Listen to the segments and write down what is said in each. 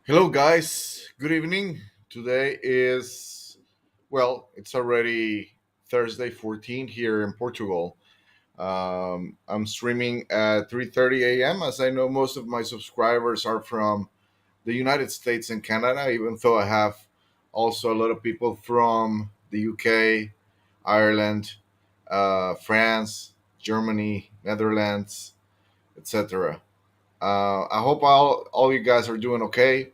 Hello, guys. Good evening. Today is, it's already Thursday 14 here in Portugal. I'm streaming at 3:30 a.m. as I know most of my subscribers are from the United States and Canada, even though I have also a lot of people from the UK, Ireland, France, Germany, Netherlands, etc. I hope all you guys are doing okay.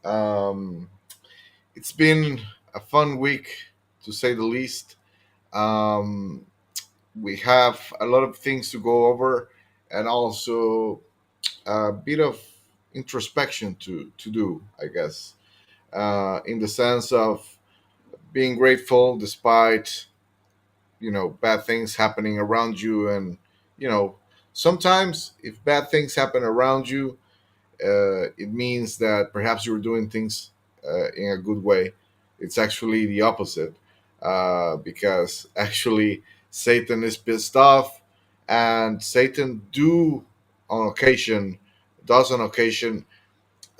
Um, it's been a fun week, to say the least. Um, we have a lot of things to go over, and also a bit of introspection to do, I guess, in the sense of being grateful despite bad things happening around you, and you know sometimes if bad things happen around you, it means that perhaps you're doing things in a good way. It's actually the opposite, because actually Satan is pissed off, and Satan does on occasion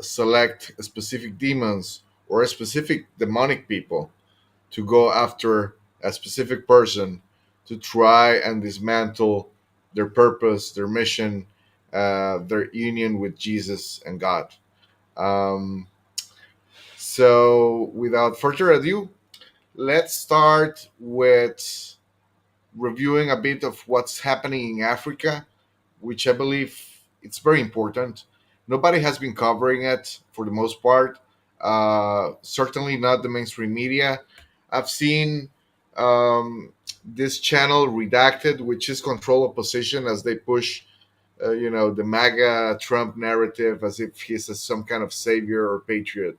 select specific demons or specific demonic people to go after a specific person to try and dismantle their purpose, their mission, their union with Jesus and God. Um, so, without further ado, let's start with reviewing a bit of what's happening in Africa, which I believe it's very important. Nobody has been covering it for the most part. Certainly not the mainstream media. I've seen this channel Redacted, which is control opposition, as they push the MAGA Trump narrative as if he's some kind of savior or patriot.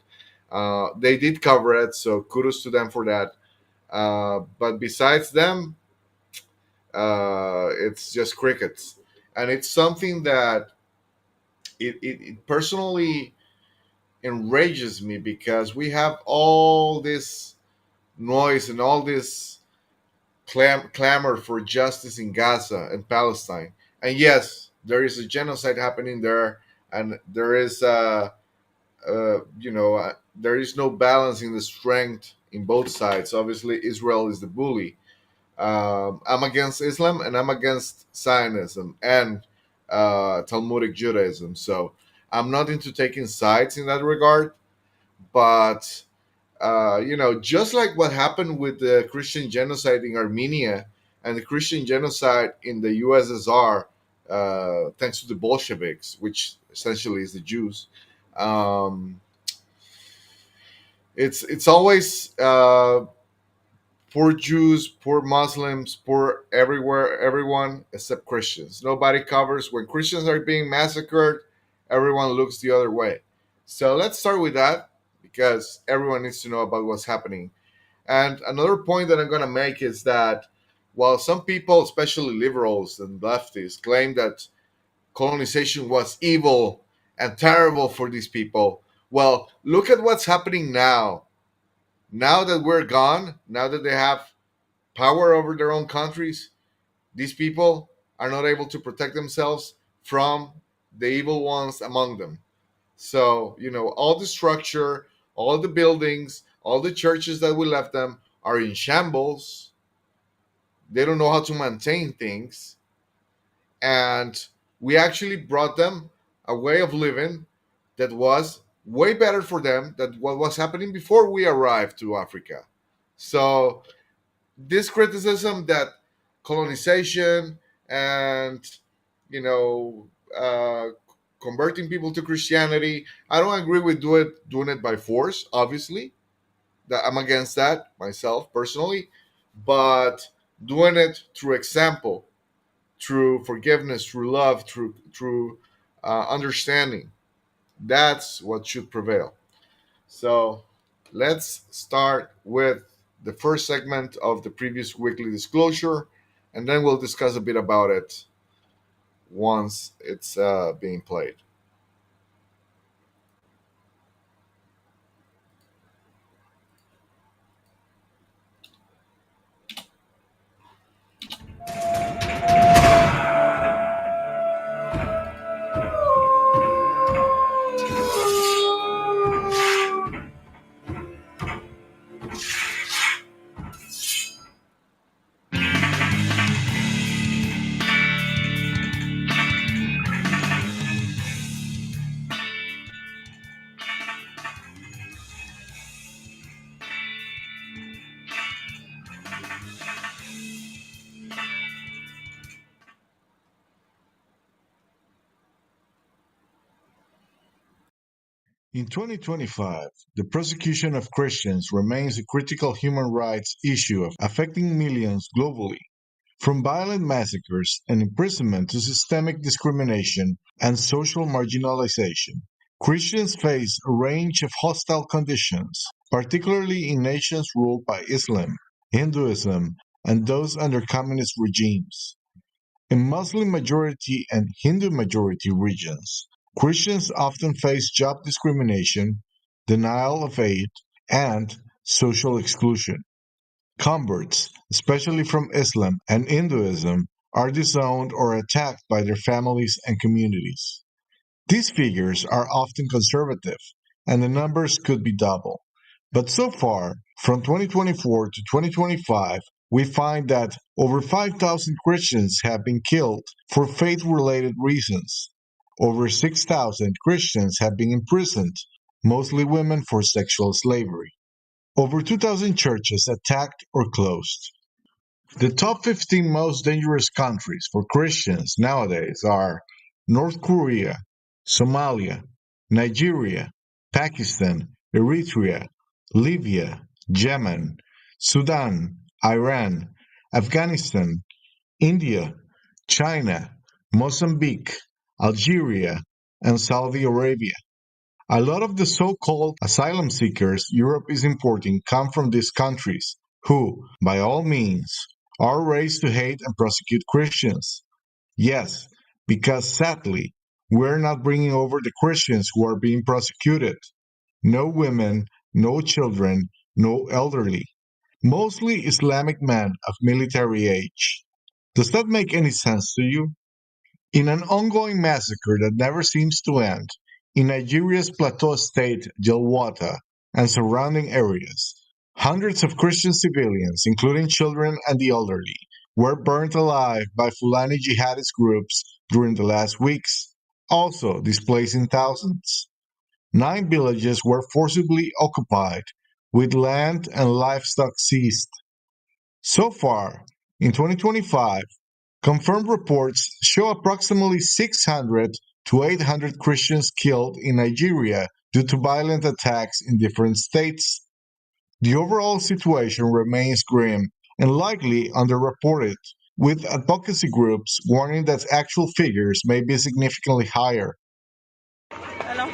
They did cover it, so kudos to them for that. But besides them, it's just crickets. And it's something that it personally enrages me, because we have all this noise and all this clamor for justice in Gaza and Palestine. And yes, there is a genocide happening there, and there is there is no balance in the strength in both sides. Obviously, Israel is the bully. I'm against Islam, and I'm against Zionism and Talmudic Judaism. So I'm not into taking sides in that regard. But just like what happened with the Christian genocide in Armenia and the Christian genocide in the USSR, thanks to the Bolsheviks, which essentially is the Jews. Um, it's always poor Jews, poor Muslims, poor everyone except Christians. Nobody covers when Christians are being massacred. Everyone looks the other way. So let's start with that, because everyone needs to know about what's happening. And another point that I'm going to make is that while some people, especially liberals and leftists, claim that colonization was evil and terrible for these people, well, look at what's happening now. Now that we're gone, now that they have power over their own countries, these people are not able to protect themselves from the evil ones among them. So, all the structure, all the buildings, all the churches that we left them are in shambles. They don't know how to maintain things. And we actually brought them a way of living that was way better for them than what was happening before we arrived to Africa. So, this criticism that colonization and you know uh, converting people to Christianity, I don't agree with doing it by force. Obviously, that I'm against that myself personally, but doing it through example, through forgiveness, through love, through understanding, that's what should prevail. So let's start with the first segment of the previous weekly disclosure, and then we'll discuss a bit about it once it's being played. In 2025, the persecution of Christians remains a critical human rights issue affecting millions globally. From violent massacres and imprisonment to systemic discrimination and social marginalization, Christians face a range of hostile conditions, particularly in nations ruled by Islam, Hinduism, and those under communist regimes. In Muslim majority and Hindu majority regions, Christians often face job discrimination, denial of aid, and social exclusion. Converts, especially from Islam and Hinduism, are disowned or attacked by their families and communities. These figures are often conservative, and the numbers could be double. But so far, from 2024 to 2025, we find that over 5,000 Christians have been killed for faith related reasons. Over 6,000 Christians have been imprisoned, mostly women, for sexual slavery. Over 2,000 churches attacked or closed. The top 15 most dangerous countries for Christians nowadays are North Korea, Somalia, Nigeria, Pakistan, Eritrea, Libya, Yemen, Sudan, Iran, Afghanistan, India, China, Mozambique, Algeria, and Saudi Arabia. A lot of the so-called asylum seekers Europe is importing come from these countries, who, by all means, are raised to hate and prosecute Christians. Yes, because sadly, we're not bringing over the Christians who are being prosecuted. No women, no children, no elderly. Mostly Islamic men of military age. Does that make any sense to you? In an ongoing massacre that never seems to end, in Nigeria's plateau state Delwata and surrounding areas, hundreds of Christian civilians, including children and the elderly, were burnt alive by Fulani jihadist groups during the last weeks, also displacing thousands. 9 villages were forcibly occupied, with land and livestock seized. So far, in 2025, confirmed reports show approximately 600 to 800 Christians killed in Nigeria due to violent attacks in different states. The overall situation remains grim and likely underreported, with advocacy groups warning that actual figures may be significantly higher. Hello.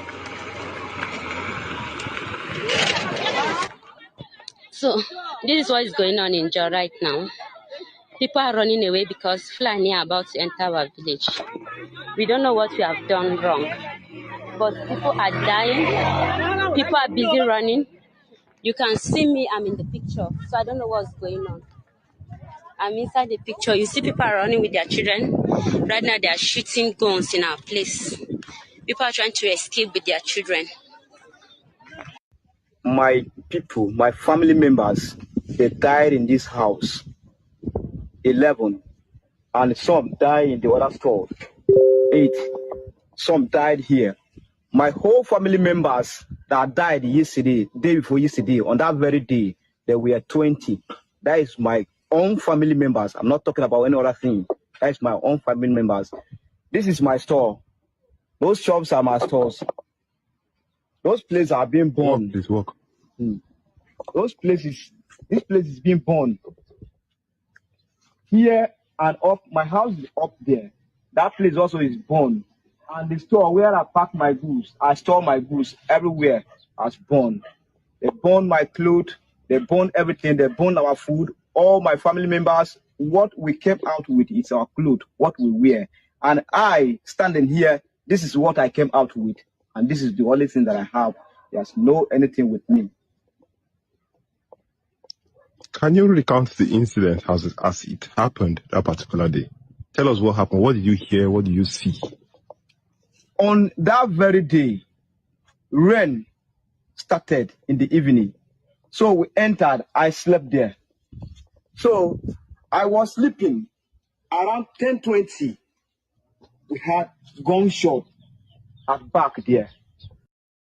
So, this is what is going on in Jaw right now. People are running away because Fulani are about to enter our village. We don't know what we have done wrong, but people are dying. People are busy running. You can see me, I'm in the picture, so I don't know what's going on. I'm inside the picture. You see people are running with their children. Right now, they are shooting guns in our place. People are trying to escape with their children. My people, my family members, they died in this house, 11, and some died in the other store, 8. Some died here. My whole family members that died yesterday, day before yesterday, on that very day, they were 20. That is my own family members. I'm not talking about any other thing. That is my own family members. This is my store. Those shops are my stores. Those places are being burned. Please walk. Those places, this place is being burned. Here and up, my house is up there. That place also is burned. And the store where I pack my goods, I store my goods everywhere has burned. They burned my clothes, they burned everything, they burned our food, all my family members. What we came out with is our clothes, what we wear. And I, standing here, this is what I came out with. And this is the only thing that I have. There's no anything with me. Can you recount the incident as it happened that particular day? Tell us what happened. What did you hear? What did you see? On that very day, rain started in the evening. So we entered, I slept there. So I was sleeping around 10:20. We had gunshot at back there.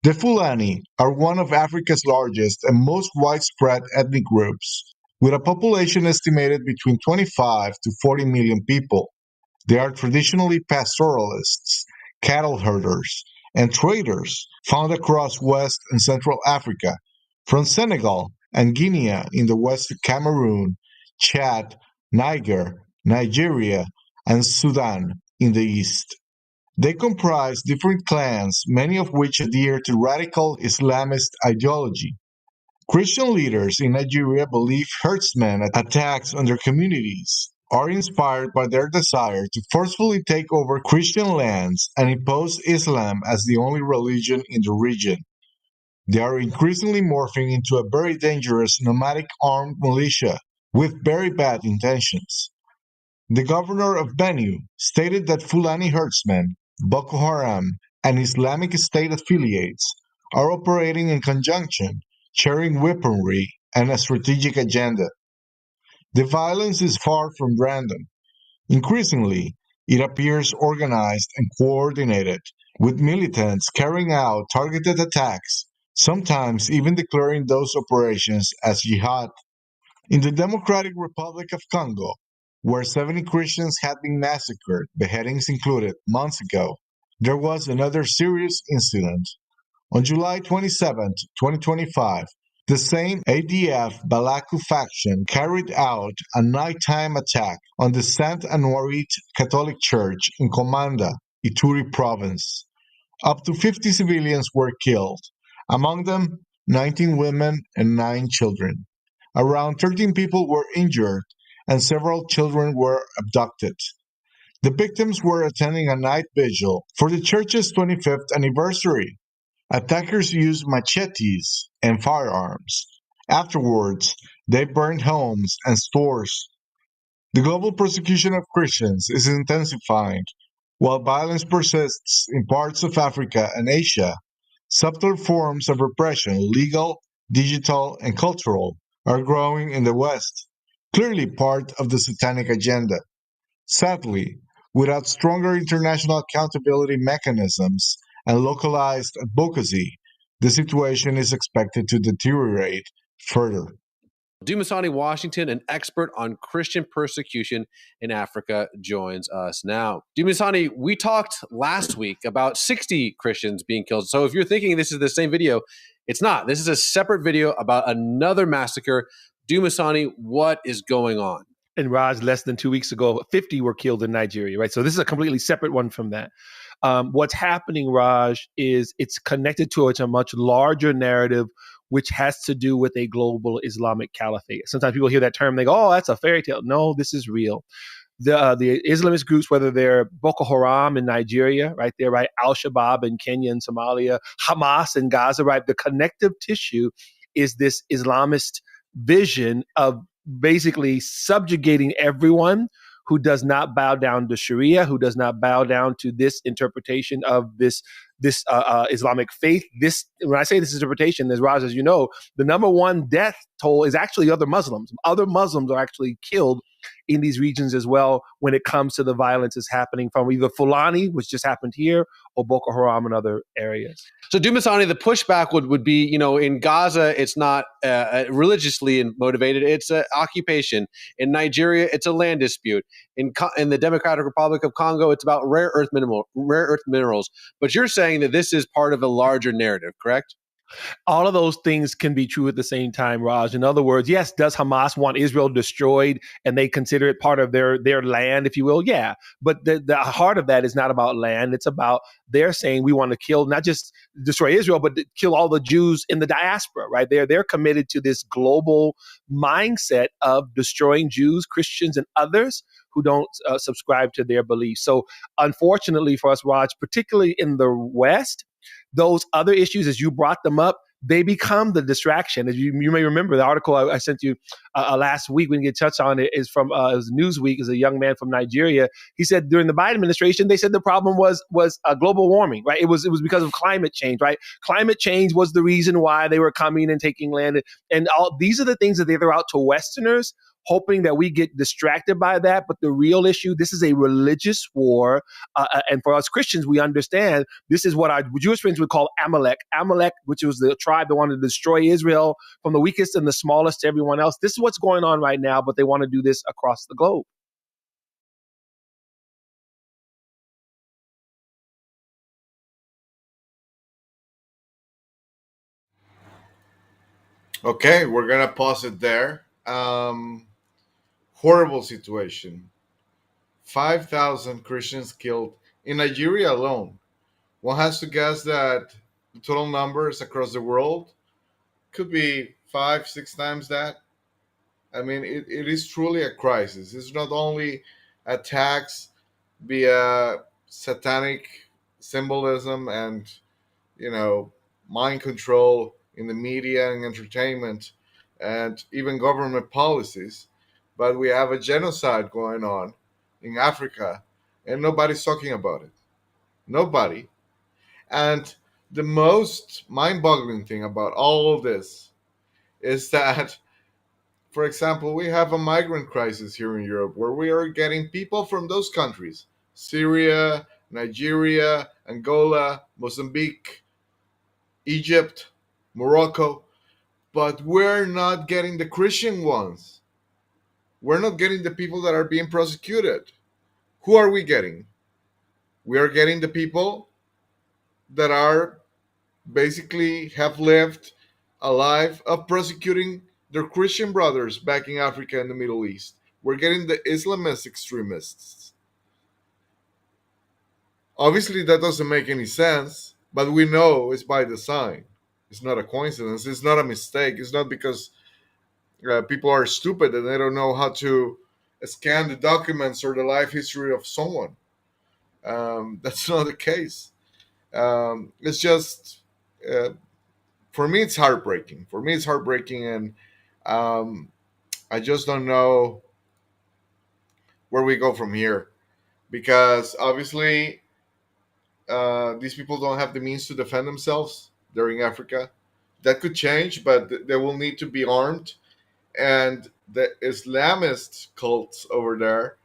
The Fulani are one of Africa's largest and most widespread ethnic groups, with a population estimated between 25 to 40 million people. They are traditionally pastoralists, cattle herders, and traders found across West and Central Africa, from Senegal and Guinea in the west to Cameroon, Chad, Niger, Nigeria, and Sudan in the east. They comprise different clans, many of which adhere to radical Islamist ideology. Christian leaders in Nigeria believe herdsmen attacks on their communities are inspired by their desire to forcefully take over Christian lands and impose Islam as the only religion in the region. They are increasingly morphing into a very dangerous nomadic armed militia with very bad intentions. The governor of Benue stated that Fulani herdsmen, Boko Haram, and Islamic State affiliates are operating in conjunction, sharing weaponry and a strategic agenda. The violence is far from random. Increasingly, it appears organized and coordinated, with militants carrying out targeted attacks, sometimes even declaring those operations as jihad. In the Democratic Republic of Congo, where 70 Christians had been massacred, beheadings included, months ago, there was another serious incident. On July 27, 2025, the same ADF Balaku faction carried out a nighttime attack on the Saint Anorit Catholic Church in Komanda, Ituri province. Up to 50 civilians were killed, among them 19 women and 9 children. Around 13 people were injured, and several children were abducted. The victims were attending a night vigil for the church's 25th anniversary. Attackers used machetes and firearms. Afterwards, they burned homes and stores. The global persecution of Christians is intensifying. While violence persists in parts of Africa and Asia, subtle forms of repression, legal, digital, and cultural, are growing in the West, clearly part of the satanic agenda. Sadly, without stronger international accountability mechanisms and localized advocacy, the situation is expected to deteriorate further. Dumasani Washington, an expert on Christian persecution in Africa, joins us now. Dumasani, we talked last week about 60 Christians being killed. So if you're thinking this is the same video, it's not. This is a separate video about another massacre. Dumasani, what is going on? And Raj, less than 2 weeks ago, 50 were killed in Nigeria, right? So this is a completely separate one from that. What's happening, Raj, is it's connected to a much larger narrative, which has to do with a global Islamic caliphate. Sometimes people hear that term, they go, oh, that's a fairy tale. No, this is real. The Islamist groups, whether they're Boko Haram in Nigeria, right there, right, Al-Shabaab in Kenya and Somalia, Hamas in Gaza, right, the connective tissue is this Islamist vision of basically subjugating everyone who does not bow down to Sharia, who does not bow down to this interpretation of this Islamic faith. This, when I say this interpretation, as Raj, as you know, the number one death toll is actually other Muslims. Other Muslims are actually killed in these regions as well when it comes to the violence that's happening from either Fulani, which just happened here, or Boko Haram in other areas. So Dumasani, the pushback would be, in Gaza, it's not religiously motivated. It's an occupation. In Nigeria, it's a land dispute. In the Democratic Republic of Congo, it's about rare earth minerals. But you're saying that this is part of a larger narrative, correct? All of those things can be true at the same time, Raj. In other words, yes, does Hamas want Israel destroyed and they consider it part of their land, if you will? Yeah. But the heart of that is not about land. It's about they're saying we want to kill, not just destroy Israel, but kill all the Jews in the diaspora, right? They're committed to this global mindset of destroying Jews, Christians, and others who don't subscribe to their beliefs. So unfortunately for us, Raj, particularly in the West, those other issues, as you brought them up, they become the distraction. As you may remember, the article I sent you last week, we didn't get touched on it, is from it was Newsweek, is a young man from Nigeria. He said during the Biden administration, they said the problem was global warming, right? It was because of climate change, right? Climate change was the reason why they were coming and taking land. And all these are the things that they throw out to Westerners, hoping that we get distracted by that. But the real issue, this is a religious war. And for us Christians, we understand this is what our Jewish friends would call Amalek. Amalek, which was the tribe that wanted to destroy Israel from the weakest and the smallest to everyone else. This is what's going on right now, but they want to do this across the globe. Okay, we're gonna pause it there. Horrible situation. 5,000 Christians killed in Nigeria alone. One has to guess that the total numbers across the world could be five, six times that. I mean, it is truly a crisis. It's not only attacks via satanic symbolism and, you know, mind control in the media and entertainment and even government policies, but we have a genocide going on in Africa and nobody's talking about it. Nobody. And the most mind boggling thing about all of this is that, for example, we have a migrant crisis here in Europe where we are getting people from those countries: Syria, Nigeria, Angola, Mozambique, Egypt, Morocco, but we're not getting the Christian ones. We're not getting the people that are being prosecuted. Who are we getting? We are getting the people that are basically have lived a life of prosecuting their Christian brothers back in Africa and the Middle East. We're getting the Islamist extremists. Obviously, that doesn't make any sense, but we know it's by design. It's not a coincidence. It's not a mistake. It's not because people are stupid and they don't know how to scan the documents or the life history of someone. That's not the case. It's just uh, for me, it's heartbreaking. For me, it's heartbreaking, and um, I just don't know where we go from here because obviously these people don't have the means to defend themselves. They're in Africa. That could change, but they will need to be armed. And the Islamist cults over there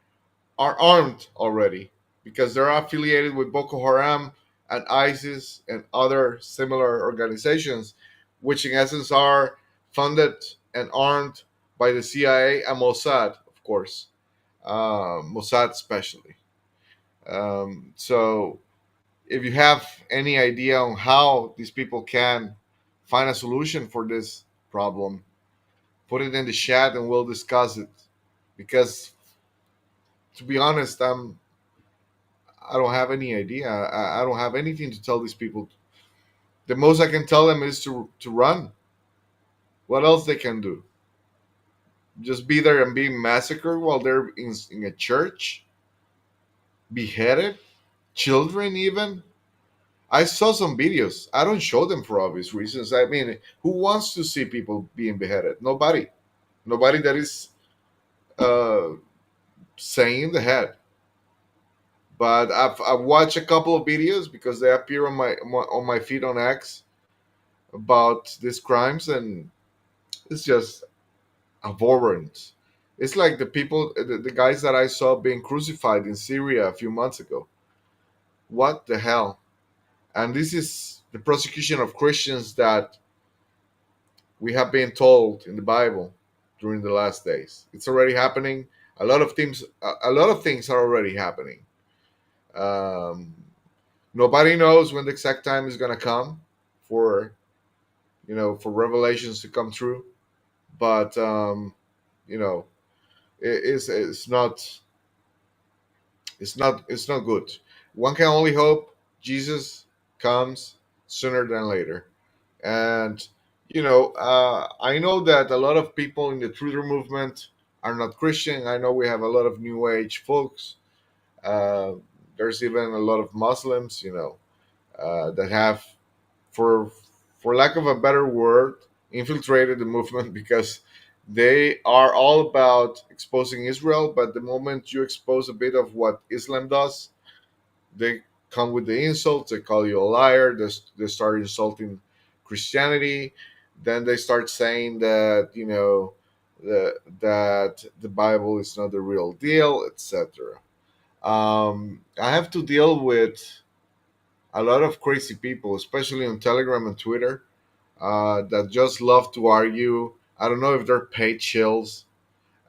are armed already because they're affiliated with Boko Haram and ISIS and other similar organizations, which in essence are funded and armed by the CIA and Mossad, of course, Mossad especially. So, if you have any idea on how these people can find a solution for this problem, put it in the chat and we'll discuss it. Because to be honest, I don't have any idea. I don't have anything to tell these people. The most I can tell them is to run. What else they can do? Just be there and being massacred while they're in a church, beheaded, children even. I saw some videos. I don't show them for obvious reasons. I mean, who wants to see people being beheaded? Nobody. Nobody that is uh, sane in the head. But I've watched a couple of videos because they appear on my feed on X about these crimes, and it's just abhorrent. It's like the people, the guys that I saw being crucified in Syria a few months ago. What the hell? And this is the persecution of Christians that we have been told in the Bible during the last days. It's already happening. A lot of things are already happening. Um, Nobody knows when the exact time is going to come for for revelations to come true. But you know, it's not good. One can only hope Jesus comes sooner than later. And I know that a lot of people in the Twitter movement are not Christian. I know we have a lot of New Age folks. Uh, there's even a lot of Muslims, that have, for lack of a better word, infiltrated the movement because they are all about exposing Israel. But the moment you expose a bit of what Islam does, they come with the insults. They call you a liar. They start insulting Christianity. Then they start saying that that the Bible is not the real deal, etc. I have to deal with a lot of crazy people, especially on Telegram and Twitter, that just love to argue. I don't know if they're paid chills.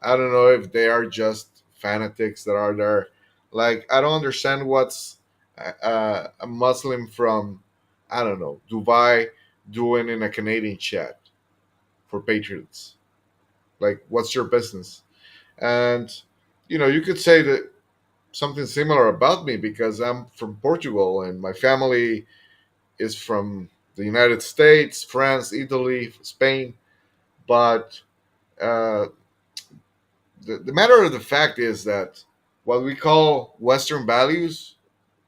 I don't know if they are just fanatics that are there. Like, I don't understand what's a Muslim from, I don't know, Dubai doing in a Canadian chat. for patriots. Like, what's your business? And you could say that something similar about me because I'm from Portugal and my family is from the United States, France, Italy, Spain. But uh, the matter of the fact is that what we call Western values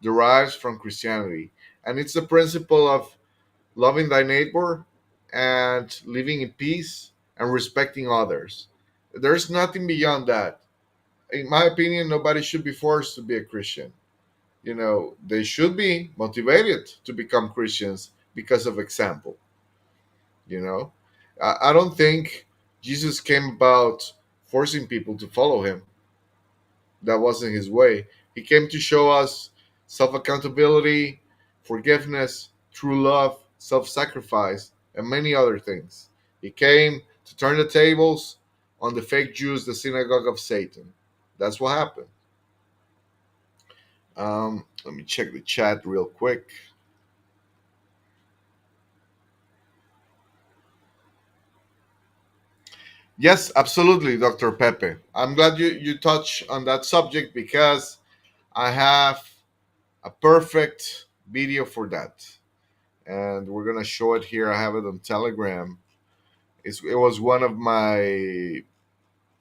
derives from Christianity, and it's the principle of loving thy neighbor and living in peace and respecting others. There's nothing beyond that. In my opinion, nobody should be forced to be a Christian. They should be motivated to become Christians because of example. I don't think Jesus came about forcing people to follow him. That wasn't his way. He came to show us self accountability, forgiveness, true love, self sacrifice, and many other things. He came to turn the tables on the fake Jews, the synagogue of Satan. That's what happened. Let me check the chat real quick. Yes, absolutely, Dr. Pepe. I'm glad you touch on that subject because I have a perfect video for that. And we're going to show it here. I have it on Telegram. It was one of my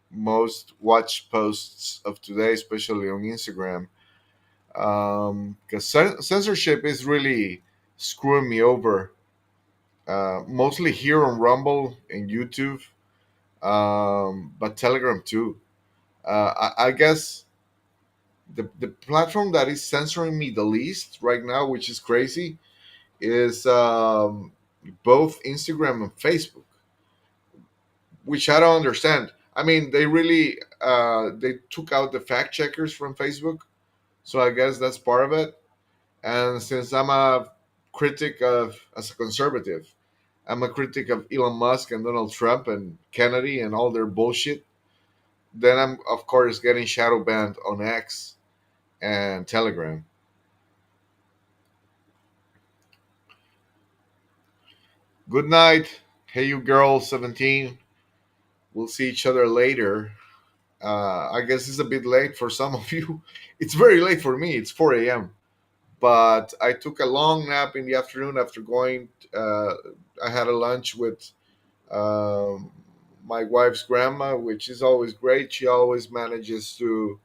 most watched posts of today, especially on Instagram. Because censorship is really screwing me over, mostly here on Rumble and YouTube, but Telegram too. I guess the platform that is censoring me the least right now, which is crazy, is both Instagram and Facebook, which I don't understand. I mean, they really they took out the fact checkers from Facebook, so I guess that's part of it. And since I'm a critic of, as a conservative, I'm a critic of Elon Musk and Donald Trump and Kennedy and all their bullshit, then I'm of course getting shadow banned on X and Telegram. Good night. Hey, you girl, 17. We'll see each other later. I guess it's a bit late for some of you. It's very late for me. It's 4 a.m. But I took a long nap in the afternoon after going. I had a lunch with um, my wife's grandma, which is always great. She always manages to,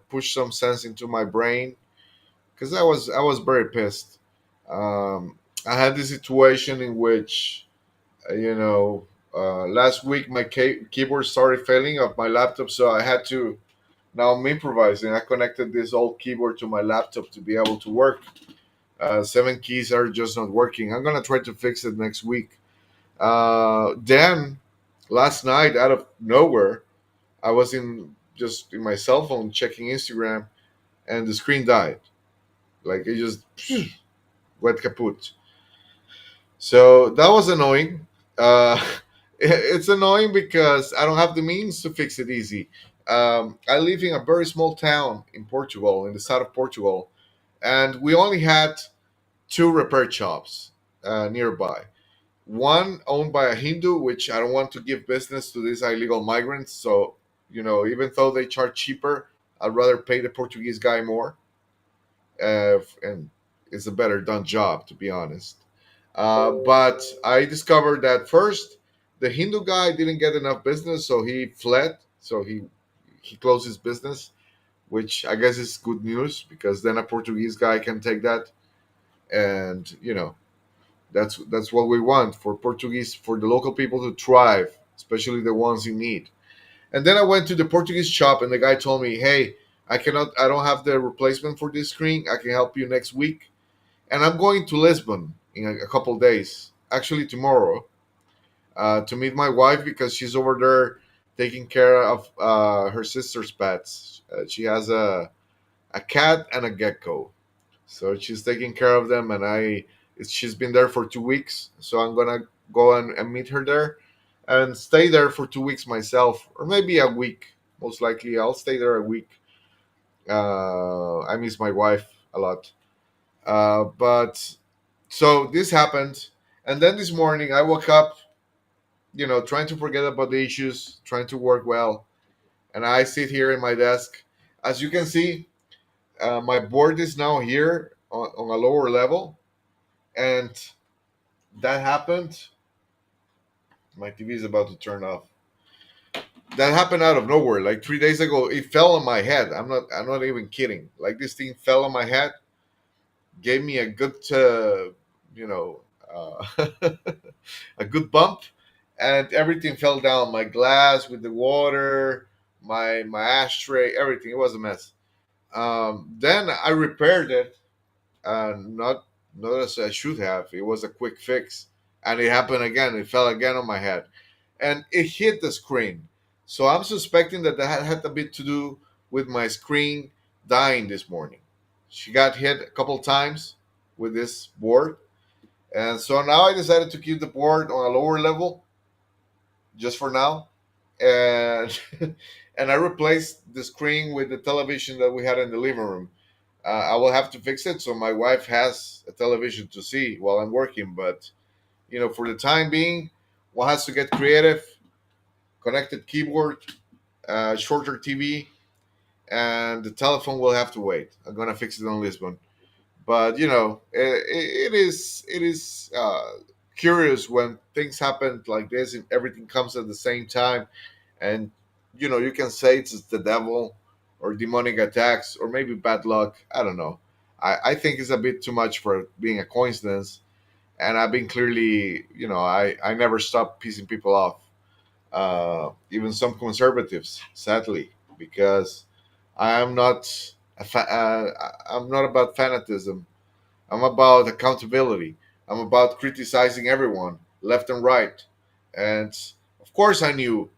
push some sense into my brain because I was very pissed. I had this situation in which last week my keyboard started failing off my laptop, so I had to. Now I'm improvising. I connected this old keyboard to my laptop to be able to work. Seven keys are just not working. I'm gonna try to fix it next week. Then last night, out of nowhere, I was in my cell phone checking Instagram, and the screen died. Like it just went kaput. So that was annoying. It's annoying because I don't have the means to fix it easy. I live in a very small town in Portugal, in the south of Portugal, and we only had two repair shops nearby. One owned by a Hindu, which I don't want to give business to these illegal migrants. So, even though they charge cheaper, I'd rather pay the Portuguese guy more. And it's a better done job, to be honest. But I discovered that first, the Hindu guy didn't get enough business, so he fled. So he closed his business, which I guess is good news because then a Portuguese guy can take that, and that's what we want for the local people to thrive, especially the ones in need. And then I went to the Portuguese shop, and the guy told me, "Hey, I don't have the replacement for this screen. I can help you next week." And I'm going to Lisbon in a couple days, actually tomorrow, to meet my wife because she's over there taking care of her sister's pets. She has a cat and a gecko, so she's taking care of them, and she's been there for 2 weeks, so I'm gonna go and meet her there and stay there for 2 weeks myself, or maybe a week. Most likely, I'll stay there a week. I miss my wife a lot, but so this happened, and then this morning I woke up trying to forget about the issues, trying to work well. And I sit here in my desk. As you can see, my board is now here on a lower level, and that happened. My TV is about to turn off. That happened out of nowhere. Like 3 days ago, it fell on my head. I'm not even kidding. Like this thing fell on my head, gave me a good, you know, a good bump, and everything fell down. My glass with the water, my ashtray, everything. It was a mess. Then I repaired it, not as I should have. It was a quick fix, and it happened again. It fell again on my head, and it hit the screen. So I'm suspecting that had a bit to do with my screen dying this morning. She got hit a couple times with this board, and so now I decided to keep the board on a lower level just for now, and and I replaced the screen with the television that we had in the living room. I will have to fix it so my wife has a television to see while I'm working. But for the time being, one has to get creative. Connected keyboard, shorter TV, and the telephone will have to wait. I'm gonna fix it on Lisbon. But it is curious when things happen like this and everything comes at the same time, and you can say it's the devil or demonic attacks or maybe bad luck. I don't know. I think it's a bit too much for being a coincidence, and I've been clearly, I never stop pissing people off, even some conservatives, sadly, because I am not I'm not about fanatism. I'm about accountability. I'm about criticizing everyone, left and right. And of course, I knew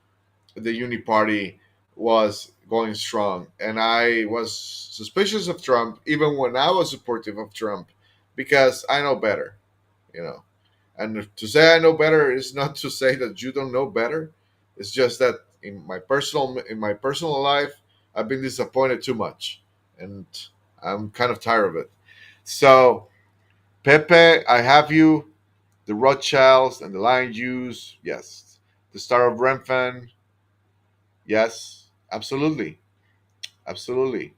the Uni Party was going strong, and I was suspicious of Trump even when I was supportive of Trump, because I know better, you know. And to say I know better is not to say that you don't know better. It's just that in my personal life, I've been disappointed too much, and I'm kind of tired of it. So, Pepe, I have you. The Rothschilds and the Lion Jews, yes. The Star of Renfen, yes. Absolutely, absolutely.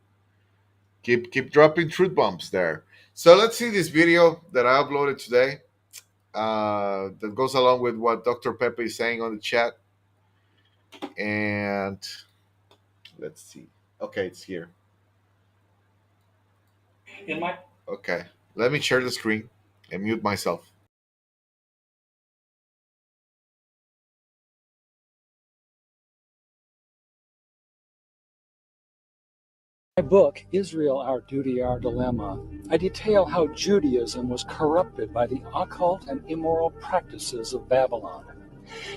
Keep dropping truth bombs there. So let's see this video that I uploaded today. That goes along with what Dr. Pepe is saying on the chat. And let's see. Okay, it's here. Okay, let me share the screen and mute myself. In my book, Israel, Our Duty, Our Dilemma, I detail how Judaism was corrupted by the occult and immoral practices of Babylon.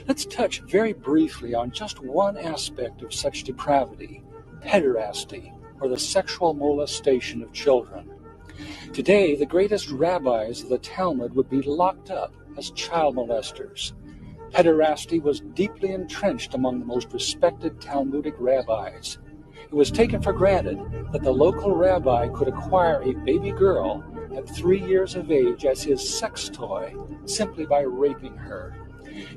Let's touch very briefly on just one aspect of such depravity, pederasty, or the sexual molestation of children. Today, the greatest rabbis of the Talmud would be locked up as child molesters. Pederasty was deeply entrenched among the most respected Talmudic rabbis. It was taken for granted that the local rabbi could acquire a baby girl at 3 years of age as his sex toy simply by raping her.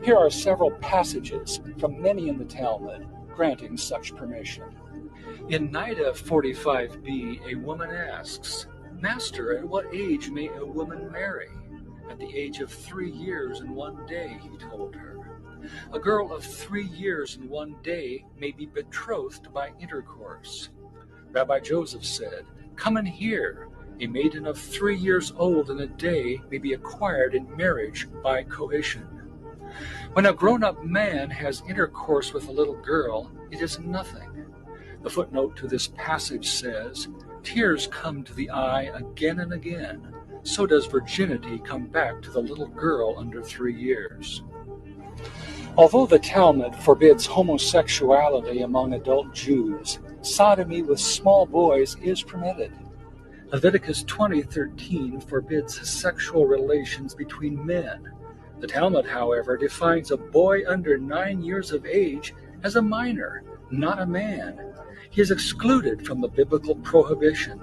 Here are several passages from many in the Talmud granting such permission. In Nida 45b, a woman asks, "Master, at what age may a woman marry?" "At the age of 3 years and 1 day," he told her. A girl of 3 years and 1 day may be betrothed by intercourse. Rabbi Joseph said, "Come and hear. A maiden of 3 years old and a day may be acquired in marriage by coition." When a grown-up man has intercourse with a little girl, it is nothing. The footnote to this passage says, "Tears come to the eye again and again. So does virginity come back to the little girl under 3 years." Although the Talmud forbids homosexuality among adult Jews, sodomy with small boys is permitted. Leviticus 20:13 forbids sexual relations between men. The Talmud, however, defines a boy under 9 years of age as a minor, not a man. He is excluded from the biblical prohibition.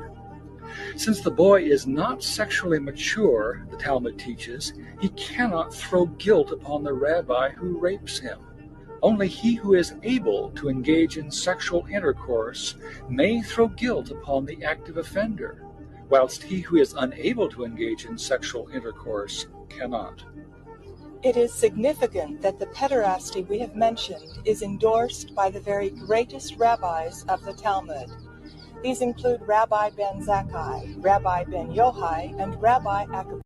Since the boy is not sexually mature, the Talmud teaches, he cannot throw guilt upon the rabbi who rapes him. Only he who is able to engage in sexual intercourse may throw guilt upon the active offender, whilst he who is unable to engage in sexual intercourse cannot. It is significant that the pederasty we have mentioned is endorsed by the very greatest rabbis of the Talmud. These include Rabbi Ben Zakkai, Rabbi Ben Yohai, and Rabbi Akab.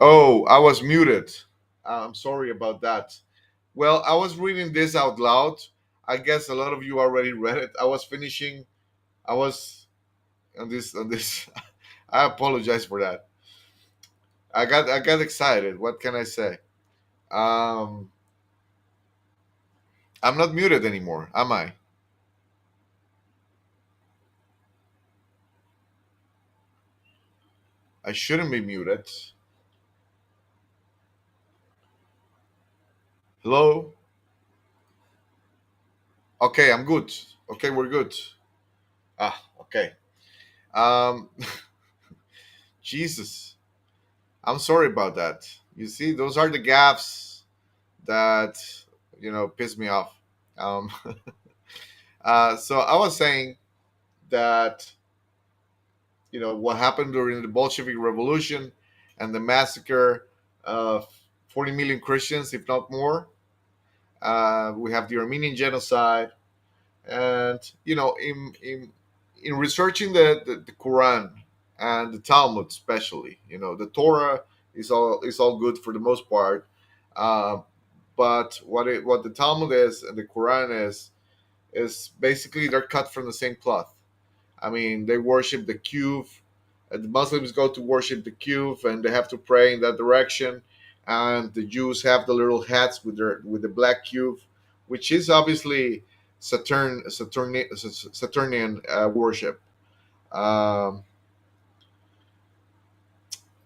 Oh, I was muted. I'm sorry about that. Well, I was reading this out loud. I guess a lot of you already read it. I was finishing. I was on this. I apologize for that. I got excited. What can I say? Um, I'm not muted anymore, am I? I shouldn't be muted. Hello. Okay, I'm good. Okay, we're good. Okay. Um, Jesus, I'm sorry about that. You see, those are the gaffes that piss me off. Um, so I was saying that what happened during the Bolshevik Revolution and the massacre of 40 million Christians, if not more. We have the Armenian genocide, and in researching the Quran and the Talmud, especially, the Torah is all good for the most part, uh, but what the Talmud is and the Quran is basically they're cut from the same cloth. I mean, they worship the cube. The Muslims go to worship the cube, and they have to pray in that direction. And the Jews have the little hats with the black cube, which is obviously Saturnian worship. Um,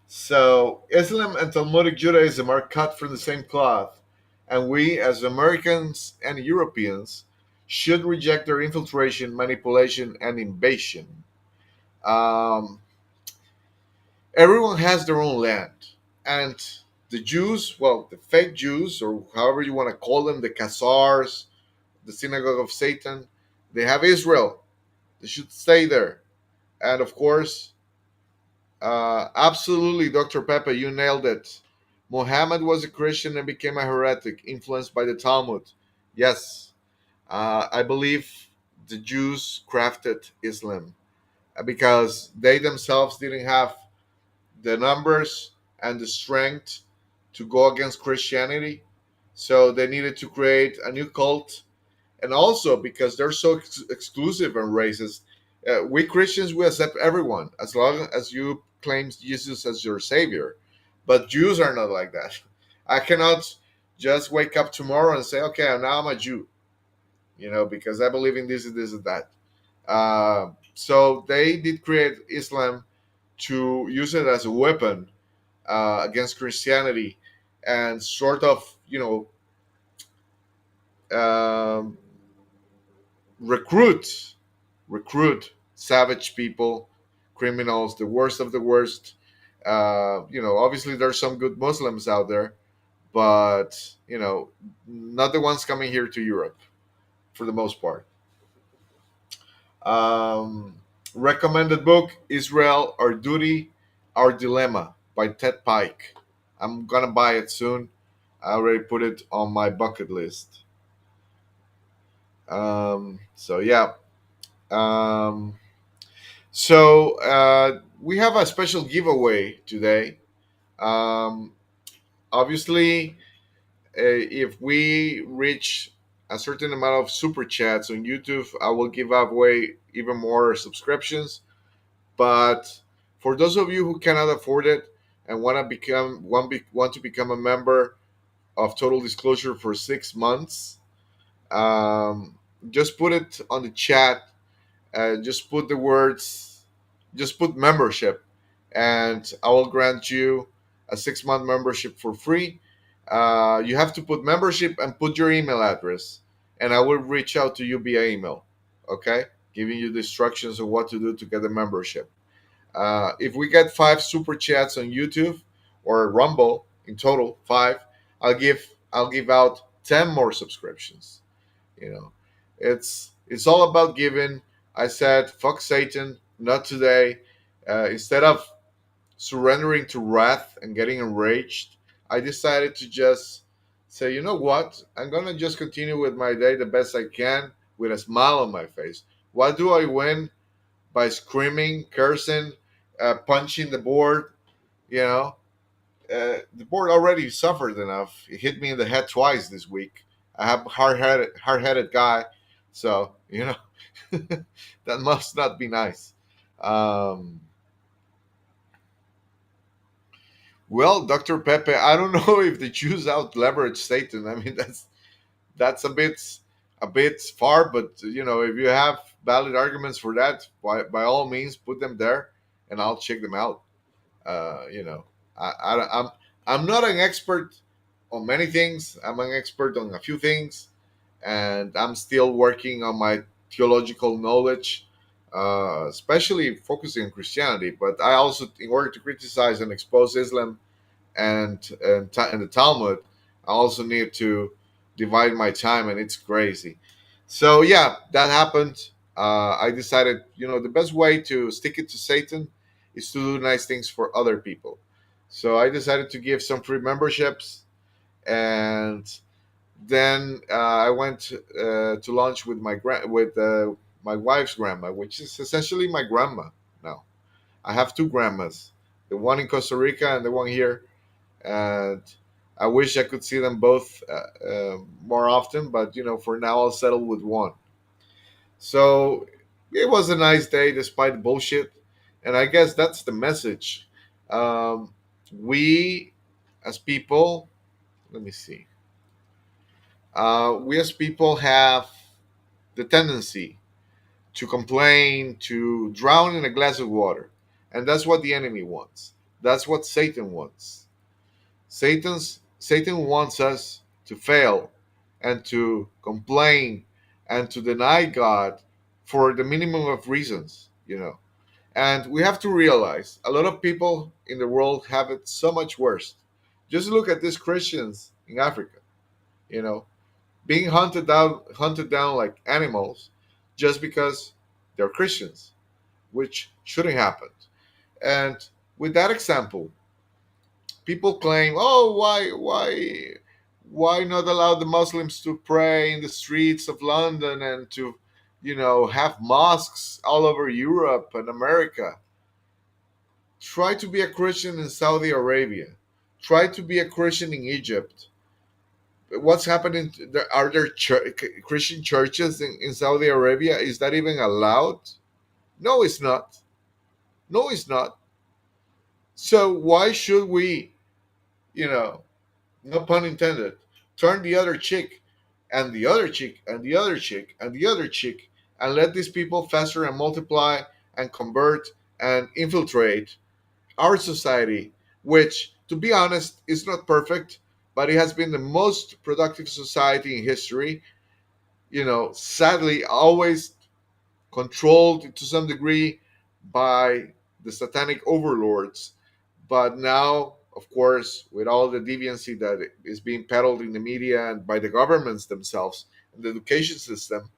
so Islam and Talmudic Judaism are cut from the same cloth, and we, as Americans and Europeans, should reject their infiltration, manipulation, and invasion. Um, Everyone has their own land, and the Jews, well, the fake Jews, or however you want to call them, the Khazars, the synagogue of Satan, they have Israel. They should stay there. And of course, absolutely, Dr. Pepe, you nailed it. Muhammad was a Christian and became a heretic, influenced by the Talmud. Yes, I believe the Jews crafted Islam, because they themselves didn't have the numbers and the strength to go against Christianity. So they needed to create a new cult. And also because they're so exclusive and racist, we Christians, we accept everyone as long as you claim Jesus as your savior. But Jews are not like that. I cannot just wake up tomorrow and say, okay, now I'm a Jew, because I believe in this and this and that. So they did create Islam to use it as a weapon against Christianity, and sort of, um, recruit recruit savage people, criminals, the worst of the worst. Obviously there's some good Muslims out there, but not the ones coming here to Europe for the most part. Um, Recommended book: Israel, Our Duty, Our Dilemma by Ted Pike. I'm gonna buy it soon. I already put it on my bucket list. So yeah. Um, so we have a special giveaway today. Um, Obviously, if we reach a certain amount of super chats on YouTube, I will give away even more subscriptions. But for those of you who cannot afford it and want to become a member of Total Disclosure for 6 months, um, just put it on the chat. Just put the words, just put membership, and I will grant you a 6 month membership for free. You have to put membership and put your email address, and I will reach out to you via email. Okay, giving you the instructions of what to do to get the membership. If we get 5 super chats on YouTube or Rumble, in total 5, I'll give out 10 more subscriptions. You know, it's all about giving. I said, fuck Satan, not today. Instead of surrendering to wrath and getting enraged, I decided to just say, you know what? I'm gonna just continue with my day the best I can with a smile on my face. What do I win by screaming, cursing, punching the board? You know, the board already suffered enough. It hit me in the head twice this week. I have a hard-headed guy, so that must not be nice. Um, well, Doctor Pepe, I don't know if the Jews out leverage Satan. I mean, that's a bit far, but if you have valid arguments for that, by all means, put them there, and I'll check them out. You know, I'm not an expert on many things. I'm an expert on a few things, and I'm still working on my theological knowledge, especially focusing on Christianity. But I also, in order to criticize and expose Islam and the Talmud, I also need to divide my time, and it's crazy. So yeah, that happened. I decided, the best way to stick it to Satan is to do nice things for other people. So I decided to give some free memberships, and then I went to lunch with my wife's grandma, which is essentially my grandma now. I have two grandmas, the one in Costa Rica and the one here, and I wish I could see them both more often, but for now I'll settle with one. So it was a nice day despite the bullshit, and I guess that's the message. Um, we as people, let me see. We as people have the tendency to complain, to drown in a glass of water, and that's what the enemy wants. That's what Satan wants. Satan wants us to fail and to complain and to deny God for the minimum of reasons. And we have to realize a lot of people in the world have it so much worse. Just look at these Christians in Africa, you know, being hunted down like animals just because they're Christians, which shouldn't happen. And with that example, people claim, "Oh, why not allow the Muslims to pray in the streets of London and to have mosques all over Europe and America. Try to be a Christian in Saudi Arabia. Try to be a Christian in Egypt. What's happening? Are there Christian churches in Saudi Arabia? Is that even allowed? No, it's not. No, it's not. So why should we, you know, no pun intended, turn the other cheek and the other cheek and the other cheek and the other cheek and let these people fester and multiply and convert and infiltrate our society, which, to be honest, is not perfect, but it has been the most productive society in history. Sadly, always controlled to some degree by the satanic overlords. But now, of course, with all the deviancy that is being peddled in the media and by the governments themselves and the education system,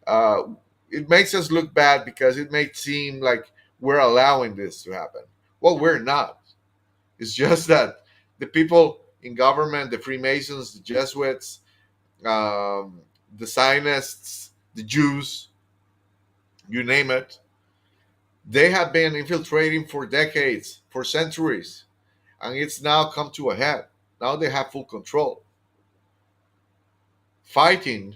uh, it makes us look bad because it may seem like we're allowing this to happen. Well, we're not. It's just that the people in government, the Freemasons, the Jesuits, the Zionists, the Jews, you name it, they have been infiltrating for decades, for centuries, and it's now come to a head. Now they have full control. Fighting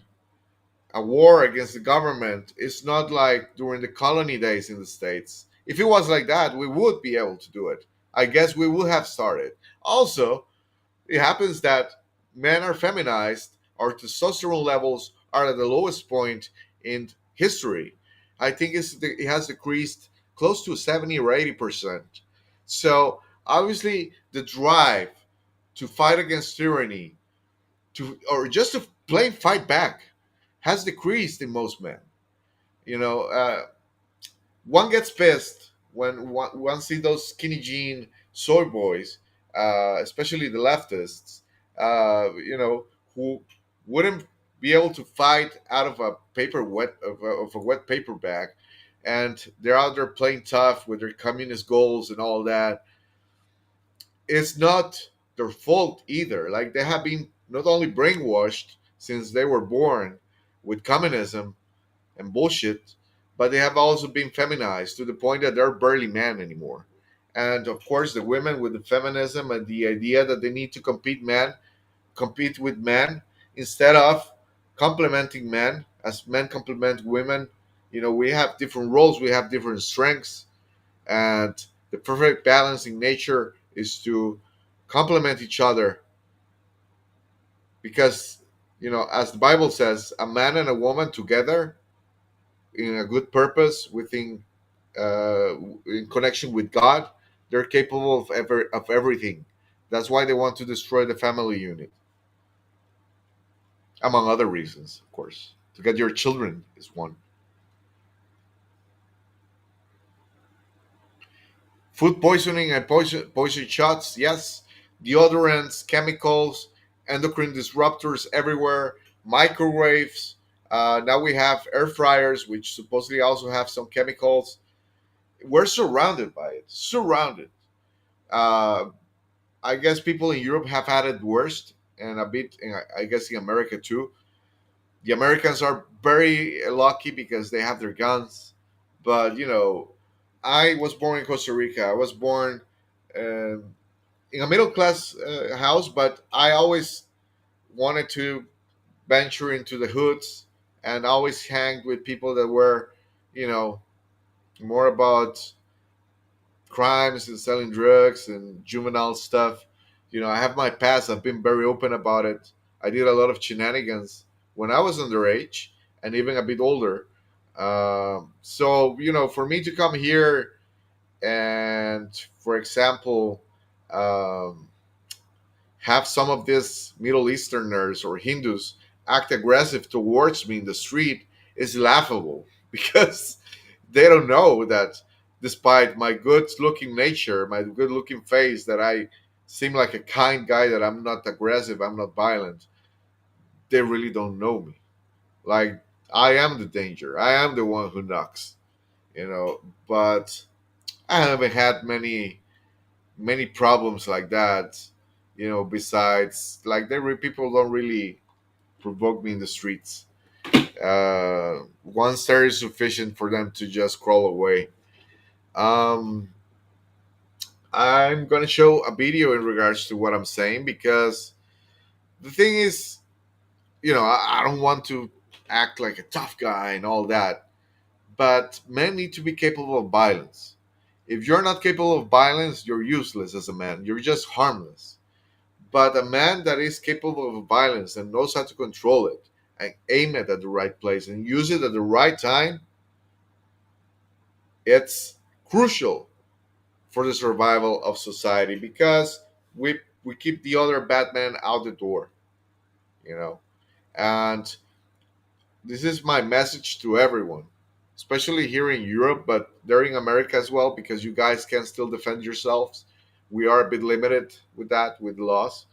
a war against the government is not like during the colony days in the States. If it was like that, we would be able to do it. I guess we would have started. Also, it happens that men are feminized, our testosterone levels are at the lowest point in history. I think it has decreased close to 70 or 80%. So, obviously, the drive to fight against tyranny, or just to plain fight back, has decreased in most men. You know, one gets pissed when one see those skinny jean soy boys, especially the leftists, who wouldn't be able to fight out of a wet paper bag, and they're out there playing tough with their communist goals and all that. It's not their fault either. Like, they have been not only brainwashed since they were born with communism and bullshit, but they have also been feminized to the point that they're barely men anymore. And of course, the women with the feminism and the idea that they need to compete with men instead of complementing men as men complement women. We have different roles, we have different strengths, and the perfect balance in nature is to complement each other because, as the Bible says, a man and a woman together in a good purpose in connection with God, they're capable of everything. That's why they want to destroy the family unit, among other reasons, of course. To get your children is one. Food poisoning and poison shots, yes. Deodorants, chemicals, endocrine disruptors everywhere, microwaves. Now we have air fryers, which supposedly also have some chemicals. We're surrounded by it. Surrounded. Uh, I guess people in Europe have had it worst, and a bit, I guess, in America too. The Americans are very lucky because they have their guns, but I was born in Costa Rica. I was born in a middle class house, but I always wanted to venture into the hoods and always hang with people that were, you know, more about crimes and selling drugs and juvenile stuff. I have my past. I've been very open about it. I did a lot of shenanigans when I was underage and even a bit older. So, for me to come here and, for example, um, have some of these Middle Easterners or Hindus act aggressive towards me in the street is laughable because they don't know that despite my good looking nature, my good looking face, that I seem like a kind guy, that I'm not aggressive, I'm not violent. They really don't know me. Like, I am the danger. I am the one who knocks, but I haven't had many problems like that, besides, like, people don't really provoke me in the streets. One stair is sufficient for them to just crawl away. Um, I'm going to show a video in regards to what I'm saying, because the thing is, I don't want to act like a tough guy and all that, but men need to be capable of violence. If you're not capable of violence, you're useless as a man. You're just harmless. But a man that is capable of violence and knows how to control it and aim it at the right place and use it at the right time, it's crucial for the survival of society, because we keep the other bad men out the door, you know. And this is my message to everyone, especially here in Europe, but there in America as well, because you guys can still defend yourselves. We are a bit limited with that, with laws.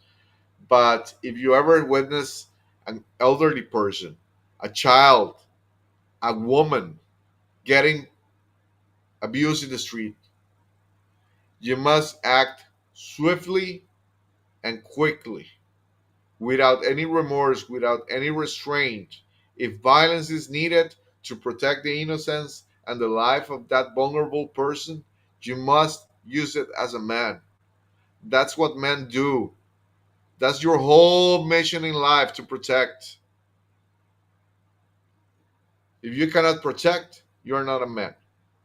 But if you ever witness an elderly person, a child, a woman getting abused in the street, you must act swiftly and quickly, without any remorse, without any restraint. If violence is needed to protect the innocence and the life of that vulnerable person, you must use it as a man. That's what men do. That's your whole mission in life, to protect. If you cannot protect, you're not a man.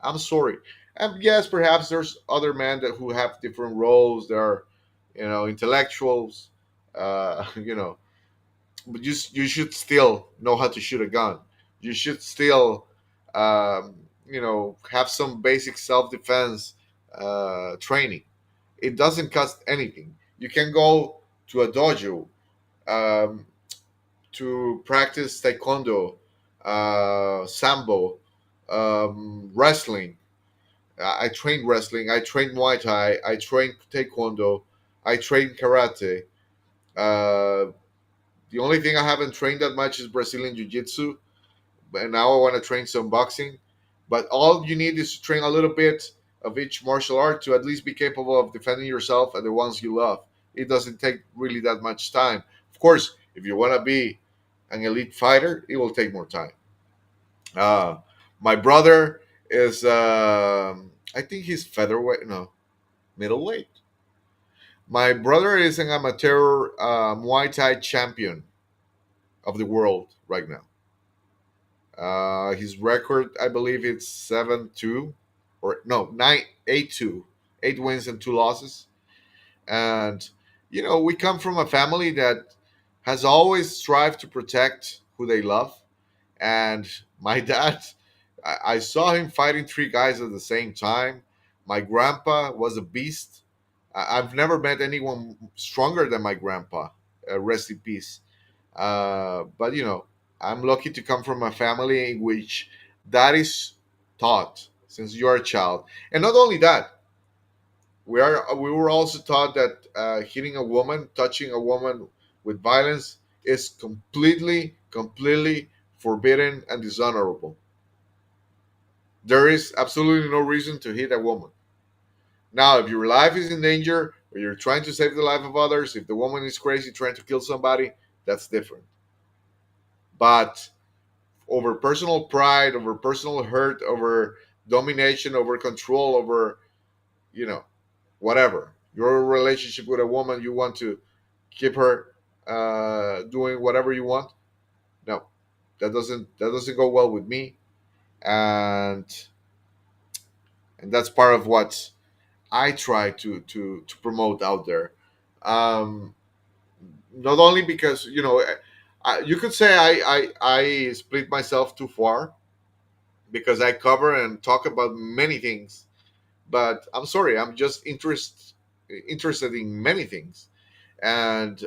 I'm sorry. And yes, perhaps there's other men that who have different roles. There are, intellectuals. You know, but you should still know how to shoot a gun. You should still, have some basic self defense training. It doesn't cost anything. You can go to a dojo, um, to practice taekwondo, sambo, wrestling. I train wrestling. I train Muay Thai. I train taekwondo. I train karate. Uh, the only thing I haven't trained that much is Brazilian Jiu Jitsu, and now I want to train some boxing. But all you need is to train a little bit of each martial art to at least be capable of defending yourself and the ones you love. It doesn't take really that much time. Of course, if you want to be an elite fighter, it will take more time. Uh, my brother is, I think he's featherweight, no, middleweight. My brother is an amateur Muay Thai champion of the world right now. His record, I believe, it's 7-2, or no, 9-8-2, 8 wins and 2 losses. And we come from a family that has always strived to protect who they love. And my dad, I saw him fighting 3 guys at the same time. My grandpa was a beast. I've never met anyone stronger than my grandpa. Rest in peace. But I'm lucky to come from a family in which that is taught since you're a child. And not only that, we were also taught that hitting a woman, touching a woman with violence is completely forbidden and dishonorable. There is absolutely no reason to hit a woman. Now, if your life is in danger, or you're trying to save the life of others, if the woman is crazy trying to kill somebody, that's different. But over personal pride, over personal hurt, over domination, over control, over, you know, whatever, your relationship with a woman, you want to keep her doing whatever you want. No, that doesn't go well with me, and that's part of what I try to promote out there. Um, Not only because you could say I split myself too far, because I cover and talk about many things, but I'm sorry, I'm just interested in many things. And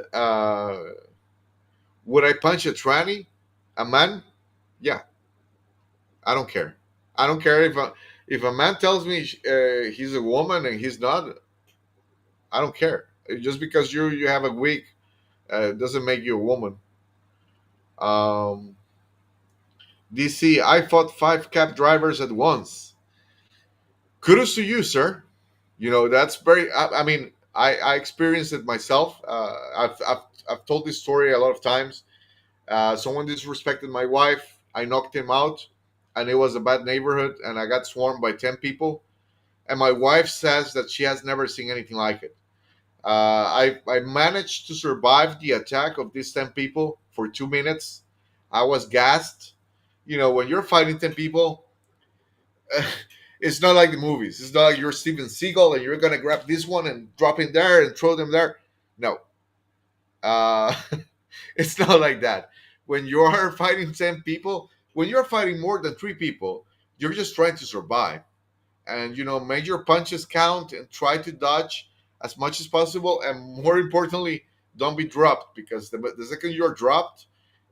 would I punch a tranny, a man? Yeah, I don't care. I don't care if a man tells me he's a woman and he's not. I don't care. Just because you have a wig doesn't make you a woman. Um, DC, I fought 5 cab drivers at once. Kudos to you, sir. That's very. I mean, I experienced it myself. I've told this story a lot of times. Someone disrespected my wife. I knocked him out, and it was a bad neighborhood, and I got swarmed by 10 people. And my wife says that she has never seen anything like it. I managed to survive the attack of these 10 people for 2 minutes. I was gassed. You know, when you're fighting 10 people, it's not like the movies. It's not like you're Steven Seagal and you're going to grab this one and drop him there and throw them there. No. Uh, it's not like that. When you're fighting 10 people, when you're fighting more than 3 people, you're just trying to survive. And, make your punches count and try to dodge as much as possible. And more importantly, don't be dropped, because the second you're dropped,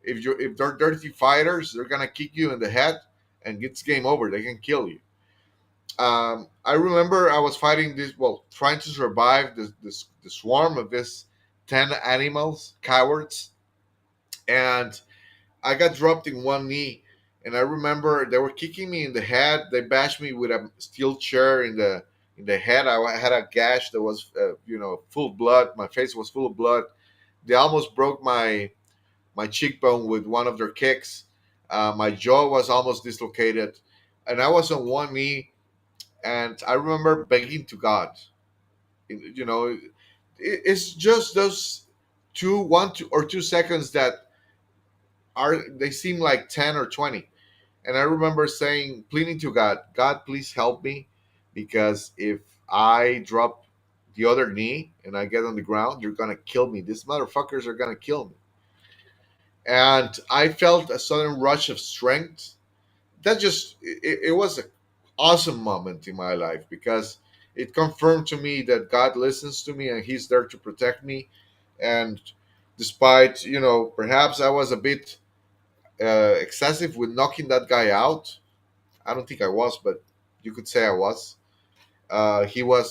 if they're dirty fighters, they're going to kick you in the head and it's game over. They can kill you. I remember I was fighting trying to survive the swarm of this 10 animals, cowards, and I got dropped in one knee. And I remember they were kicking me in the head. They bashed me with a steel chair in the head. I had a gash that was full of blood. My face was full of blood. They almost broke my cheekbone with one of their kicks. My jaw was almost dislocated, and I was on one knee. And I remember begging to God. It's just those 1 or 2 seconds that they seem like 10 or 20. And I remember saying, pleading to God, God, please help me, because if I drop the other knee and I get on the ground, you're gonna kill me. These motherfuckers are gonna kill me. And I felt a sudden rush of strength. It was an awesome moment in my life, because it confirmed to me that God listens to me and He's there to protect me. And despite, perhaps I was a bit excessive with knocking that guy out. I don't think I was, but you could say I was.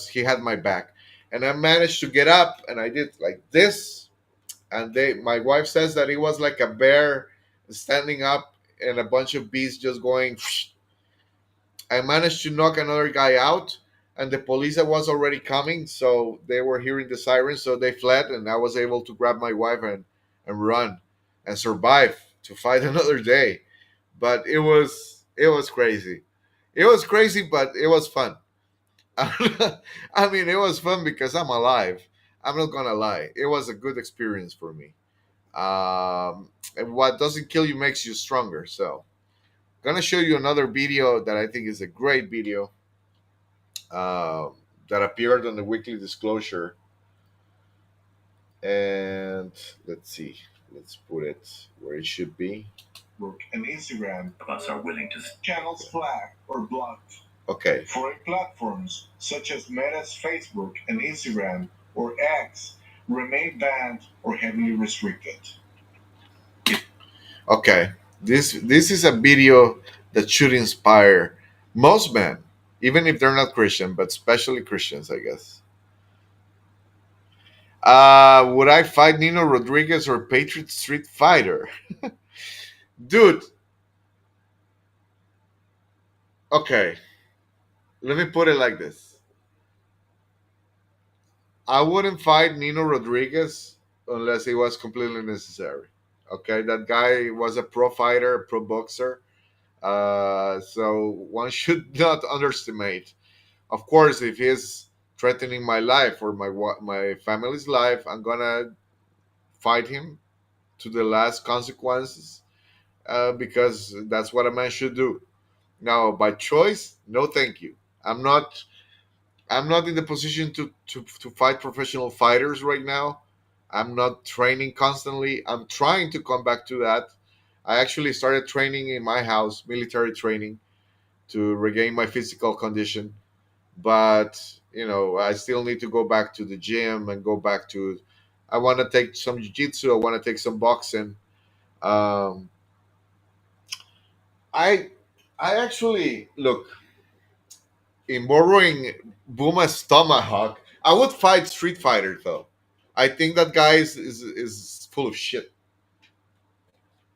He had my back, and I managed to get up, and I did like this. And my wife says that it was like a bear standing up, and a bunch of bees just going. I managed to knock another guy out, and the police was already coming, so they were hearing the sirens, so they fled, and I was able to grab my wife and run and survive to fight another day. But it was crazy. It was crazy, but it was fun. I mean, it was fun because I'm alive. I'm not gonna lie. It was a good experience for me. And what doesn't kill you makes you stronger. So, gonna show you another video that I think is a great video, uh, that appeared on the weekly disclosure. And let's see. Let's put it where it should be. Facebook and Instagram of us are willing to channels flagged or blocked. Okay. Foreign platforms such as Meta's Facebook and Instagram or X remain banned or heavily restricted. Okay. This is a video that should inspire most men, even if they're not Christian, but especially Christians, I guess. Would I fight Nino Rodriguez or Patriot Street Fighter? Dude. Okay. Let me put it like this. I wouldn't fight Nino Rodriguez unless it was completely necessary. Okay, that guy was a pro fighter, a pro boxer. So one should not underestimate. Of course, if he's threatening my life or my family's life, I'm gonna fight him to the last consequences, because that's what a man should do. Now, by choice, no, thank you. I'm not. I'm not in the position to fight professional fighters right now. I'm not training constantly. I'm trying to come back to that. I actually started training in my house, military training, to regain my physical condition. But, I still need to go back to the gym and go back to. I want to take some jiu-jitsu. I want to take some boxing. Um, I, I actually look in borrowing Buma's tomahawk. I would fight Street Fighter though. I think that guy is full of shit.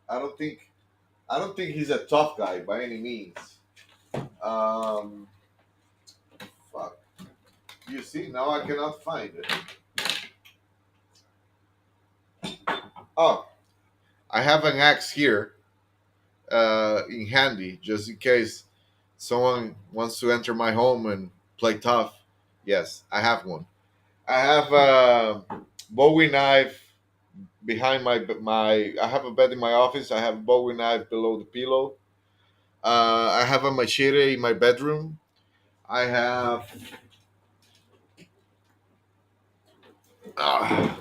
I don't think I don't think he's a tough guy by any means. Um, fuck. You see, now I cannot find it. Oh, I have an axe here in handy, just in case someone wants to enter my home and play tough. Yes, I have one. I have a Bowie knife behind my. I have a bed in my office. I have a Bowie knife below the pillow. I have a machete in my bedroom. I have. Uh,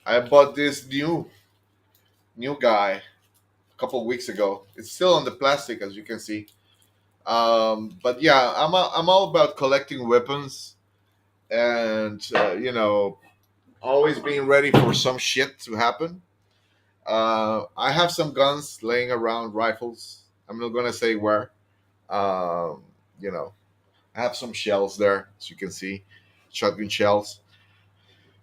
I bought this new guy a couple of weeks ago. It's still on the plastic, as you can see. But yeah, I'm all about collecting weapons and always being ready for some shit to happen. I have some guns laying around, rifles. I'm not gonna say where. Um, you know, I have some shells there, as you can see, shotgun shells.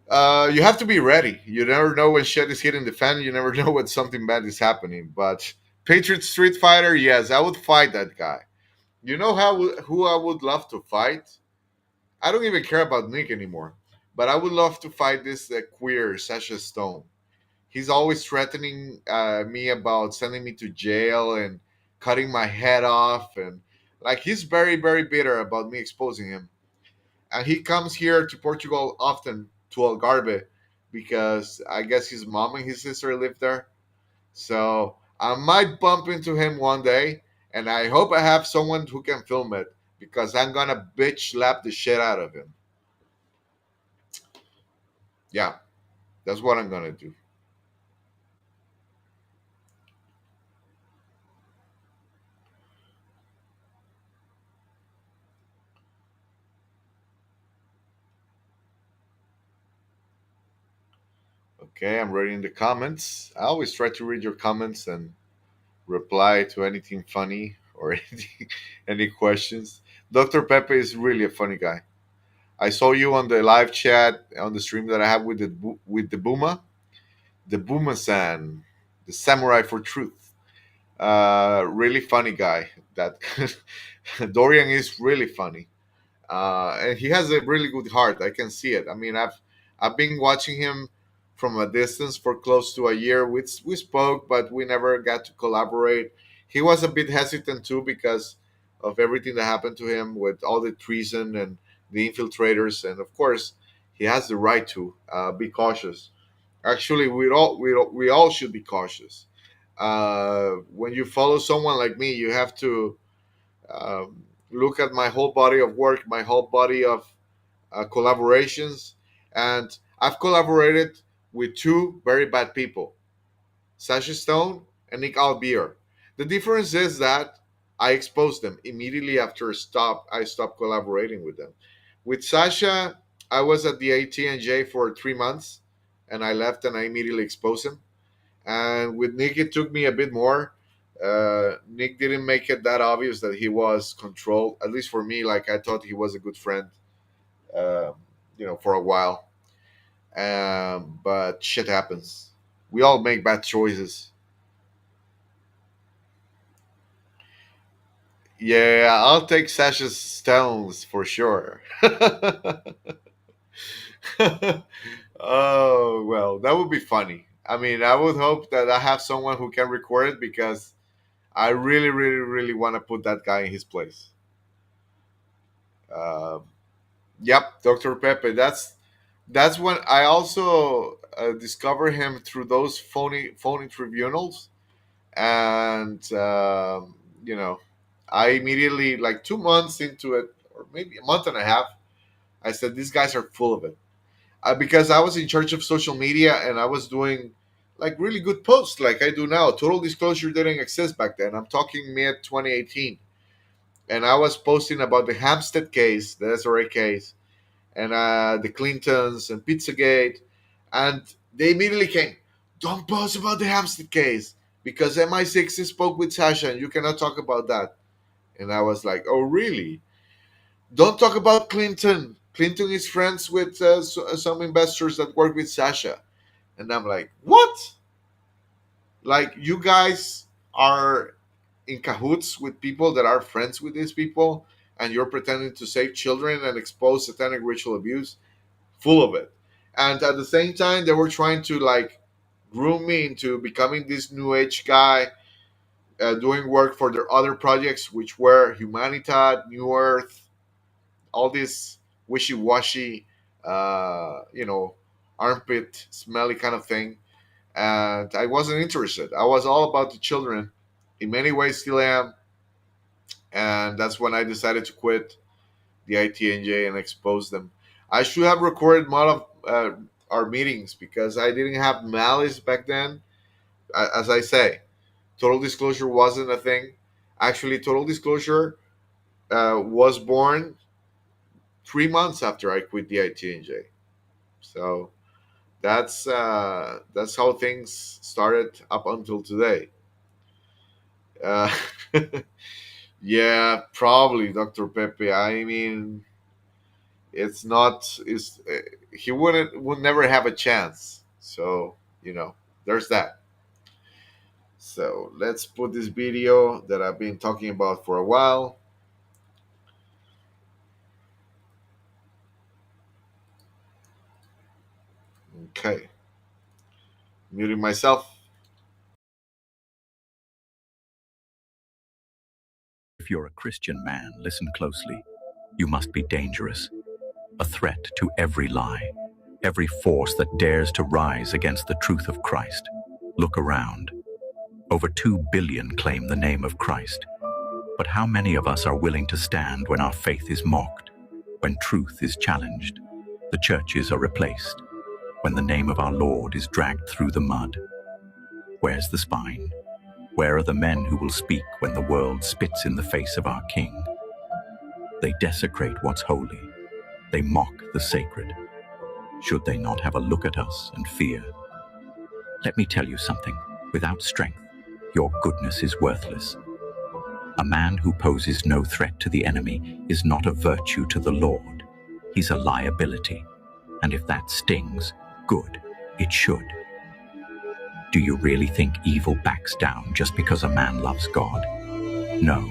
You have to be ready. You never know when shit is hitting the fan. You never know when something bad is happening. But Patriot Street Fighter, yes, I would fight that guy. You know who I would love to fight? I don't even care about Nick anymore, but I would love to fight this queer Sasha Stone. He's always threatening me about sending me to jail and cutting my head off, and like he's very very bitter about me exposing him. And he comes here to Portugal often to Algarve because I guess his mom and his sister live there. So I might bump into him one day, and I hope I have someone who can film it because I'm gonna bitch slap the shit out of him. Yeah, that's what I'm gonna do. Okay, I'm reading the comments. I always try to read your comments and reply to anything funny or any questions. Dr. Pepe is really a funny guy. I saw you on the live chat on the stream that I have with the Buma-san, the samurai for truth. Really funny guy. That Dorian is really funny, and he has a really good heart. I can see it. I mean, I've been watching him from a distance for close to a year. We spoke, but we never got to collaborate. He was a bit hesitant too because of everything that happened to him with all the treason and the infiltrators, and of course, he has the right to be cautious. Actually, we all should be cautious. When you follow someone like me, you have to look at my whole body of work, my whole body of collaborations, and I've collaborated with two very bad people, Sasha Stone and Nick Albier. The difference is that I exposed them immediately after I stopped collaborating with them. With Sasha, I was at the AT&J for 3 months, and I left and I immediately exposed him. And with Nick, it took me a bit more. Nick didn't make it that obvious that he was controlled, at least for me. Like I thought he was a good friend, uh, for a while. But shit happens. We all make bad choices. Yeah, I'll take Sasha's stones for sure. Oh, well, that would be funny. I mean, I would hope that I have someone who can record it because I really, really, really want to put that guy in his place. Uh, yep, Dr. Pepe. That's when I also discovered him through those phony tribunals, and I immediately, like 2 months into it, or maybe a month and a half, I said these guys are full of it. Because I was in charge of social media and I was doing like really good posts like I do now. Total disclosure didn't exist back then. I'm talking mid 2018, and I was posting about the Hampstead case, the SRA case, and the Clintons and Pizzagate, and they immediately came. Don't post about the Hampstead case because MI6 spoke with Sasha, and you cannot talk about that. And I was like, oh really? Don't talk about Clinton. Clinton is friends with some investors that work with Sasha. And I'm like, what? Like, you guys are in cahoots with people that are friends with these people, and you're pretending to save children and expose satanic ritual abuse? Full of it. And at the same time, they were trying to, like, groomed me into becoming this new age guy, doing work for their other projects, which were Humanidad, New Earth, all these wishy-washy, you know, armpit smelly kind of thing. And I wasn't interested. I was all about the children. In many ways, still am. And that's when I decided to quit the ITNJ and expose them. I should have recorded more of our meetings because I didn't have malice back then. As I say, total disclosure wasn't a thing. Actually, total disclosure was born 3 months after I quit the ITNJ. So that's how things started up until today. Uh, yeah, probably, Dr. Pepe. I mean, it's not. Is he would never have a chance. So there's that. So let's put this video that I've been talking about for a while. Okay, muting myself. If you're a Christian man, listen closely. You must be dangerous, a threat to every lie, every force that dares to rise against the truth of Christ. Look around. Over 2 billion claim the name of Christ. But how many of us are willing to stand when our faith is mocked, when truth is challenged, the churches are replaced, when the name of our Lord is dragged through the mud? Where's the spine? Where are the men who will speak when the world spits in the face of our King? They desecrate what's holy. They mock the sacred. Should they not have a look at us and fear? Let me tell you something. Without strength, your goodness is worthless. A man who poses no threat to the enemy is not a virtue to the Lord. He's a liability. And if that stings, good, it should. Do you really think evil backs down just because a man loves God? No,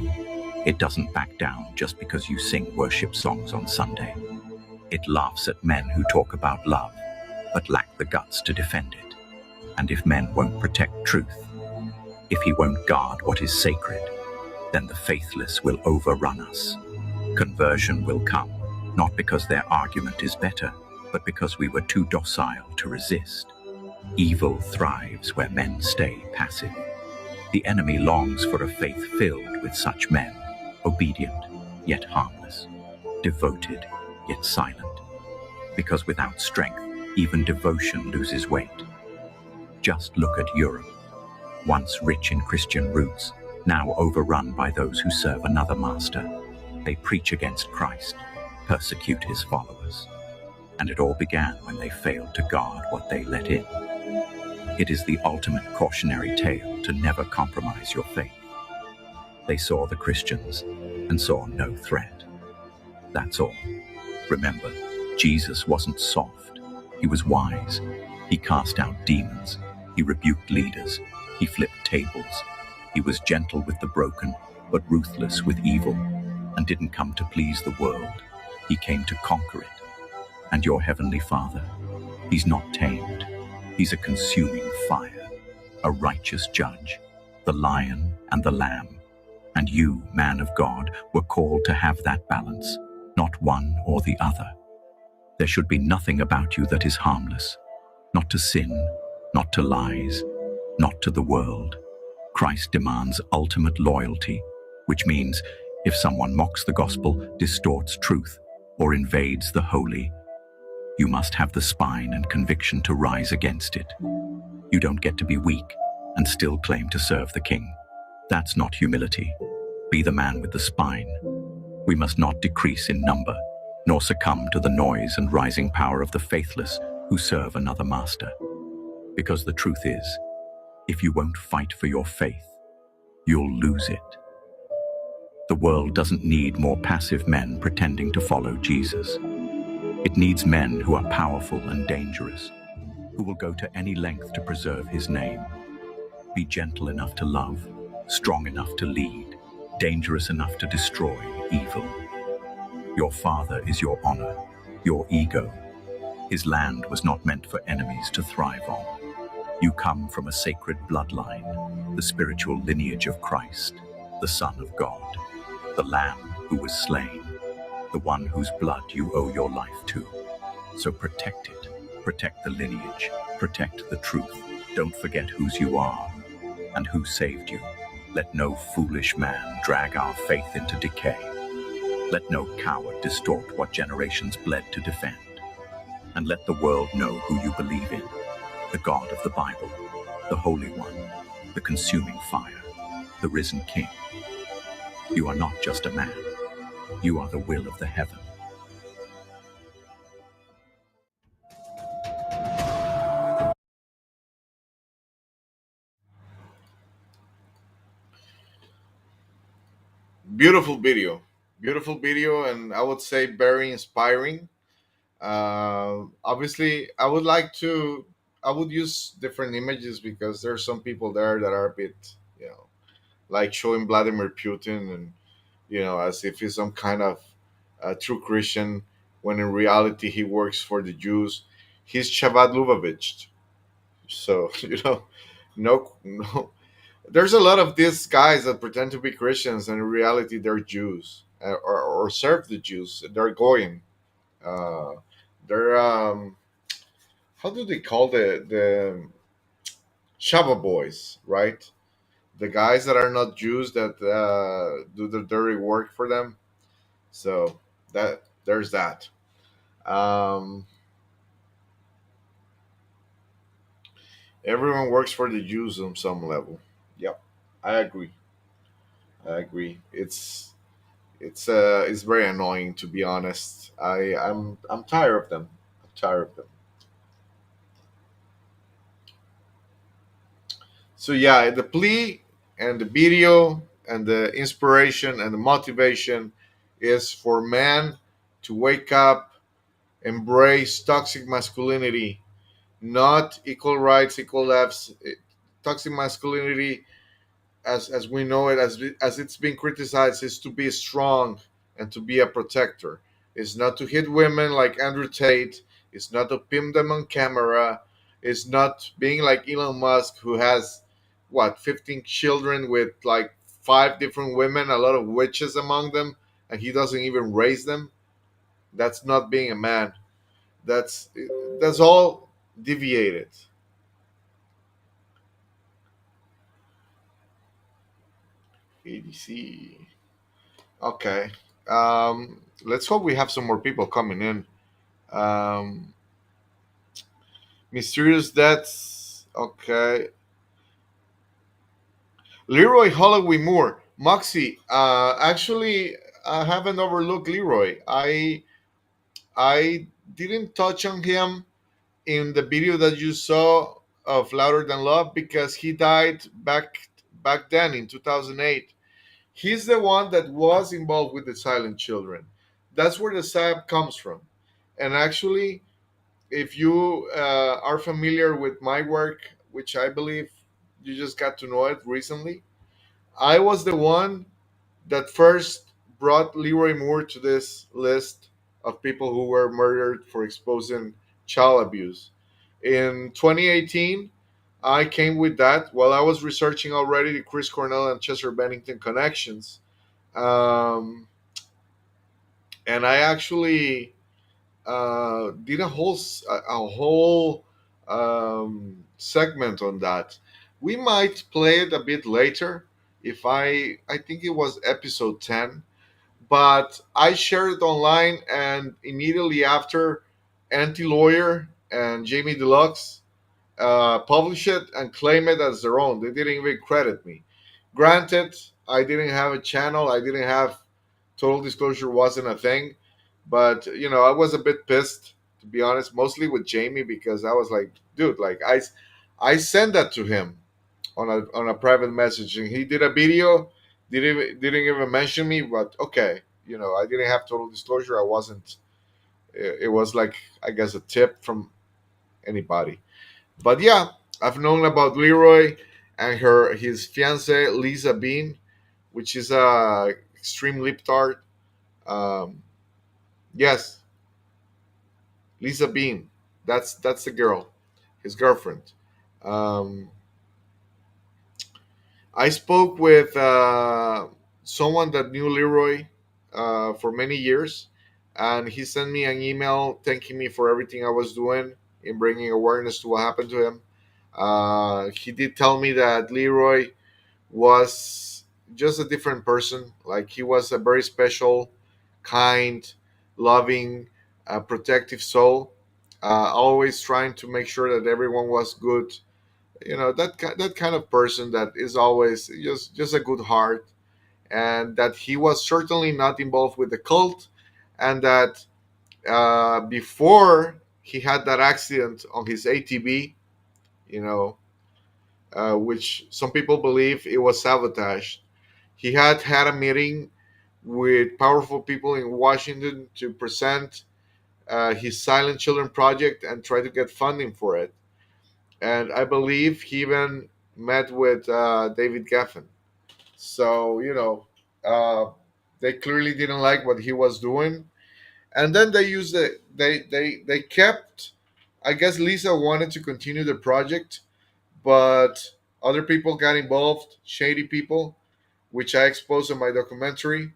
it doesn't back down just because you sing worship songs on Sunday. It laughs at men who talk about love, but lack the guts to defend it. And if men won't protect truth, if he won't guard what is sacred, then the faithless will overrun us. Conversion will come, not because their argument is better, but because we were too docile to resist. Evil thrives where men stay passive. The enemy longs for a faith filled with such men, obedient yet harmless, devoted yet silent. Because without strength, even devotion loses weight. Just look at Europe, once rich in Christian roots, now overrun by those who serve another master. They preach against Christ, persecute his followers. And it all began when they failed to guard what they let in. It is the ultimate cautionary tale to never compromise your faith. They saw the Christians and saw no threat. That's all. Remember, Jesus wasn't soft. He was wise. He cast out demons. He rebuked leaders. He flipped tables. He was gentle with the broken, but ruthless with evil, and didn't come to please the world. He came to conquer it. And your heavenly Father, he's not tamed. He's a consuming fire, a righteous judge, the lion and the lamb. And you, man of God, were called to have that balance, not one or the other. There should be nothing about you that is harmless, not to sin, not to lies, not to the world. Christ demands ultimate loyalty, which means if someone mocks the gospel, distorts truth, or invades the holy, you must have the spine and conviction to rise against it. You don't get to be weak and still claim to serve the King. That's not humility. Be the man with the spine. We must not decrease in number, nor succumb to the noise and rising power of the faithless who serve another master. Because the truth is, if you won't fight for your faith, you'll lose it. The world doesn't need more passive men pretending to follow Jesus. It needs men who are powerful and dangerous, who will go to any length to preserve his name. Be gentle enough to love, strong enough to lead, dangerous enough to destroy evil. Your father is your honor, your ego. His land was not meant for enemies to thrive on. You come from a sacred bloodline, the spiritual lineage of Christ, the Son of God, the Lamb who was slain, the one whose blood you owe your life to. So protect it. Protect the lineage. Protect the truth. Don't forget whose you are and who saved you. Let no foolish man drag our faith into decay. Let no coward distort what generations bled to defend. And let the world know who you believe in, the God of the Bible, the Holy One, the consuming fire, the risen King. You are not just a man. You are the will of the heaven. Beautiful video, and I would say very inspiring. Obviously, I would use different images because there's some people there that are a bit, you know, like showing Vladimir Putin and as if he's some kind of true Christian, when in reality he works for the Jews. He's Shabbat Lubavitch. So no. There's a lot of these guys that pretend to be Christians, and in reality they're Jews, or serve the Jews. They're goyim. Uh, they're how do they call the Shabbat boys, right? The guys that are not Jews that do the dirty work for them. So that there's that. Um, Everyone works for the Jews on some level. Yep, I agree. I agree. It's very annoying, to be honest. I'm tired of them. I'm tired of them. So yeah, the plea and the video and the inspiration and the motivation is for man to wake up, embrace toxic masculinity, not equal rights, equal lefts. Toxic masculinity, as we know it, as it's been criticized, is to be strong and to be a protector. It's not to hit women like Andrew Tate. It's not to pimp them on camera. It's not being like Elon Musk, who has what 15 children with like five different women, a lot of witches among them, and he doesn't even raise them. That's not being a man. That's that's all deviated. ADC. Okay. Let's hope we have some more people coming in. Um, Mysterious deaths. Okay. Leroy Holloway Moore. Moxie. Actually, I haven't overlooked Leroy. I didn't touch on him in the video that you saw of Louder Than Love because he died back then in 2008. He's the one that was involved with the silent children. That's where the SAB comes from. And actually, if you are familiar with my work, which I believe you just got to know it recently, I was the one that first brought Leroy Moore to this list of people who were murdered for exposing child abuse. In 2018, I came with that while I was researching already the Chris Cornell and Chester Bennington connections. Um, and I actually did a whole segment on that. We might play it a bit later. If I think it was episode 10, but I shared it online, and immediately after, Anti Lawyer and Jamie Deluxe publish it and claim it as their own. They didn't even credit me. Granted, I didn't have a channel. I didn't have total disclosure wasn't a thing, but I was a bit pissed, to be honest, mostly with Jamie, because I was like, dude, like I sent that to him on a private message, and he did a video. Didn't even mention me, but okay, I didn't have total disclosure. I wasn't. It was like, I guess, a tip from anybody. But yeah, I've known about Leroy and his fiance Lisa Bean, which is a extreme lip tart. Um, yes, Lisa Bean. That's the girl, his girlfriend. Um, I spoke with someone that knew Leroy for many years, and he sent me an email thanking me for everything I was doing in bringing awareness to what happened to him. He did tell me that Leroy was just a different person. Like, he was a very special, kind, loving, protective soul, always trying to make sure that everyone was good. That kind of person that is always just a good heart, and that he was certainly not involved with the cult, and that before he had that accident on his ATV, you know, which some people believe it was sabotaged. He had a meeting with powerful people in Washington to present his Silent Children project and try to get funding for it. And I believe he even met with David Geffen. So they clearly didn't like what he was doing, and then they used it. They kept. I guess Lisa wanted to continue the project, but other people got involved, shady people, which I exposed in my documentary,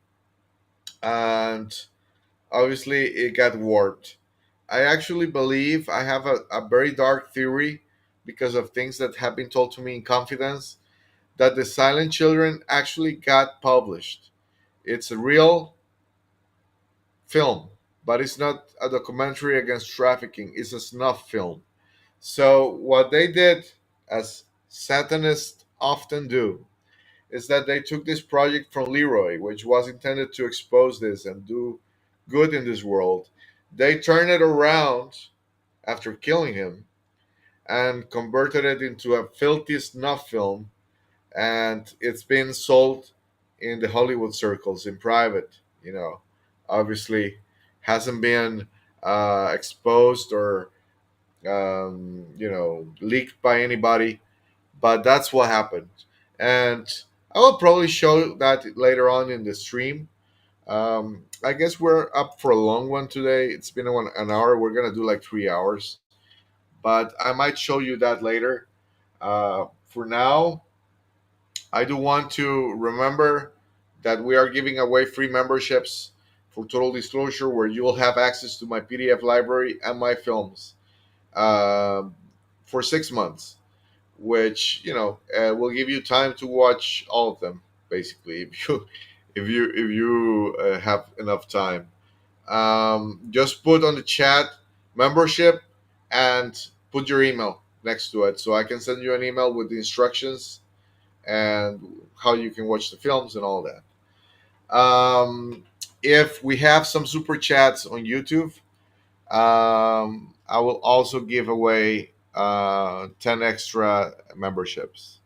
and obviously it got warped. I actually believe I have a very dark theory because of things that have been told to me in confidence that the Silent Children actually got published. It's a real film, but it's not a documentary against trafficking. It's a snuff film. So what they did, as Satanists often do, is that they took this project from Leroy, which was intended to expose this and do good in this world. They turned it around after killing him and converted it into a filthy snuff film, and it's been sold in the Hollywood circles in private. Obviously hasn't been exposed or leaked by anybody, but that's what happened. And I will probably show that later on in the stream. I guess we're up for a long one today. It's been an hour. We're gonna do like 3 hours, but I might show you that later. For now, I do want to remember that we are giving away free memberships for Total Disclosure, where you will have access to my PDF library and my films um, for 6 months, which will give you time to watch all of them. Basically, if you have enough time, just put on the chat membership and put your email next to it, so I can send you an email with the instructions and how you can watch the films and all that. If we have some super chats on YouTube, I will also give away 10 extra memberships.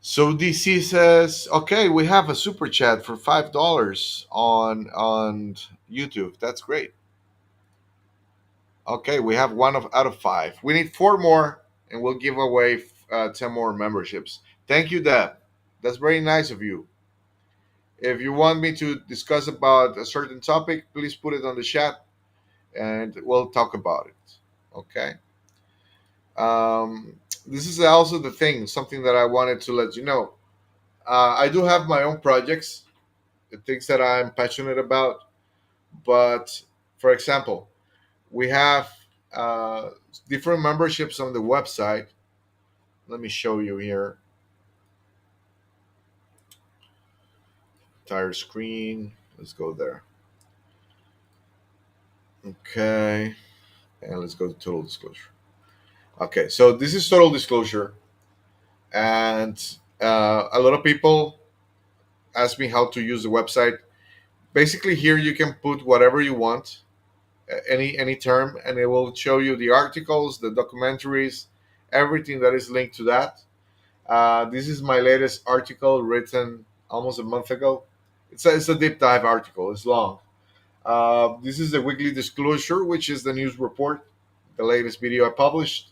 So DC says, okay, we have a super chat for $5 on YouTube. That's great. Okay, we have one out of five. We need four more, and we'll give away 10 more memberships. Thank you, Deb. That's very nice of you. If you want me to discuss about a certain topic, please put it on the chat, and we'll talk about it. Okay. This is also the thing, something that I wanted to let you know. I do have my own projects, the things that I'm passionate about. But for example, we have uh, different memberships on the website. Let me show you here. Entire screen. Let's go there. Okay. And let's go to total disclosure. Okay, so this is total disclosure. And a lot of people ask me how to use the website. Basically, here you can put whatever you want, any term, and it will show you the articles, the documentaries, everything that is linked to that. This is my latest article written almost a month ago. It's a deep dive article. It's long. This is the weekly disclosure, which is the news report, the latest video I published.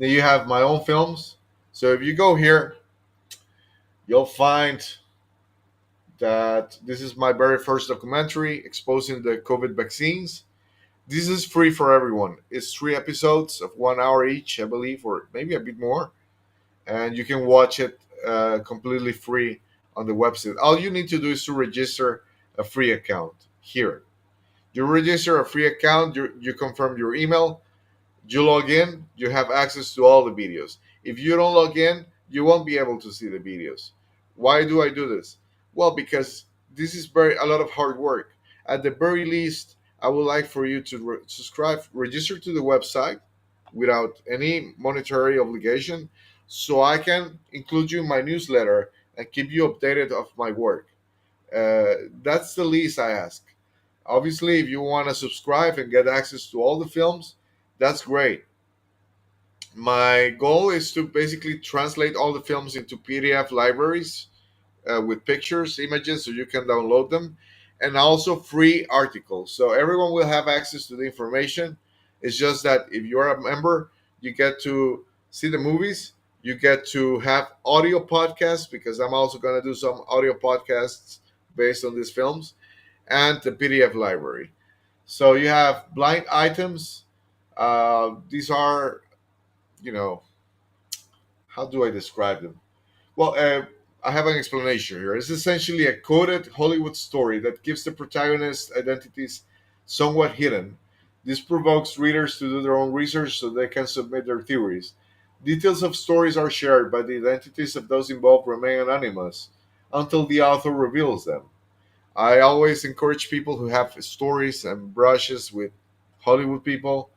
Then you have my own films. So if you go here, you'll find that this is my very first documentary exposing the COVID vaccines. This is free for everyone. It's 3 episodes of 1 hour each, I believe, or maybe a bit more, and you can watch it completely free on the website. All you need to do is to register a free account here. You register a free account, you confirm your email, you log in, you have access to all the videos. If you don't log in, you won't be able to see the videos. Why do I do this? Well, because this is very a lot of hard work. At the very least, I would like for you to subscribe, register to the website without any monetary obligation, so I can include you in my newsletter and keep you updated of my work. That's the least I ask. Obviously, if you want to subscribe and get access to all the films, that's great. My goal is to basically translate all the films into PDF libraries with pictures, images, so you can download them, and also free articles. So everyone will have access to the information. It's just that if you're a member, you get to see the movies, you get to have audio podcasts, because I'm also going to do some audio podcasts based on these films, and the PDF library. So you have blind items. These are, you know, how do I describe them? Well, I have an explanation here. It's essentially a coded Hollywood story that keeps the protagonist's identities somewhat hidden. This provokes readers to do their own research so they can submit their theories. Details of stories are shared, but the identities of those involved remain anonymous until the author reveals them. I always encourage people who have stories and brushes with Hollywood people,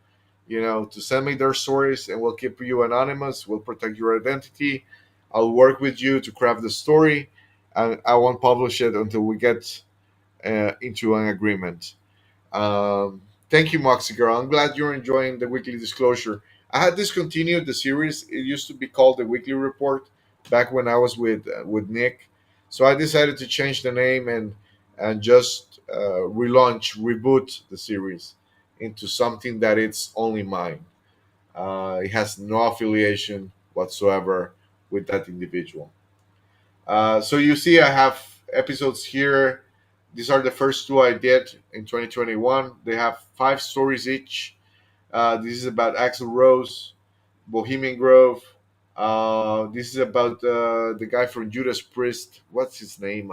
to send me their stories, and we'll keep you anonymous. We'll protect your identity. I'll work with you to craft the story, and I won't publish it until we get into an agreement. Um, Thank you, Moxie Girl. I'm glad you're enjoying the weekly disclosure. I had discontinued the series. It used to be called the Weekly Report back when I was with Nick. So I decided to change the name and just relaunch, reboot the series into something that it's only mine. It has no affiliation whatsoever with that individual. So you see, I have episodes here. These are the first two I did in 2021. They have 5 stories each. This is about Axl Rose, Bohemian Grove. This is about the guy from Judas Priest. What's his name?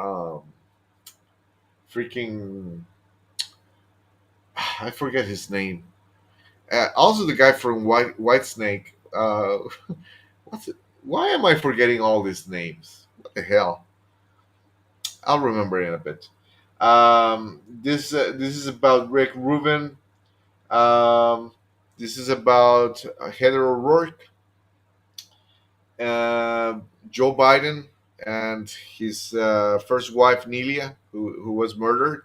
Freaking, I forget his name. Also, the guy from White Snake. What's it? Why am I forgetting all these names? What the hell? I'll remember in a bit. This is about Rick Rubin. Um, this is about Heather O'Rourke, Joe Biden, and his first wife Nelia, who was murdered.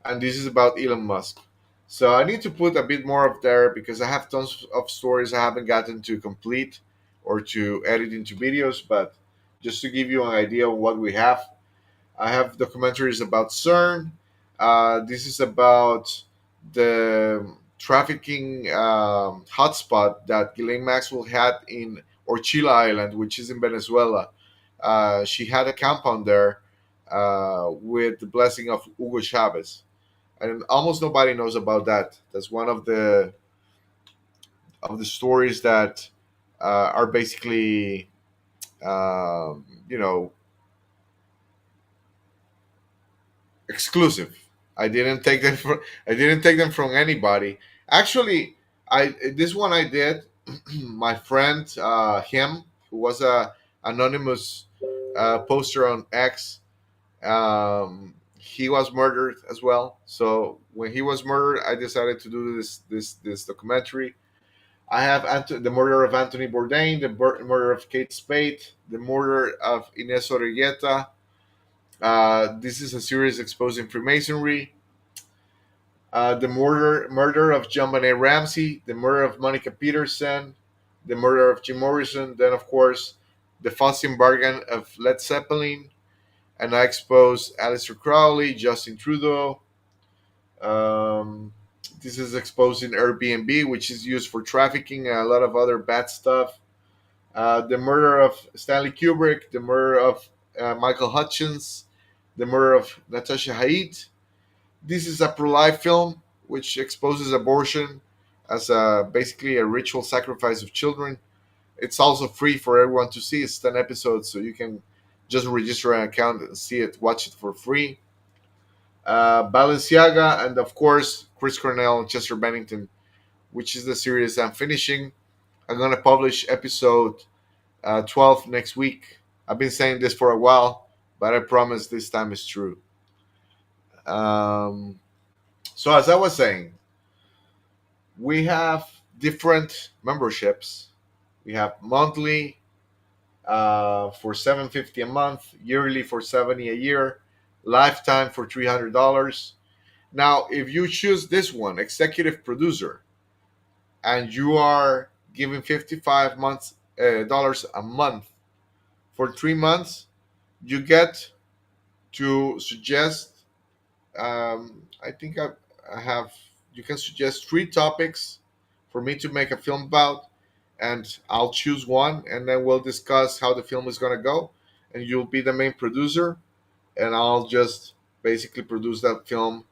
And this is about Elon Musk. So I need to put a bit more up there because I have tons of stories I haven't gotten to complete or to edit into videos. But just to give you an idea of what we have, I have documentaries about CERN. This is about the trafficking hotspot that Ghislaine Maxwell had in Orchila Island, which is in Venezuela. She had a compound there with the blessing of Hugo Chavez, and almost nobody knows about that. That's one of the stories that are basically, um, you know, exclusive. I didn't take them from anybody. Actually, I this one I did. My friend, him, who was a anonymous poster on X, he was murdered as well. So when he was murdered, I decided to do this documentary. I have the murder of Anthony Bourdain, the murder of Kate Spade, the murder of Ines Orelleta. This is a series exposing Freemasonry. The murder of John Benet Ramsey, the murder of Monica Peterson, the murder of Jim Morrison, then of course the Faustian bargain of Led Zeppelin, and I exposed Aleister Crowley, Justin Trudeau. Um, this is exposing Airbnb, which is used for trafficking and a lot of other bad stuff. The murder of Stanley Kubrick, the murder of Michael Hutchins, the murder of Natasha Haid. This is a pro-life film which exposes abortion as basically a ritual sacrifice of children. It's also free for everyone to see. It's 10 episodes, so you can just register an account and see it, watch it for free. Balenciaga, and of course, Chris Cornell and Chester Bennington, which is the series I'm finishing. I'm going to publish episode 12 next week. I've been saying this for a while, but I promise this time is true. Um, so, as I was saying, we have different memberships. We have monthly for $750 a month, yearly for $70 a year, lifetime for $300. Now, if you choose this one, executive producer, and you are giving $55 a month for 3 months, you get to suggest. I think I have. You can suggest 3 topics for me to make a film about, and I'll choose one, and then we'll discuss how the film is going to go, and you'll be the main producer, and I'll just basically produce that film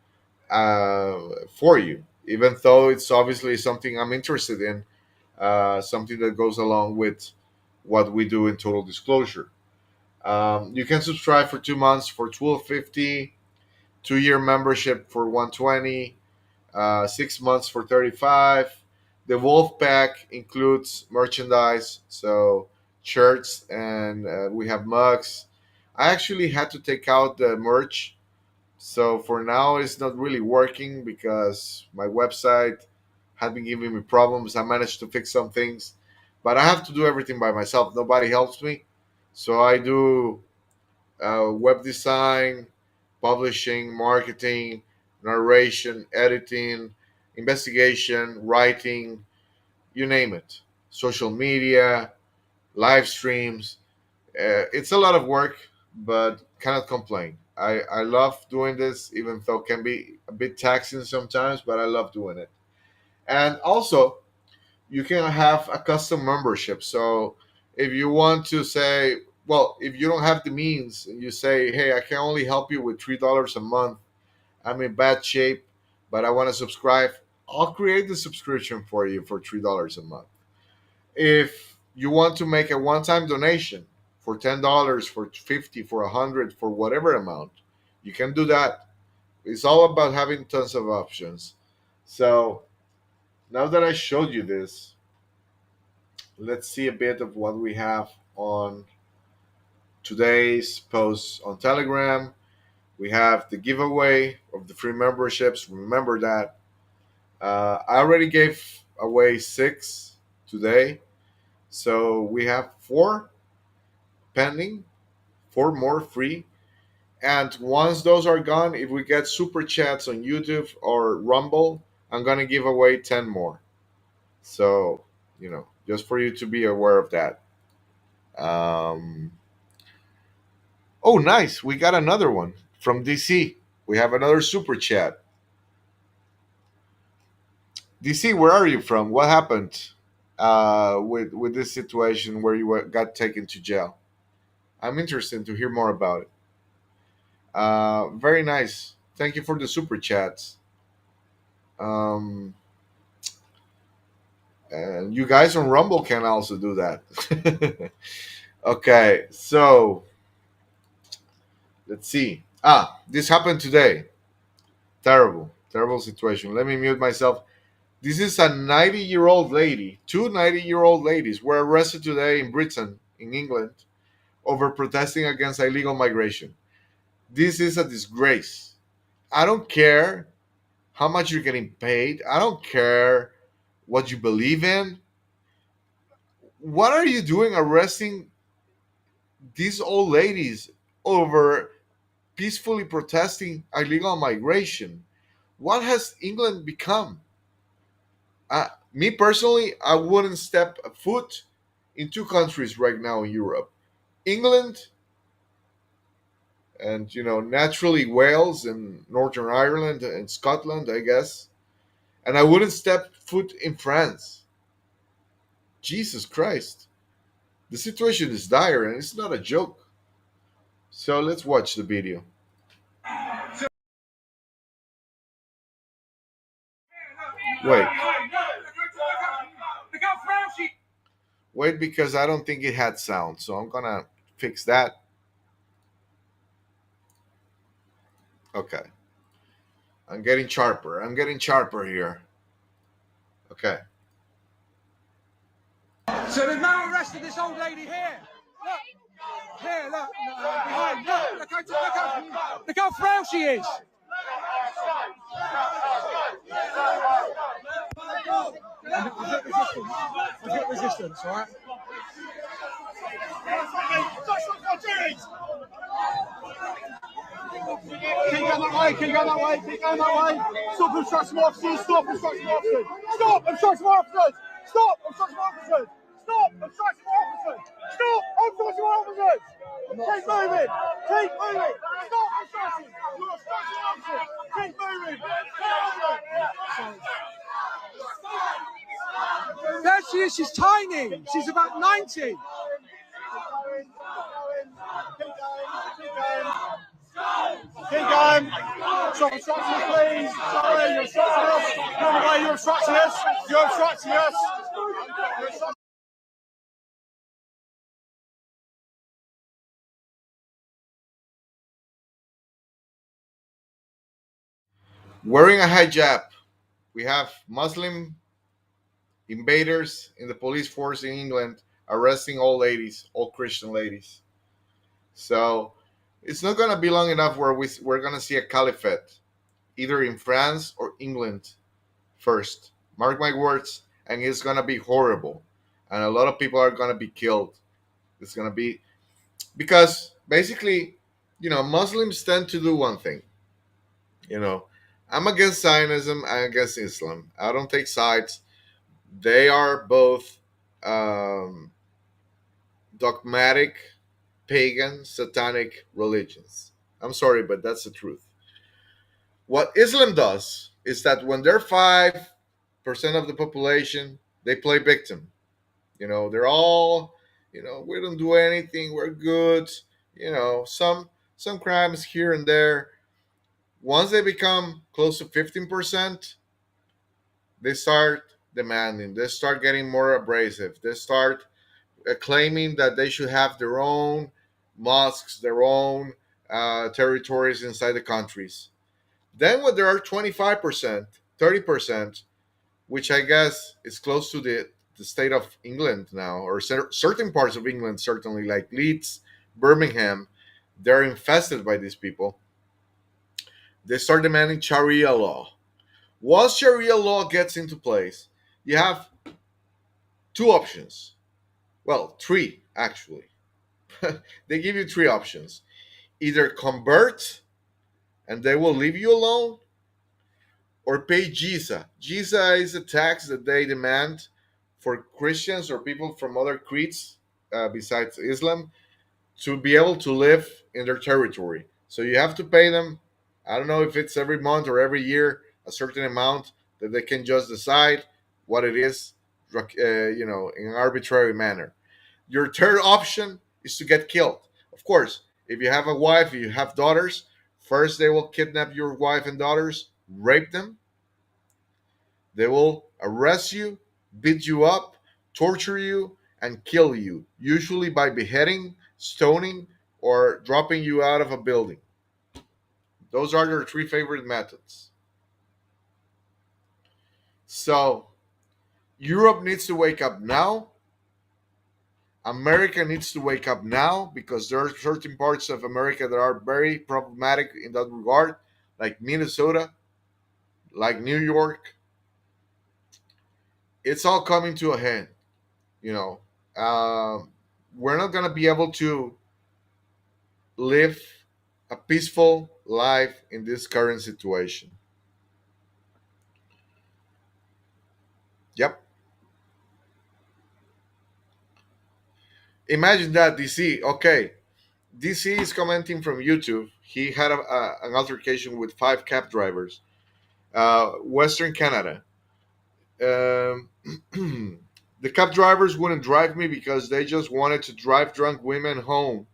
for you, even though it's obviously something I'm interested in, something that goes along with what we do in Total Disclosure. You can subscribe for 2 months for 1250, 2 year membership for 120, 6 months for 35. The Wolf Pack includes merchandise, so shirts, and we have mugs. I actually had to take out the merch, so for now it's not really working because my website had been giving me problems. I managed to fix some things, but I have to do everything by myself. Nobody helps me, so I do web design, publishing, marketing, narration, editing, investigation, writing, you name it, social media, live streams. It's a lot of work, but cannot complain. I love doing this, even though it can be a bit taxing sometimes, but I love doing it. And also, you can have a custom membership. So if you want to say, well, if you don't have the means and you say, hey, I can only help you with $3 a month, I'm in bad shape, but I want to subscribe, I'll create the subscription for you for $3 a month. If you want to make a one-time donation for $10, for 50, for 100, for whatever amount, you can do that. It's all about having tons of options. So now that I showed you this, let's see a bit of what we have on today's post on Telegram. We have the giveaway of the free memberships. Remember that. I already gave away 6 today. So we have 4 pending, 4 more free. And once those are gone, if we get super chats on YouTube or Rumble, I'm going to give away 10 more. So, just for you to be aware of that. Um, oh, nice. We got another one from DC. We have another super chat. DC, where are you from? What happened with this situation where you got taken to jail? I'm interested to hear more about it. Very nice. Thank you for the super chats. Um, and you guys on Rumble can also do that. Okay, so let's see. This happened today. Terrible, terrible situation. Let me mute myself. This is a 90-year-old lady. 2 90-year-old ladies were arrested today in Britain, in England, over protesting against illegal migration. This is a disgrace. I don't care how much you're getting paid. I don't care what you believe in. What are you doing arresting these old ladies over peacefully protesting illegal migration? What has England become? Me personally, I wouldn't step a foot in 2 countries right now in Europe: England and naturally Wales and Northern Ireland and Scotland, I guess. And I wouldn't step foot in France. Jesus Christ. The situation is dire and it's not a joke. So let's watch the video. Wait. Wait, because I don't think it had sound, so I'm gonna fix that. Okay. I'm getting sharper. I'm getting sharper here. Okay. So there's no arrest of this old lady here. Look. Here, look. Behind. Look how frail she is. I've got resistance, all right? Keep going that way, keep going that way, keep going that way. Stop obstructing officers, stop obstructing officers. Stop obstructing officers. Stop obstructing officers. Stop obstructing officers. Stop obstructing officers. Keep moving. Keep moving. Stop obstructing. You're obstructing officers. Keep moving. There she is. She's tiny. She's about 90. Keep going. Stop obstructing us, please. Sorry, you're obstructing us. You're on the way, you're obstructing us. You're obstructing us. Wearing a hijab. We have Muslim invaders in the police force in England arresting all ladies, all Christian ladies. So it's not going to be long enough where we're going to see a caliphate, either in France or England first. Mark my words, and it's going to be horrible. And a lot of people are going to be killed. It's going to be because basically, Muslims tend to do one thing. I'm against Zionism, I'm against Islam. I don't take sides. They are both dogmatic, pagan, satanic religions. I'm sorry, but that's the truth. What Islam does is that when they're 5% of the population, they play victim. They're all, we don't do anything, we're good. Some crimes here and there. Once they become close to 15%, they start demanding, they start getting more abrasive, they start claiming that they should have their own mosques, their own territories inside the countries. Then when there are 25%, 30%, which I guess is close to the state of England now, or certain parts of England, certainly like Leeds, Birmingham, they're infested by these people. They start demanding Sharia law. Once Sharia law gets into place, you have two options. Well, three, actually. They give you three options. Either convert and they will leave you alone, or pay jizya. Jizya is a tax that they demand for Christians or people from other creeds besides Islam to be able to live in their territory. So you have to pay them, I don't know if it's every month or every year, a certain amount that they can just decide what it is, in an arbitrary manner. Your third option is to get killed. Of course, if you have a wife, if you have daughters, first they will kidnap your wife and daughters, rape them. They will arrest you, beat you up, torture you, and kill you, usually by beheading, stoning, or dropping you out of a building. Those are their three favorite methods. So, Europe needs to wake up now. America needs to wake up now because there are certain parts of America that are very problematic in that regard, like Minnesota, like New York. It's all coming to a head. You know, we're not going to be able to live a peaceful life in this current situation. Yep. Imagine that, DC. Okay, DC is commenting from YouTube. He had an altercation with 5 cab drivers, Western Canada. Um, the cab drivers wouldn't drive me because they just wanted to drive drunk women home,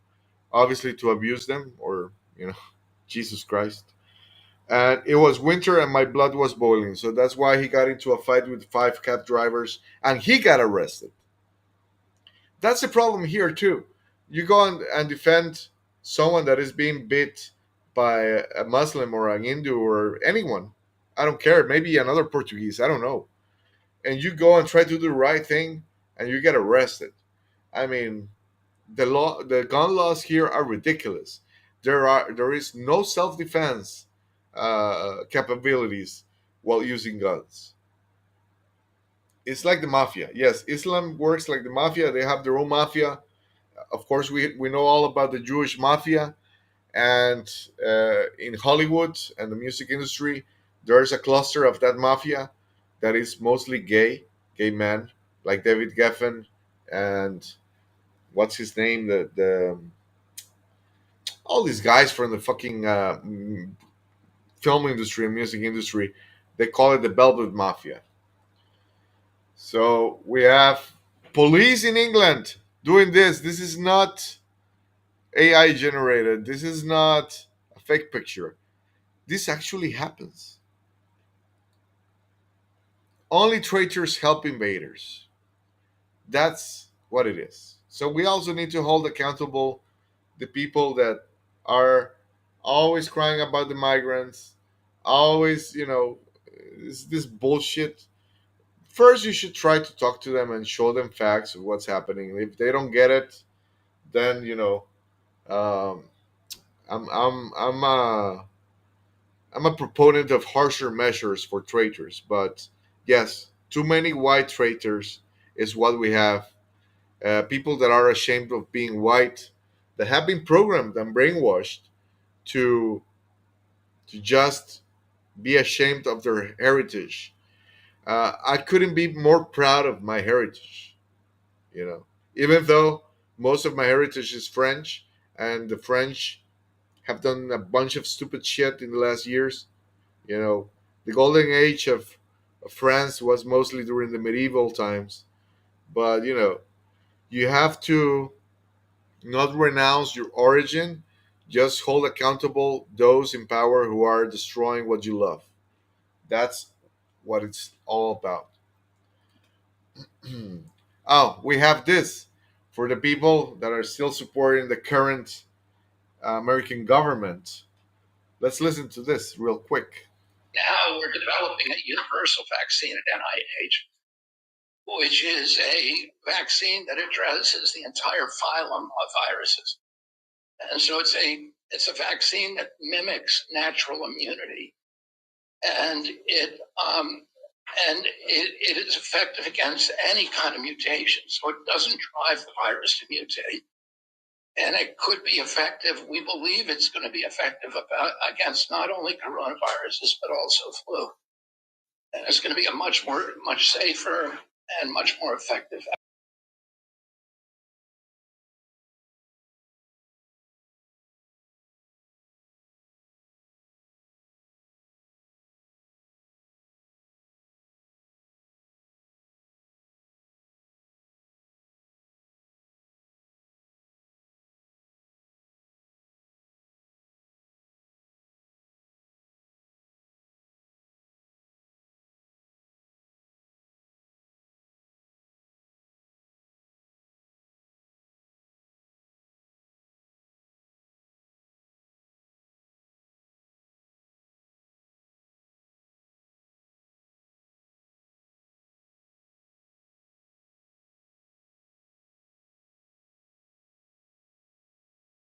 obviously to abuse them, or Jesus Christ. And it was winter and my blood was boiling. So that's why he got into a fight with five cab drivers and he got arrested. That's the problem here too. You go and defend someone that is being beat by a Muslim or an Hindu or anyone. I don't care. Maybe another Portuguese. I don't know. And you go and try to do the right thing and you get arrested. I mean, the gun laws here are ridiculous. There is no self defense capabilities while using guns. It's like the mafia. Yes, Islam works like the mafia. They have their own mafia. Of course, we know all about the Jewish mafia, and in Hollywood and the music industry, there's a cluster of that mafia that is mostly gay men like David Geffen and what's his name, the all these guys from the fucking film industry and music industry. They call it the Velvet Mafia. So we have police in England doing this. This is not AI generated. This is not a fake picture. This actually happens. Only traitors help invaders. That's what it is. So we also need to hold accountable the people that are always crying about the migrants, always, this bullshit. First, you should try to talk to them and show them facts of what's happening. If they don't get it, then um, I'm a proponent of harsher measures for traitors. But yes, too many white traitors is what we have. People that are ashamed of being white, that have been programmed and brainwashed to just be ashamed of their heritage. I couldn't be more proud of my heritage. Even though most of my heritage is French, and the French have done a bunch of stupid shit in the last years. The golden age of France was mostly during the medieval times. But you have to not renounce your origin, just hold accountable those in power who are destroying what you love. That's what it's all about. Oh, we have this for the people that are still supporting the current American government. Let's listen to this real quick. Now we're developing a universal vaccine at NIH, which is a vaccine that addresses the entire phylum of viruses. And so it's a vaccine that mimics natural immunity, and it is effective against any kind of mutation. So it doesn't drive the virus to mutate, and it could be effective. We believe it's going to be effective against not only coronaviruses but also flu, and it's going to be a much safer and much more effective.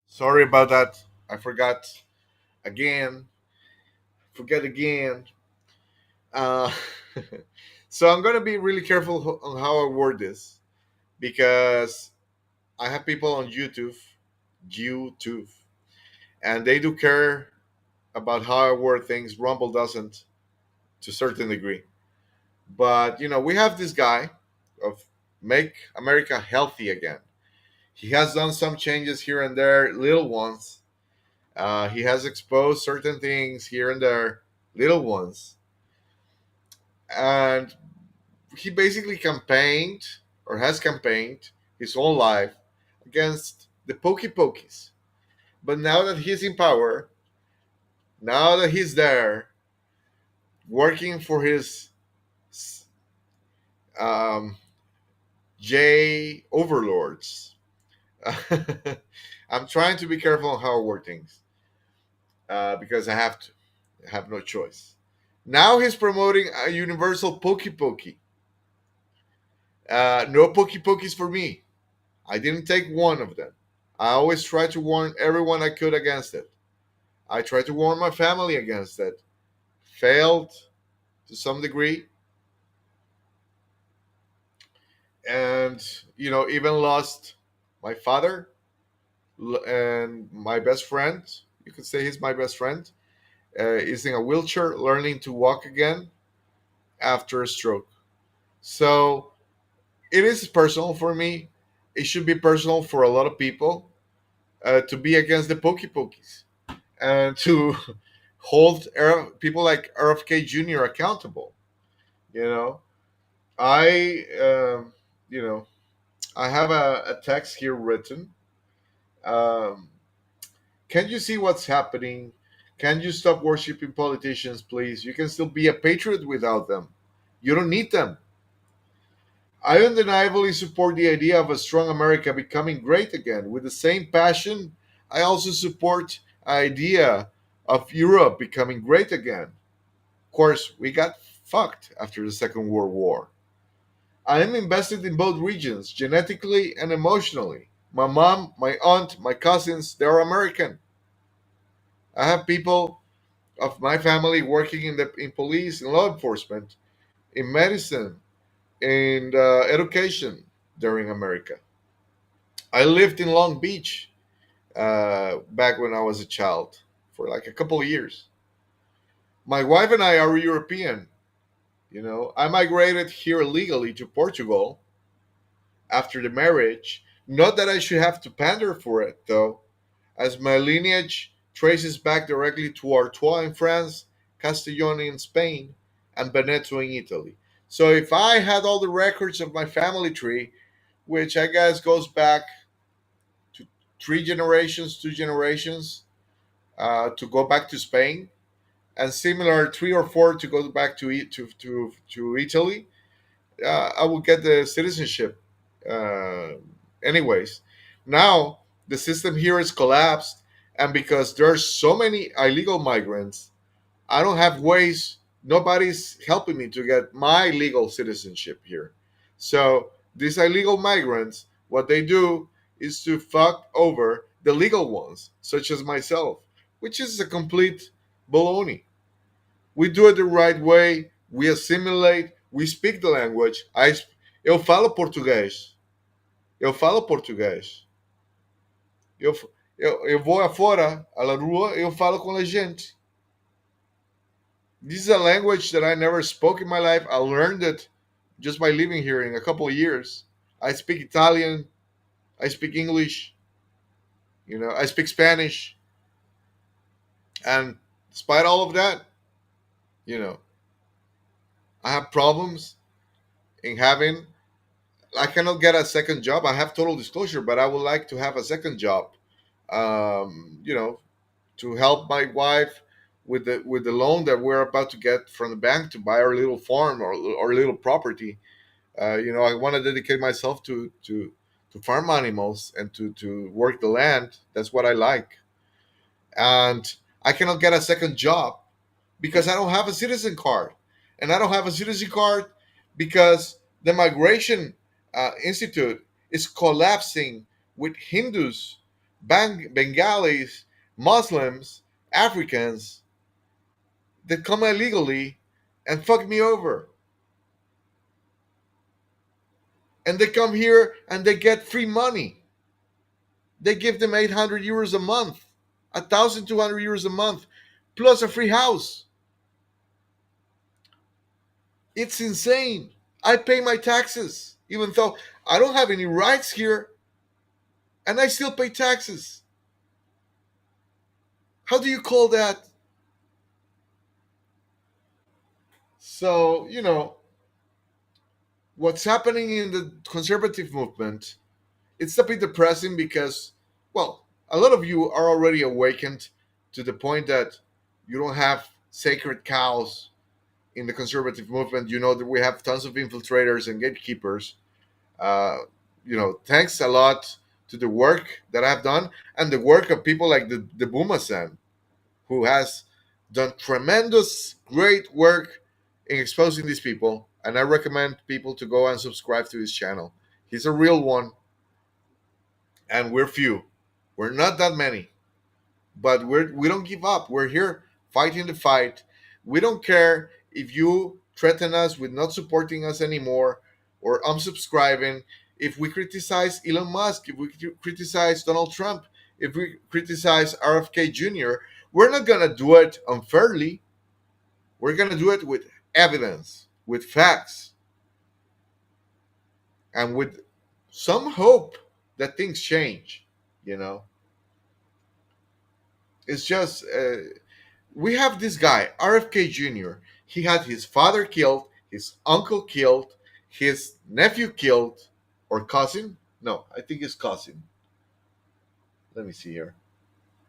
Sorry about that. I forgot again. Forget again. Uh, so I'm going to be really careful on how I word this because I have people on YouTube, and they do care about how I word things. Rumble doesn't, to a certain degree. But we have this guy of make America healthy again. He has done some changes here and there, little ones. He has exposed certain things here and there, little ones, and he basically campaigned or has campaigned his whole life against the pokey pokies. But now that he's in power, Now that he's there, working for his um, J overlords. I'm trying to be careful on how I word things because I have to. I have no choice. Now he's promoting a universal pokey pokey. No pokey pokies for me. I didn't take one of them. I always try to warn everyone I could against it. I tried to warn my family against it. Failed to some degree. And, even lost my father and my best friend. You could say he's my best friend. Is in a wheelchair, learning to walk again after a stroke. So it is personal for me. It should be personal for a lot of people to be against the pokey pokies and to hold people like RFK Jr. accountable. You know, I, you know, I have a text here written. Um, can you see what's happening? Can you stop worshiping politicians, please? You can still be a patriot without them. You don't need them. I undeniably support the idea of a strong America becoming great again. With the same passion, I also support idea of Europe becoming great again. Of course, we got fucked after the Second World War. I am invested in both regions, genetically and emotionally. My mom, my aunt, my cousins, they're American. I have people of my family working in police, in law enforcement, in medicine, in education during America. I lived in Long Beach back when I was a child for like a couple of years. My wife and I are European. I migrated here legally to Portugal after the marriage. Not that I should have to pander for it, though, as my lineage traces back directly to Artois in France, Castelloni in Spain, and Veneto in Italy. So if I had all the records of my family tree, which I guess goes back to three generations, two generations, to go back to Spain, and similar three or four to go back to Italy, I will get the citizenship. Uh, Anyways, now the system here is collapsed, and because there's so many illegal migrants, I don't have ways. Nobody's helping me to get my legal citizenship here. So these illegal migrants, what they do is to fuck over the legal ones, such as myself, which is a complete baloney. We do it the right way. We assimilate. We speak the language. Eu falo português. Eu falo português. Eu, eu vou afora, à la rua, eu falo com a gente. This is a language that I never spoke in my life. I learned it just by living here in a couple of years. I speak Italian. I speak English. I speak Spanish. And despite all of that, you know, I have problems in having. I cannot get a second job. I have total disclosure, but I would like to have a second job. Um, you know, to help my wife with the loan that we're about to get from the bank to buy our little farm or little property. I want to dedicate myself to farm animals and to work the land. That's what I like, and I cannot get a second job because I don't have a citizen card, and I don't have a citizen card because the migration institute is collapsing with Hindus, Bengalis, Muslims, Africans that come illegally and fuck me over. And they come here and they get free money. They give them 800 euros a month, 1,200 euros a month, plus a free house. It's insane. I pay my taxes, even though I don't have any rights here, and I still pay taxes. How do you call that? So, what's happening in the conservative movement, it's a bit depressing because, well, a lot of you are already awakened to the point that You don't have sacred cows in the conservative movement. You know that we have tons of infiltrators and gatekeepers. Uh, thanks a lot to the work that I've done and the work of people like the Bumasan, who has done tremendous, great work in exposing these people. And I recommend people to go and subscribe to his channel. He's a real one, and we're few. We're not that many, but we don't give up. We're here fighting the fight. We don't care if you threaten us with not supporting us anymore or unsubscribing. If we criticize Elon Musk, if we criticize Donald Trump, if we criticize RFK Jr., we're not gonna do it unfairly. We're gonna do it with evidence, with facts, and with some hope that things change. You know, it's just we have this guy, RFK Jr. He had his father killed, his uncle killed, his nephew killed, or cousin. No, I think it's cousin. Let me see here.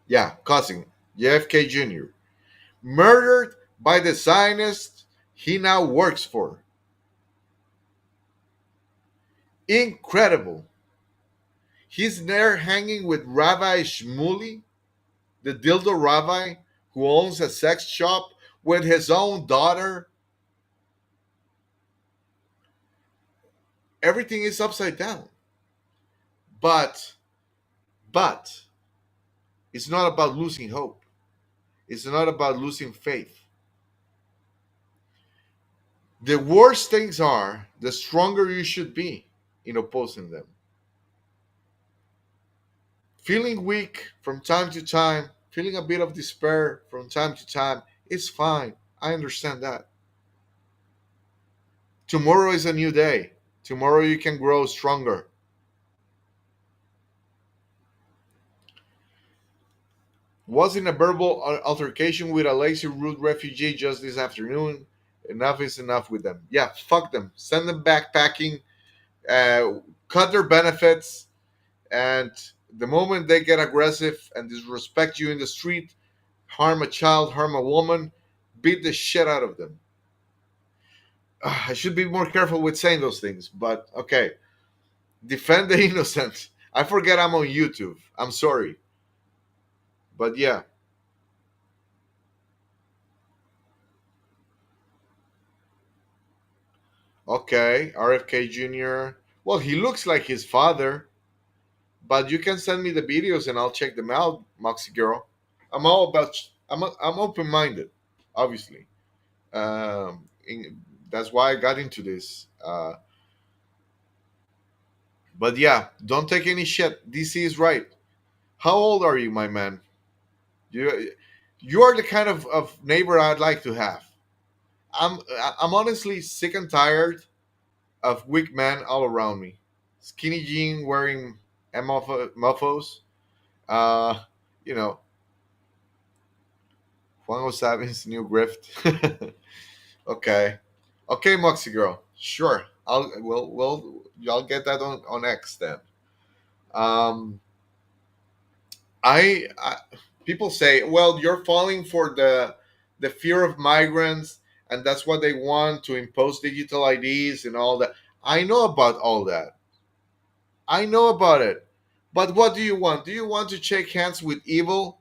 Yeah, cousin, JFK Jr. Murdered by the Zionist he now works for. Incredible. He's there hanging with Rabbi Shmuley, the dildo rabbi who owns a sex shop with his own daughter. Everything is upside down. But it's not about losing hope. It's not about losing faith. The worse things are, the stronger you should be in opposing them. Feeling weak from time to time, feeling a bit of despair from time to time, is fine. I understand that. Tomorrow is a new day. Tomorrow you can grow stronger. Was in a verbal altercation with a lazy, rude refugee just this afternoon. Enough is enough with them. Yeah, fuck them. Send them backpacking. Cut their benefits. And the moment they get aggressive and disrespect you in the street, harm a child, harm a woman, beat the shit out of them. I should be more careful with saying those things, but okay. Defend the innocent. I forget I'm on YouTube. I'm sorry. But yeah. Okay, RFK Jr. Well, he looks like his father, but you can send me the videos and I'll check them out, Moxie Girl. I'm all about. I'm open-minded, obviously. That's why I got into this. But yeah, don't take any shit. DC is right. How old are you, my man? You you are the kind of neighbor I'd like to have. I'm I'm honestly sick and tired of weak men all around me. Skinny jean wearing muffos. Uh, you know, Juan Osavin's new grift. Okay, okay, Moxie girl. Sure, y'all get that on X then. Um, I people say, well, you're falling for the fear of migrants, and that's what they want to impose digital IDs and all that. I know about all that. I know about it. But what do you want? Do you want to shake hands with evil?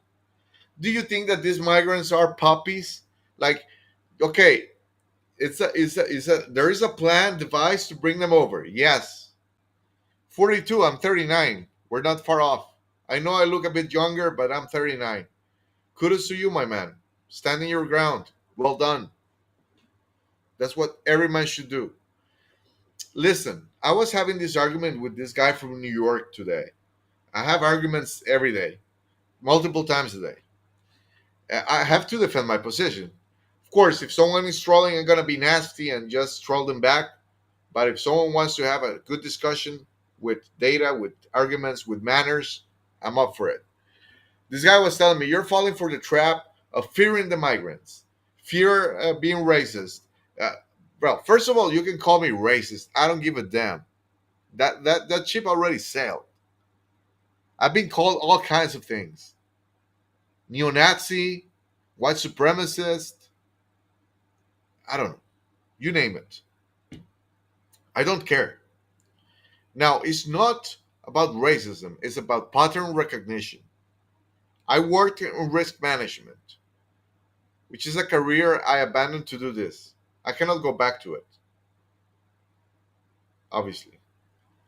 Do you think that these migrants are puppies? Like, okay, there is a plan devised to bring them over. Yes. 42, I'm 39. We're not far off. I know I look a bit younger, but I'm 39. Kudos to you, my man. Standing your ground. Well done. That's what every man should do. Listen, I was having this argument with this guy from New York today. I have arguments every day, multiple times a day. I have to defend my position. Of course, if someone is trolling, I'm going to be nasty and just troll them back. But if someone wants to have a good discussion with data, with arguments, with manners, I'm up for it. This guy was telling me, you're falling for the trap of fearing the migrants, fear being racist. Uh, well, first of all, you can call me racist. I don't give a damn. That ship already sailed. I've been called all kinds of things. Neo-Nazi, white supremacist, I don't know, you name it. I don't care. Now, it's not about racism, it's about pattern recognition. I worked in risk management, which is a career I abandoned to do this. I cannot go back to it, obviously.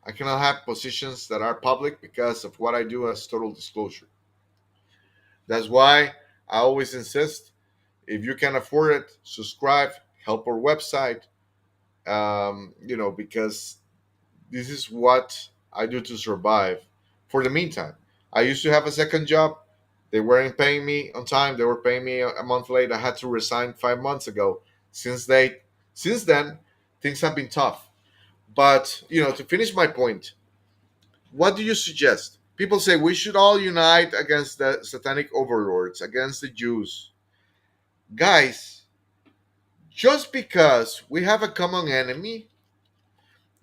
I cannot have positions that are public because of what I do as total disclosure. That's why I always insist, if you can afford it, subscribe, help our website, because this is what I do to survive for the meantime. I used to have a second job. They weren't paying me on time. They were paying me a month late. I had to resign 5 months ago. Since then, things have been tough. But to finish my point, what do you suggest? People say we should all unite against the satanic overlords, against the Jews. Guys, just because we have a common enemy,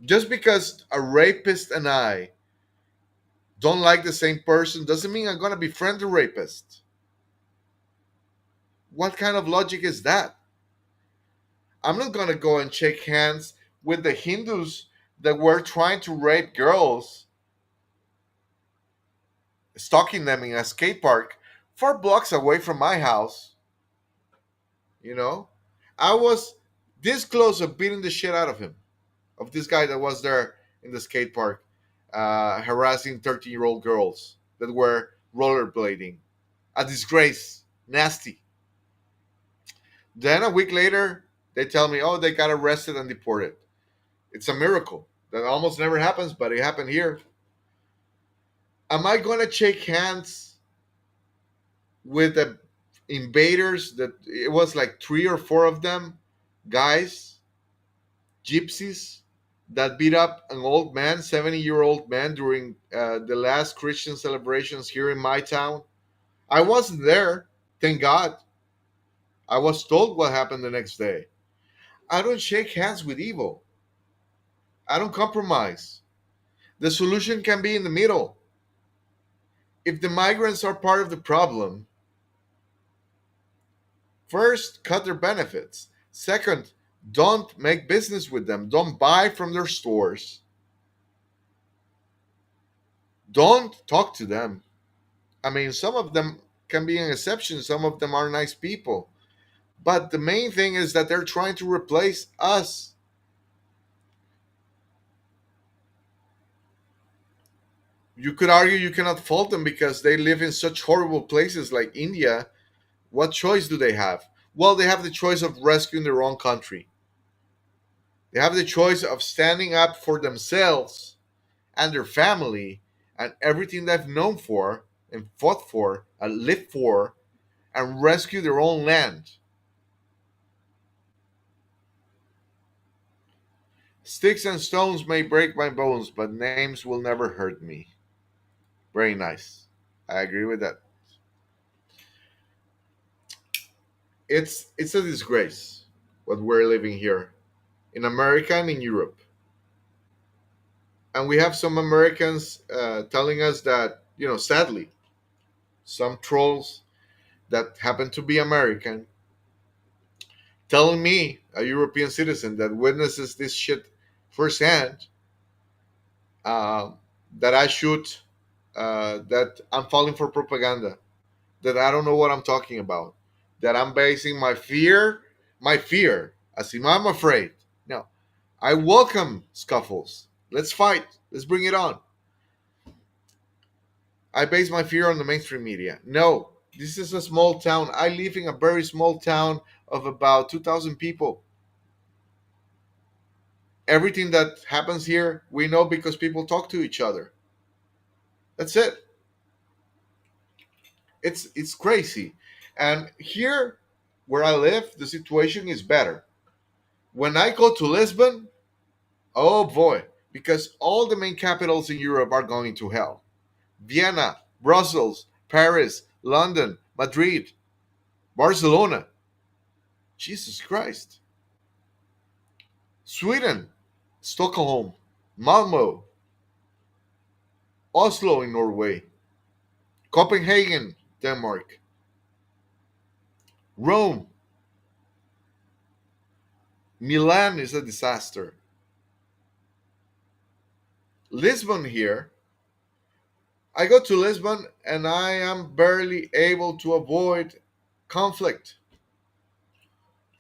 just because a rapist and I don't like the same person, doesn't mean I'm going to befriend the rapist. What kind of logic is that? I'm not going to go and shake hands with the Hindus that were trying to rape girls, stalking them in a skate park 4 blocks away from my house. You know, I was this close of beating the shit out of him, of this guy that was there in the skate park, harassing 13-year-old girls that were rollerblading. A disgrace, nasty. Then a week later, they tell me, oh, they got arrested and deported. It's a miracle. That almost never happens, but it happened here. Am I going to shake hands with the invaders? That it was like 3 or 4 of them, guys, gypsies, that beat up an old man, 70-year-old man, during the last Christian celebrations here in my town. I wasn't there, thank God. I was told what happened the next day. I don't shake hands with evil. I don't compromise. The solution can be in the middle. If the migrants are part of the problem, first, cut their benefits. Second, don't make business with them. Don't buy from their stores. Don't talk to them. I mean, some of them can be an exception. Some of them are nice people. But the main thing is that they're trying to replace us. You could argue you cannot fault them because they live in such horrible places like India. What choice do they have? Well, they have the choice of rescuing their own country. They have the choice of standing up for themselves and their family and everything they've known for and fought for and lived for, and rescue their own land. Sticks and stones may break my bones, but names will never hurt me. Very nice. I agree with that. It's a disgrace what we're living here in America and in Europe. And we have some Americans telling us that, sadly, some trolls that happen to be American telling me, a European citizen that witnesses this shit firsthand, uh, that I should, that I'm falling for propaganda, that I don't know what I'm talking about, that I'm basing my fear, as if I'm afraid. No, I welcome scuffles. Let's fight. Let's bring it on. I base my fear on the mainstream media. No, this is a small town. I live in a very small town of about 2,000 people. Everything that happens here, we know because people talk to each other. That's it. It's crazy. And here where I live, the situation is better. When I go to Lisbon, oh boy, because all the main capitals in Europe are going to hell. Vienna, Brussels, Paris, London, Madrid, Barcelona. Jesus Christ. Sweden, Stockholm, Malmo, Oslo in Norway, Copenhagen, Denmark. Rome, Milan is a disaster. Lisbon here, I go to Lisbon and I am barely able to avoid conflict.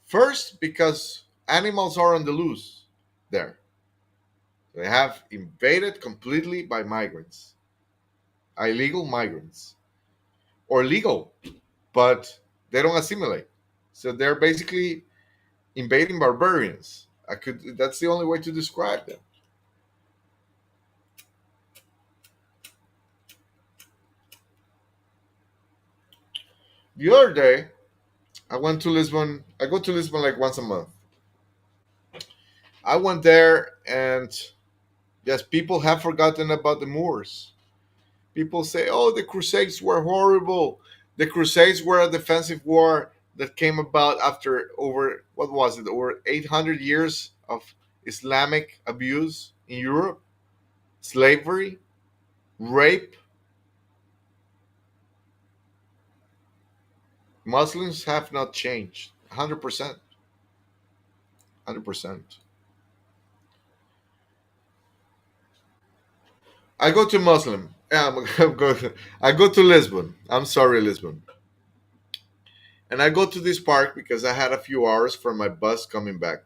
First, because animals are on the loose there. They have invaded completely by migrants, illegal migrants, or legal, but they don't assimilate. So they're basically invading barbarians. That's the only way to describe them. The other day, I went to Lisbon. I go to Lisbon like once a month. I went there, and yes, people have forgotten about the Moors. People say, "Oh, the Crusades were horrible." The Crusades were a defensive war that came about after over what was it, over 800 years of Islamic abuse in Europe, slavery, rape. Muslims have not changed. 100%. 100%. I go to Muslim. I go to Lisbon. I'm sorry, Lisbon. And I go to this park because I had a few hours from my bus coming back.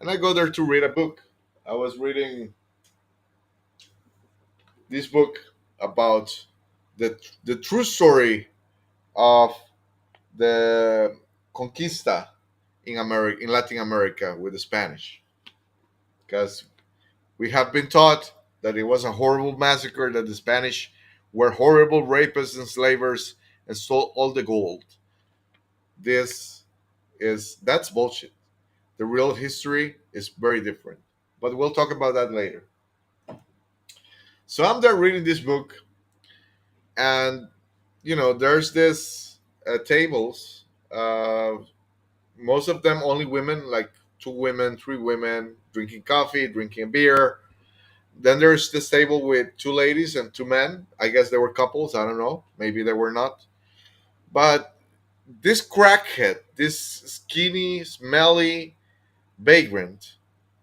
And I go there to read a book. I was reading this book about the true story of the conquista in America, in Latin America, with the Spanish. Because we have been taught that it was a horrible massacre, that the Spanish were horrible rapists and slavers and stole all the gold. That's bullshit. The real history is very different. But we'll talk about that later. So I'm there reading this book, and there's this tables. Most of them only women, like two women, three women, drinking coffee, drinking a beer. Then there's this table with two ladies and two men. I guess they were couples. I don't know. Maybe they were not. But this crackhead, this skinny, smelly vagrant,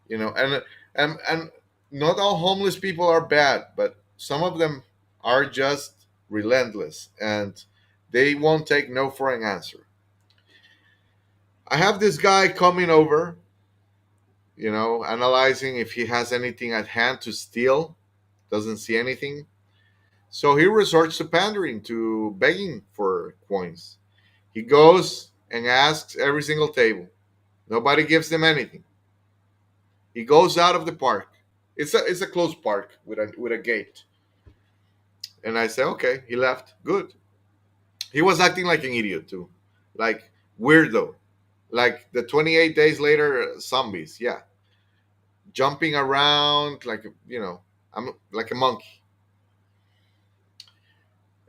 and not all homeless people are bad, but some of them are just relentless and they won't take no for an answer. I have this guy coming over, analyzing if he has anything at hand to steal. Doesn't see anything. So he resorts to pandering, to begging for coins. He goes and asks every single table. Nobody gives them anything. He goes out of the park. It's a closed park with a gate. And I say, okay, he left. Good. He was acting like an idiot too, like weirdo, like the 28 days later zombies. Yeah, jumping around like I'm like a monkey.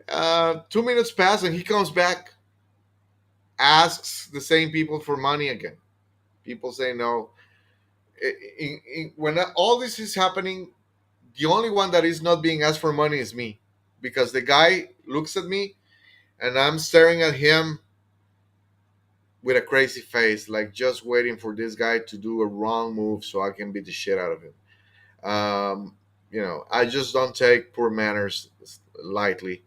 2 minutes pass and he comes back, asks the same people for money again. People say no. When all this is happening, the only one that is not being asked for money is me, because the guy looks at me and I'm staring at him with a crazy face, like just waiting for this guy to do a wrong move so I can beat the shit out of him. I just don't take poor manners lightly.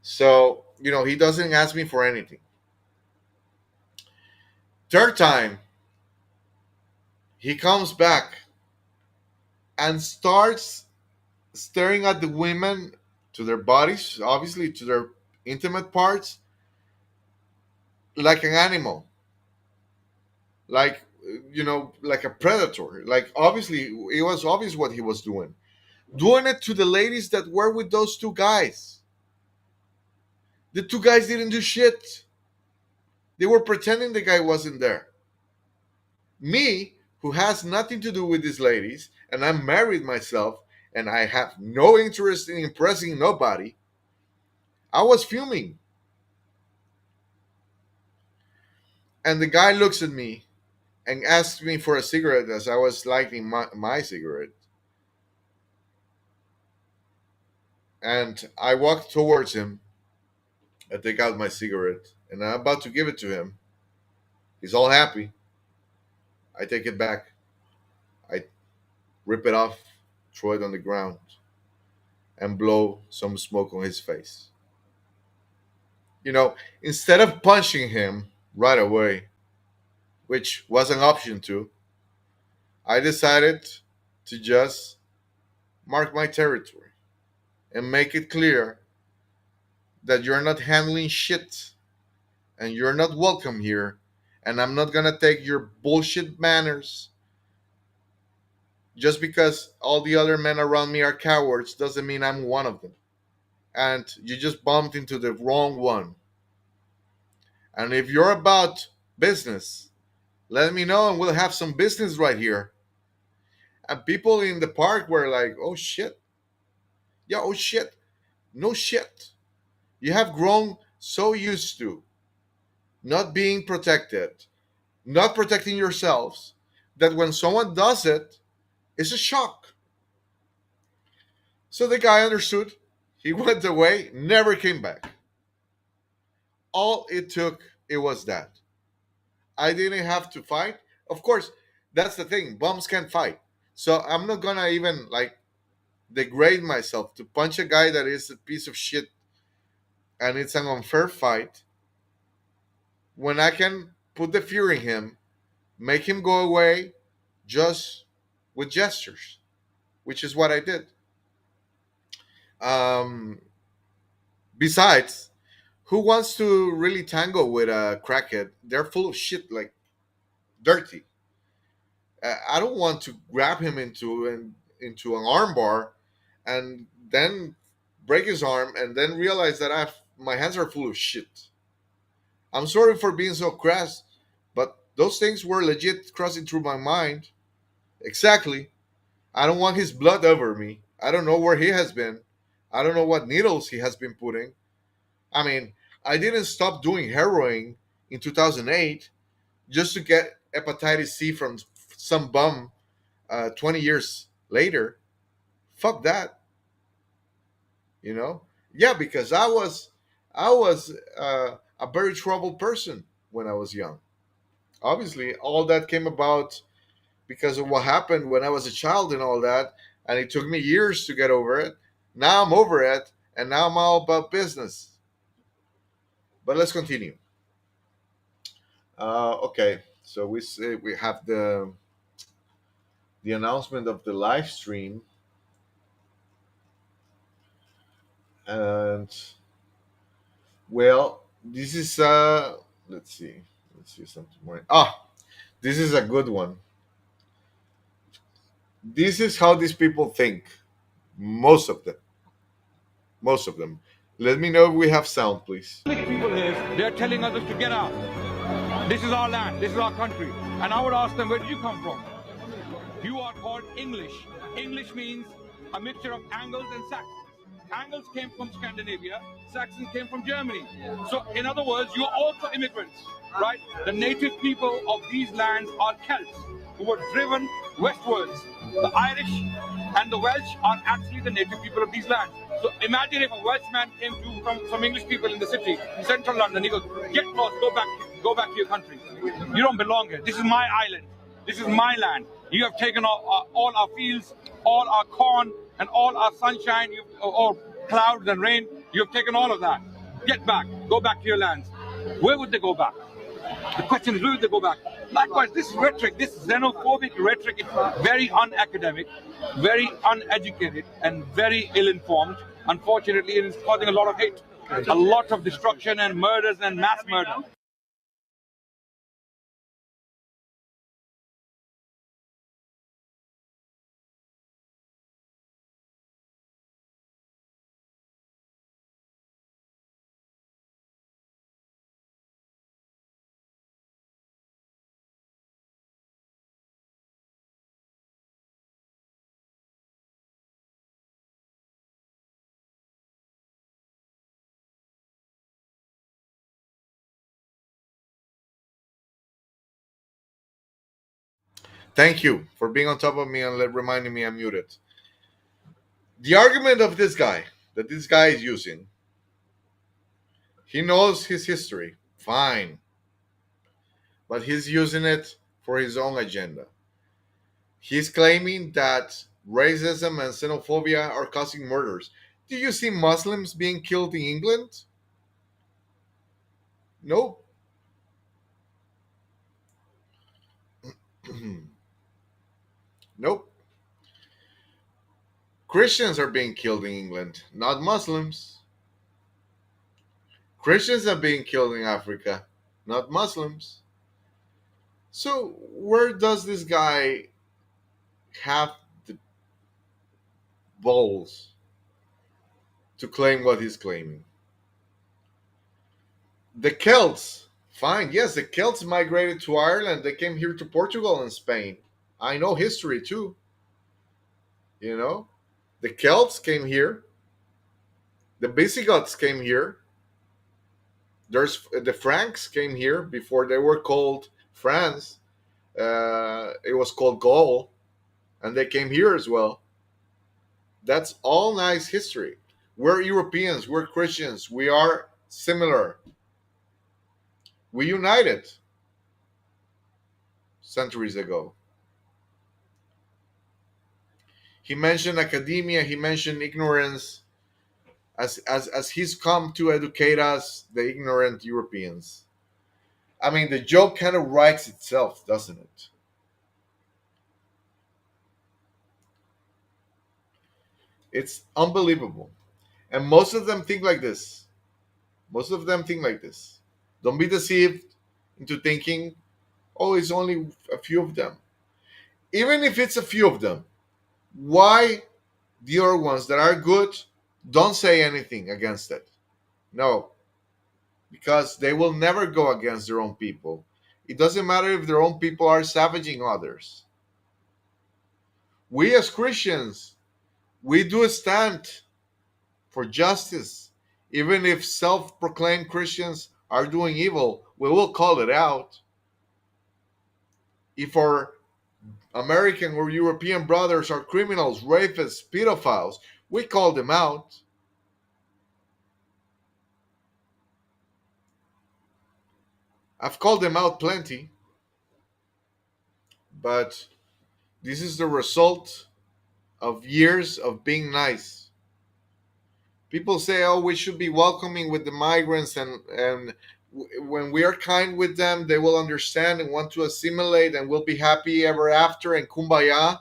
So, he doesn't ask me for anything. Third time, he comes back and starts staring at the women, to their bodies, obviously to their intimate parts, like an animal, like like a predator. Like, obviously it was obvious what he was doing it to the ladies that were with those two guys. The two guys didn't do shit. They were pretending the guy wasn't there. Me, who has nothing to do with these ladies, and I'm married myself, and I have no interest in impressing nobody, I was fuming. And the guy looks at me and asks me for a cigarette as I was lighting my cigarette. And I walked towards him I take out my cigarette and I'm about to give it to him. He's all happy. I take it back. I rip it off, throw it on the ground, and blow some smoke on his face. Instead of punching him right away, which was an option too, I decided to just mark my territory and make it clear that you're not handling shit and you're not welcome here. And I'm not gonna take your bullshit manners. Just because all the other men around me are cowards doesn't mean I'm one of them. And you just bumped into the wrong one. And if you're about business, let me know and we'll have some business right here. And people in the park were like, oh shit. Yeah, oh shit. No shit. You have grown so used to not being protected, not protecting yourselves, that when someone does it, it's a shock. So the guy understood. He went away, never came back. All it took, it was that. I didn't have to fight. Of course, that's the thing. Bums can't fight. So I'm not gonna even like degrade myself to punch a guy that is a piece of shit and it's an unfair fight when I can put the fear in him, make him go away just with gestures, which is what I did. Um, Besides, who wants to really tango with a crackhead? They're full of shit, like dirty. I don't want to grab him into an armbar and then break his arm and then realize that my hands are full of shit. I'm sorry for being so crass, but those things were legit crossing through my mind. Exactly. I don't want his blood over me. I don't know where he has been. I don't know what needles he has been putting. I mean, I didn't stop doing heroin in 2008 just to get hepatitis C from some bum 20 years later. Fuck that, you know? Yeah, because I was a very troubled person when I was young. Obviously, all that came about because of what happened when I was a child and all that, and it took me years to get over it. Now I'm over it, and now I'm all about business. But let's continue. Okay, so we have the announcement of the live stream, and well, this is let's see something more. This is a good one. This is how these people think. Most of them. Most of them. Let me know if we have sound, please. People is they're telling others to get out. This is our land. This is our country. And I would ask them, where did you come from? You are called English. English means a mixture of Angles and Saxons. Angles came from Scandinavia. Saxons came from Germany. So, in other words, you're also immigrants, right? The native people of these lands are Celts, who were driven westwards. The Irish and the Welsh are actually the native people of these lands. So imagine if a Welshman came to from some English people in the city, in central London, he goes, get lost, go back to your country. You don't belong here. This is my island. This is my land. You have taken all our fields, all our corn, and all our sunshine, or clouds and rain. You have taken all of that. Get back. Go back to your lands. Where would they go back? The question is, where would they go back? Likewise, this rhetoric, this xenophobic rhetoric is very unacademic, very uneducated, and very ill-informed. Unfortunately, it is causing a lot of hate, a lot of destruction and murders and mass murder. Thank you for being on top of me and reminding me I'm muted. The argument of this guy that this guy is using He knows his history. Fine. But he's using it for his own agenda. He's claiming that racism and xenophobia are causing murders. Do you see Muslims being killed in England? Nope. Nope. Christians are being killed in England, not Muslims. Christians are being killed in Africa, not Muslims. So, where does this guy have the balls to claim what he's claiming? The Celts, fine, yes, the Celts migrated to Ireland. They came here to Portugal and Spain. I know history too. You know, the Celts came here. The Visigoths came here. There's the Franks came here before they were called France. It was called Gaul, and they came here as well. That's all nice history. We're Europeans. We're Christians. We are similar. We united centuries ago. He mentioned academia. He mentioned ignorance. As he's come to educate us, the ignorant Europeans. I mean, the joke kind of writes itself, doesn't it? It's unbelievable. And most of them think like this. Most of them think like this. Don't be deceived into thinking, oh, it's only a few of them. Even if it's a few of them, why the other ones that are good don't say anything against it? No, because they will never go against their own people. It doesn't matter if their own people are savaging others. We as Christians, we do stand for justice. Even if self-proclaimed Christians are doing evil, we will call it out. If our American or European brothers are criminals, rapists, pedophiles, we call them out. I've called them out plenty, but this is the result of years of being nice. People say, oh, we should be welcoming with the migrants, and when we are kind with them, they will understand and want to assimilate and will be happy ever after and kumbaya.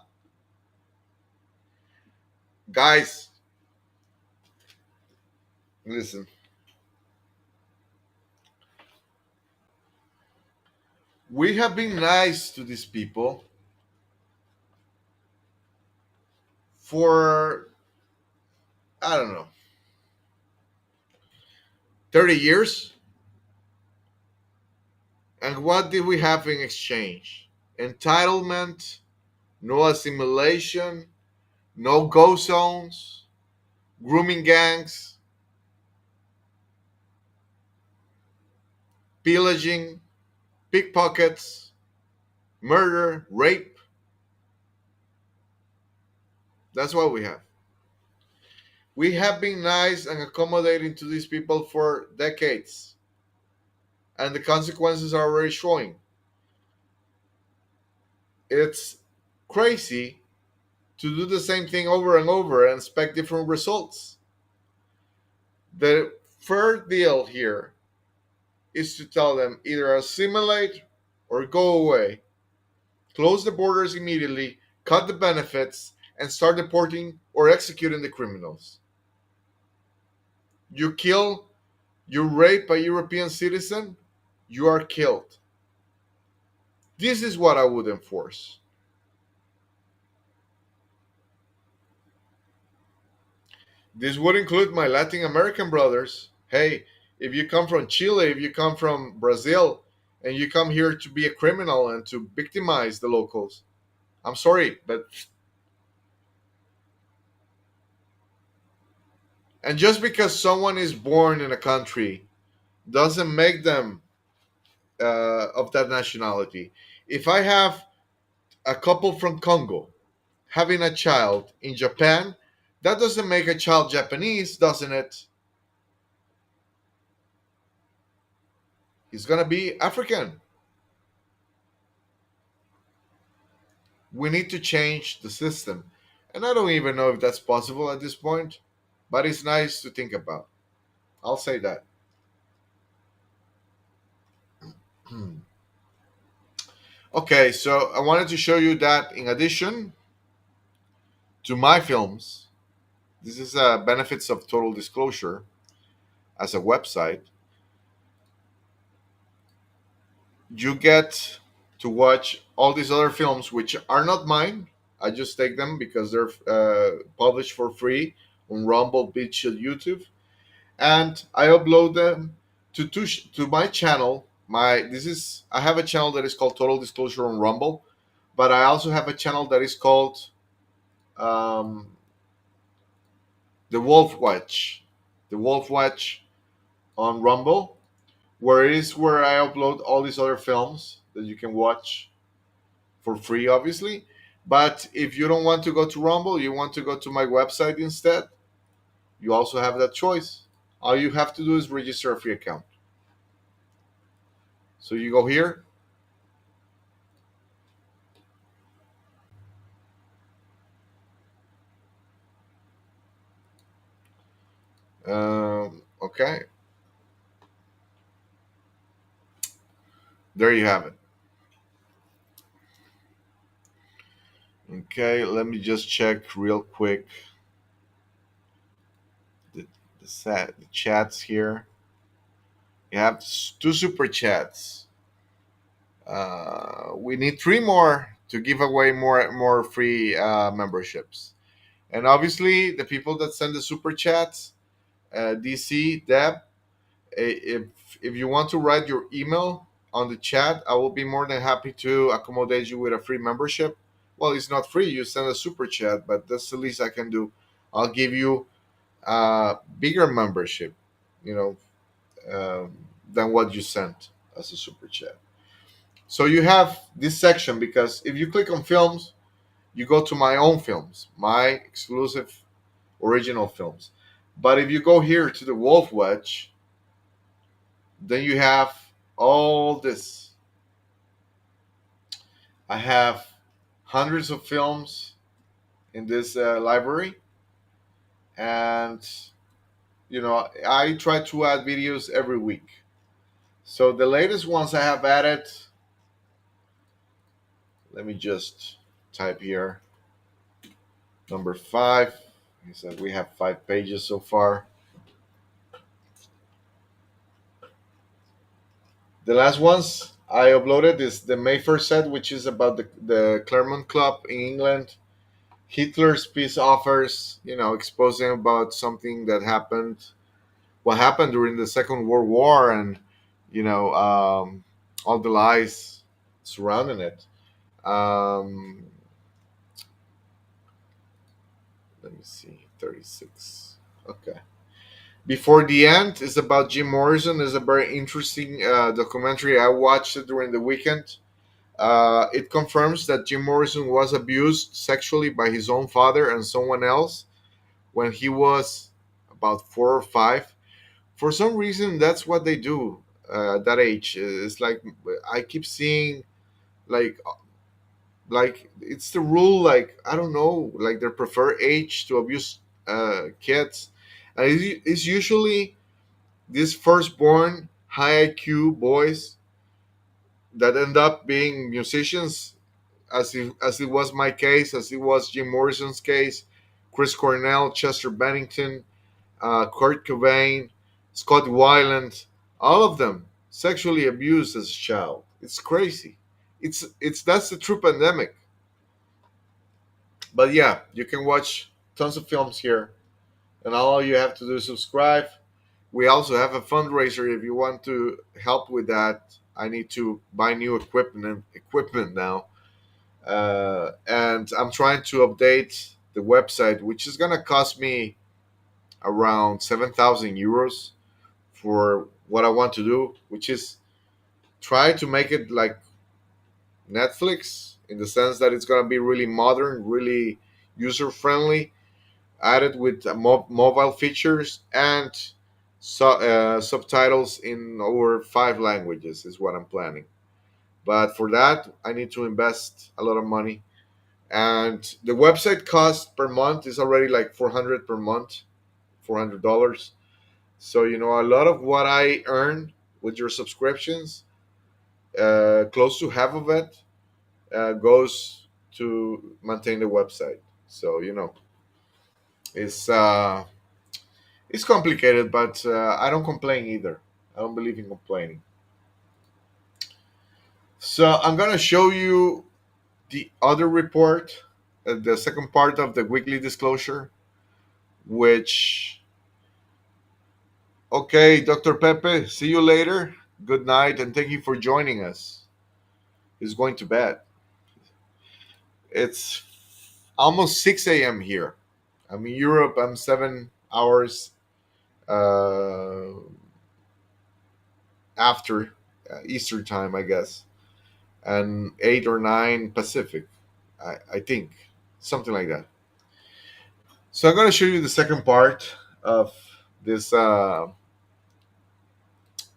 Guys, listen. We have been nice to these people for, I don't know, 30 years. And what did we have in exchange? Entitlement, no assimilation, no go zones, grooming gangs, pillaging, pickpockets, murder, rape. That's what we have. We have been nice and accommodating to these people for decades. And the consequences are already showing. It's crazy to do the same thing over and over and expect different results. The fair deal here is to tell them either assimilate or go away, close the borders immediately, cut the benefits, and start deporting or executing the criminals. You kill, you rape a European citizen, you are killed. This is what I would enforce. This would include my Latin American brothers. Hey, if you come from Chile, if you come from Brazil, and you come here to be a criminal and to victimize the locals, I'm sorry, but. And just because someone is born in a country doesn't make them of that nationality. If I have a couple from Congo having a child in Japan, that doesn't make a child Japanese, doesn't it? He's gonna be African. We need to change the system. And I don't even know if that's possible at this point, but it's nice to think about. I'll say that. Okay, so I wanted to show you that in addition to my films, this is benefits of total disclosure as a website. You get to watch all these other films, which are not mine. I just take them because they're published for free on Rumble, BitChute, YouTube, and I upload them to my channel. I have a channel that is called Total Disclosure on Rumble, but I also have a channel that is called um, the Wolf Watch, the Wolf Watch on Rumble, where it is where I upload all these other films that you can watch for free, obviously. But if you don't want to go to Rumble, you want to go to my website instead, you also have that choice. All you have to do is register a free account. So you go here. Okay. There you have it. Okay, let me just check real quick the chats here. You have two super chats. We need three more to give away more free memberships. And obviously, the people that send the super chats, DC, Deb, if you want to write your email on the chat, I will be more than happy to accommodate you with a free membership. Well, it's not free. You send a super chat, but that's the least I can do. I'll give you a bigger membership, you know, than what you sent as a super chat. So you have this section because if you click on films, you go to my own films, my exclusive original films. But if you go here to the Wolf Watch, then you have all this. I have hundreds of films in this library, and I try to add videos every week. So the latest ones I have added, let me just type here, number 5. He said we have 5 pages so far. The last ones I uploaded is the May 1st set, which is about the Claremont Club in England. Hitler's peace offers, exposing about something that happened, what happened during the Second World War, and all the lies surrounding it. Let me see, 36. Okay. Before the End is about Jim Morrison. Is a very interesting documentary. I watched it during the weekend. It confirms that Jim Morrison was abused sexually by his own father and someone else when he was about 4 or 5. For some reason, that's what they do at that age. It's like I keep seeing, like, it's the rule. Like, I don't know, like their preferred age to abuse kids. It's usually these firstborn high IQ boys that end up being musicians, as it was my case, as it was Jim Morrison's case, Chris Cornell, Chester Bennington, Kurt Cobain, Scott Weiland, all of them sexually abused as a child. It's crazy. It's That's the true pandemic. But yeah, you can watch tons of films here, and all you have to do is subscribe. We also have a fundraiser if you want to help with that. I need to buy new equipment now, and I'm trying to update the website, which is gonna cost me around 7,000 euros for what I want to do, which is try to make it like Netflix in the sense that it's gonna be really modern, really user friendly, added with mobile features and subtitles in over 5 languages is what I'm planning. But for that, I need to invest a lot of money, and the website cost per month is already like 400 per month, $400. So a lot of what I earn with your subscriptions, close to half of it goes to maintain the website. So it's it's complicated, but I don't complain either. I don't believe in complaining. So I'm gonna show you the other report, the second part of the weekly disclosure, which, okay, Dr. Pepe, see you later. Good night, and thank you for joining us. He's going to bed. It's almost 6 a.m. here. I'm in Europe. I'm 7 hours uh, after Eastern time, I guess, and 8 or 9 Pacific, I think, something like that. So I'm going to show you the second part of this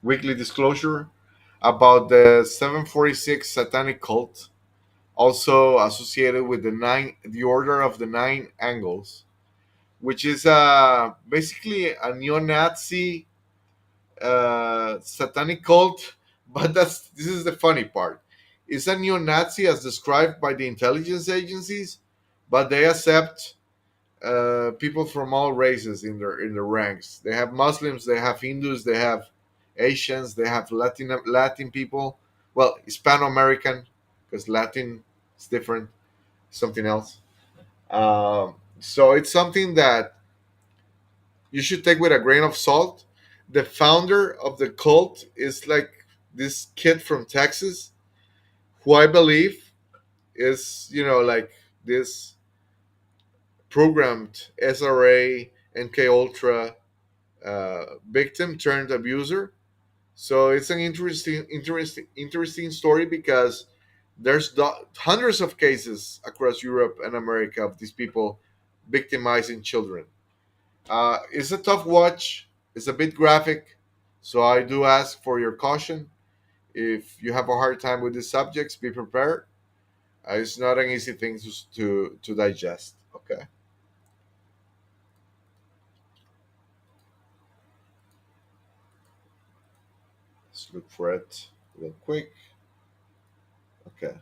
weekly disclosure about the 746 satanic cult, also associated with the Order of the Nine Angles, which is basically a neo-Nazi satanic cult. But this is the funny part. It's a neo-Nazi as described by the intelligence agencies, but they accept people from all races in their ranks. They have Muslims, they have Hindus, they have Asians, they have Latin people. Well, Hispano American, because Latin is different, something else. So it's something that you should take with a grain of salt. The founder of the cult is like this kid from Texas, who I believe is, like this programmed SRA, NK Ultra victim turned abuser. So it's an interesting story, because there's hundreds of cases across Europe and America of these people victimizing children. It's a tough watch. It's a bit graphic, so I do ask for your caution. If you have a hard time with these subjects, be prepared. It's not an easy thing to digest. Okay, let's look for it real quick. Okay.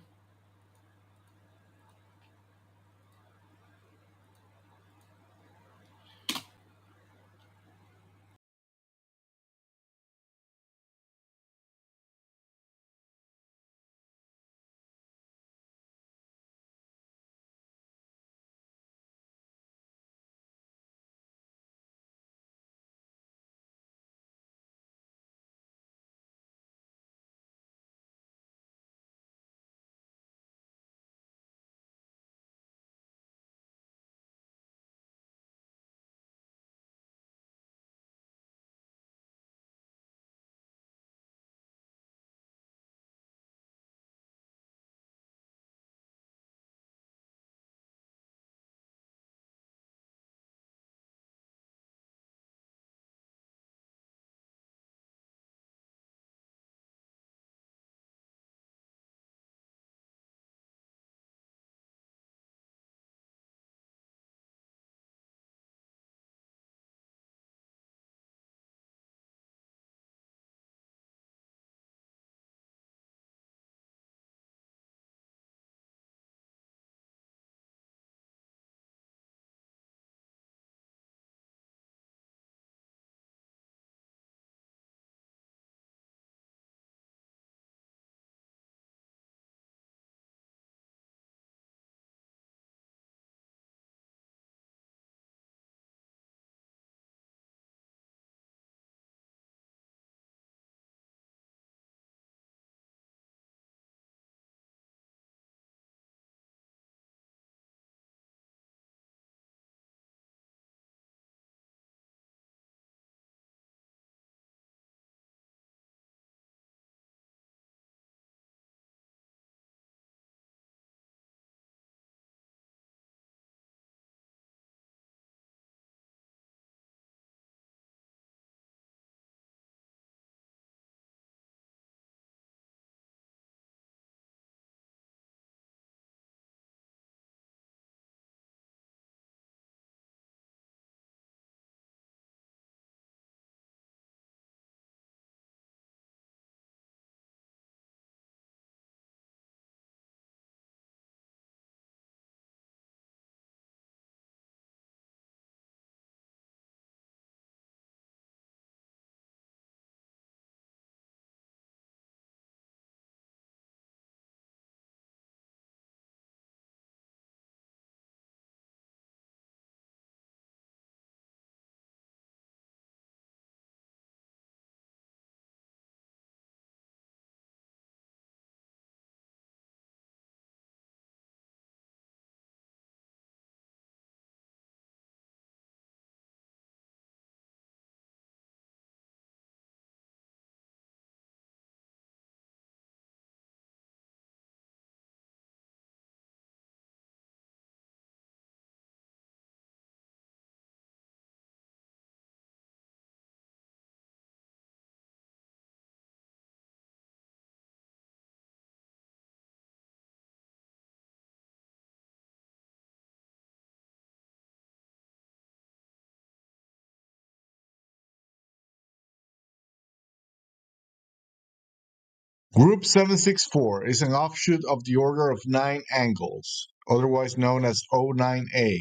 Group 764 is an offshoot of the Order of Nine Angles, otherwise known as O9A,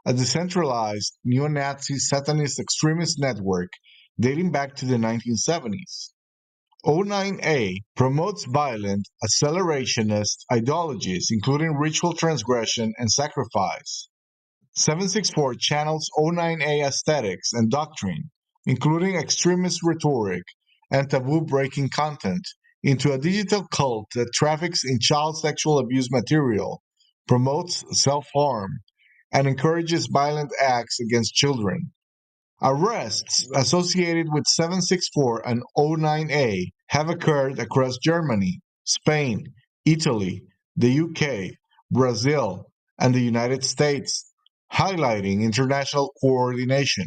a decentralized neo-Nazi Satanist extremist network dating back to the 1970s. O9A promotes violent, accelerationist ideologies, including ritual transgression and sacrifice. 764 channels O9A aesthetics and doctrine, including extremist rhetoric and taboo-breaking content, into a digital cult that traffics in child sexual abuse material, promotes self-harm, and encourages violent acts against children. Arrests associated with 764 and O9A have occurred across Germany, Spain, Italy, the UK, Brazil, and the United States, highlighting international coordination.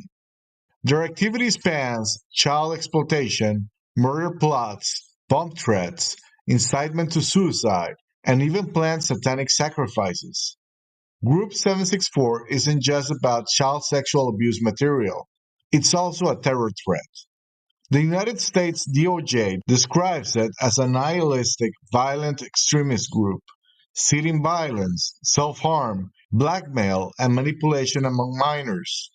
Their activity spans child exploitation, murder plots, bomb threats, incitement to suicide, and even planned satanic sacrifices. Group 764 isn't just about child sexual abuse material. It's also a terror threat. The United States DOJ describes it as a nihilistic, violent extremist group, seeding violence, self-harm, blackmail, and manipulation among minors.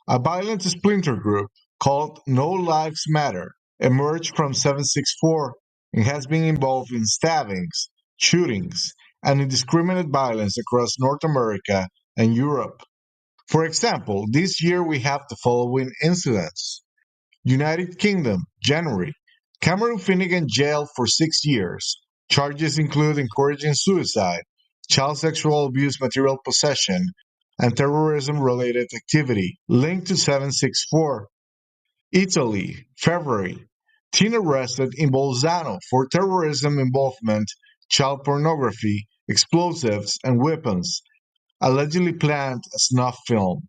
A violent splinter group called No Lives Matter emerged from 764 and has been involved in stabbings, shootings, and indiscriminate violence across North America and Europe. For example, this year we have the following incidents. United Kingdom, January. Cameron Finnegan jailed for 6 years. Charges include encouraging suicide, child sexual abuse material possession, and terrorism-related activity linked to 764. Italy, February. Teen arrested in Bolzano for terrorism involvement, child pornography, explosives, and weapons, allegedly planned a snuff film.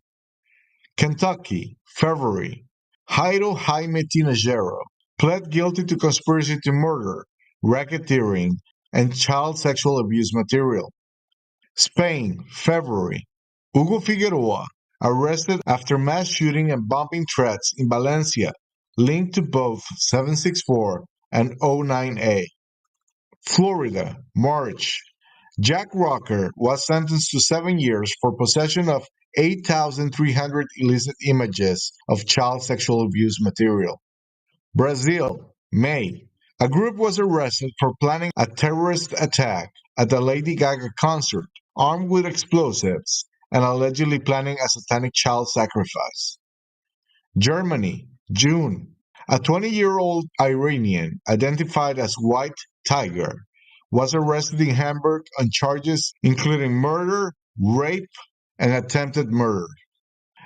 Kentucky, February. Jairo Jaime Tinajero pled guilty to conspiracy to murder, racketeering, and child sexual abuse material. Spain, February. Hugo Figueroa arrested after mass shooting and bombing threats in Valencia, linked to both 764 and O9A. Florida, March. Jack Rocker was sentenced to 7 years for possession of 8,300 illicit images of child sexual abuse material. Brazil, May. A group was arrested for planning a terrorist attack at a Lady Gaga concert, armed with explosives, and allegedly planning a satanic child sacrifice. Germany, June. A 20-year-old Iranian, identified as White Tiger, was arrested in Hamburg on charges including murder, rape, and attempted murder.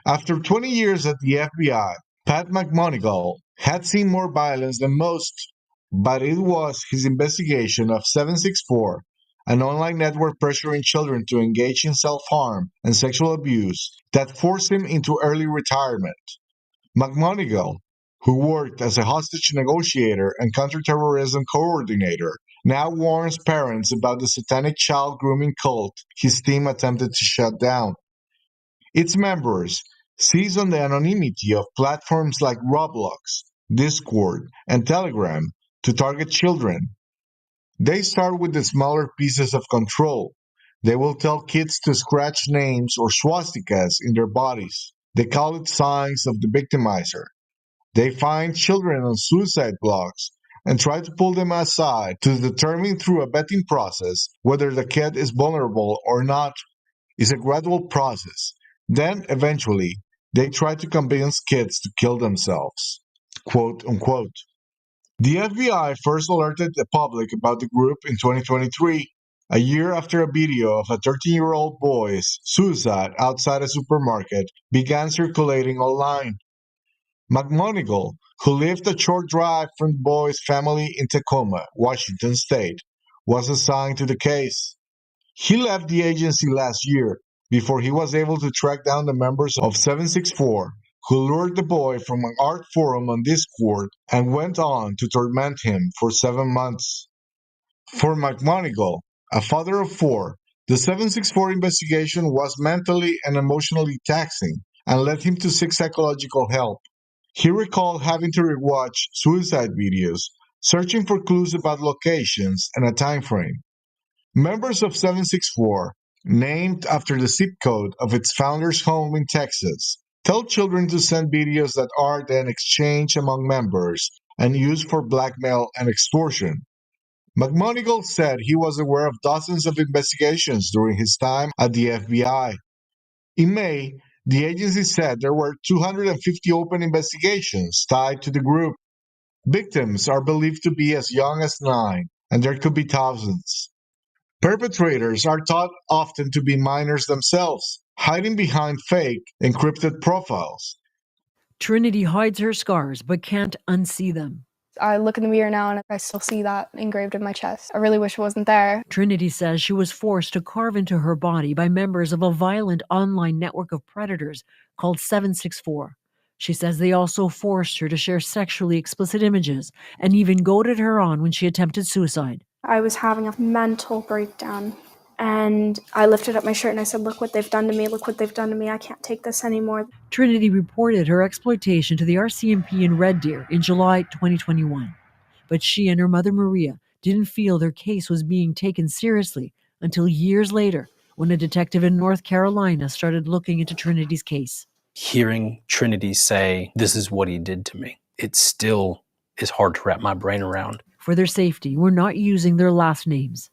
After 20 years at the FBI, Pat McMonigal had seen more violence than most, but it was his investigation of 764, an online network pressuring children to engage in self-harm and sexual abuse, that forced him into early retirement. McMonigal, who worked as a hostage negotiator and counterterrorism coordinator, now warns parents about the satanic child grooming cult his team attempted to shut down. Its members seize on the anonymity of platforms like Roblox, Discord, and Telegram to target children. They start with the smaller pieces of control. They will tell kids to scratch names or swastikas in their bodies. They call it signs of the victimizer. They find children on suicide blogs and try to pull them aside to determine through a vetting process whether the kid is vulnerable or not. It's a gradual process. Then, eventually, they try to convince kids to kill themselves. Quote unquote. The FBI first alerted the public about the group in 2023, a year after a video of a 13-year-old boy's suicide outside a supermarket began circulating online. McMonigal, who lived a short drive from the boy's family in Tacoma, Washington state, was assigned to the case. He left the agency last year before he was able to track down the members of 764, who lured the boy from an art forum on Discord and went on to torment him for 7 months. For McMonigal, a father of 4, the 764 investigation was mentally and emotionally taxing and led him to seek psychological help. He recalled having to rewatch suicide videos, searching for clues about locations and a time frame. Members of 764, named after the zip code of its founder's home in Texas, tell children to send videos that are then exchanged among members and used for blackmail and extortion. McMonigal said he was aware of dozens of investigations during his time at the FBI. In May, the agency said there were 250 open investigations tied to the group. Victims are believed to be as young as 9, and there could be thousands. Perpetrators are thought often to be minors themselves, hiding behind fake, encrypted profiles. Trinity hides her scars but can't unsee them. I look in the mirror now and I still see that engraved in my chest. I really wish it wasn't there. Trinity says she was forced to carve into her body by members of a violent online network of predators called 764. She says they also forced her to share sexually explicit images and even goaded her on when she attempted suicide. I was having a mental breakdown and I lifted up my shirt and I said, "Look what they've done to me, look what they've done to me, I can't take this anymore." Trinity reported her exploitation to the RCMP in Red Deer in July 2021. But she and her mother Maria didn't feel their case was being taken seriously until years later when a detective in North Carolina started looking into Trinity's case. Hearing Trinity say, "This is what he did to me," it still is hard to wrap my brain around. For their safety, we're not using their last names.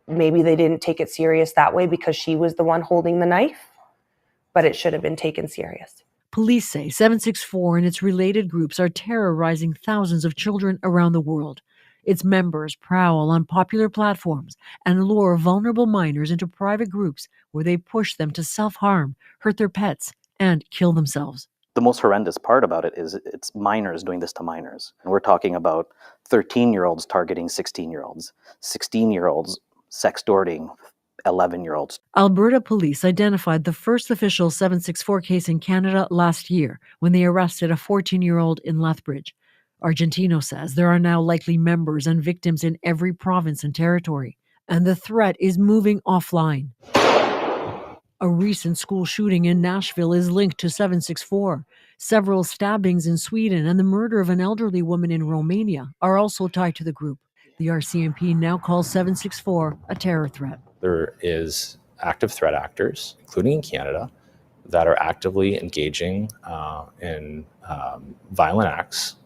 Maybe they didn't take it serious that way because she was the one holding the knife, but it should have been taken serious. Police say 764 and its related groups are terrorizing thousands of children around the world. Its members prowl on popular platforms and lure vulnerable minors into private groups where they push them to self-harm, hurt their pets, and kill themselves. The most horrendous part about it is it's minors doing this to minors. And we're talking about 13-year-olds targeting 16-year-olds, 16-year-olds sextorting 11-year-olds. Alberta police identified the first official 764 case in Canada last year when they arrested a 14-year-old in Lethbridge. Argentino says there are now likely members and victims in every province and territory, and the threat is moving offline. A recent school shooting in Nashville is linked to 764. Several stabbings in Sweden and the murder of an elderly woman in Romania are also tied to the group. The RCMP now calls 764 a terror threat. There is active threat actors, including in Canada, that are actively engaging in violent acts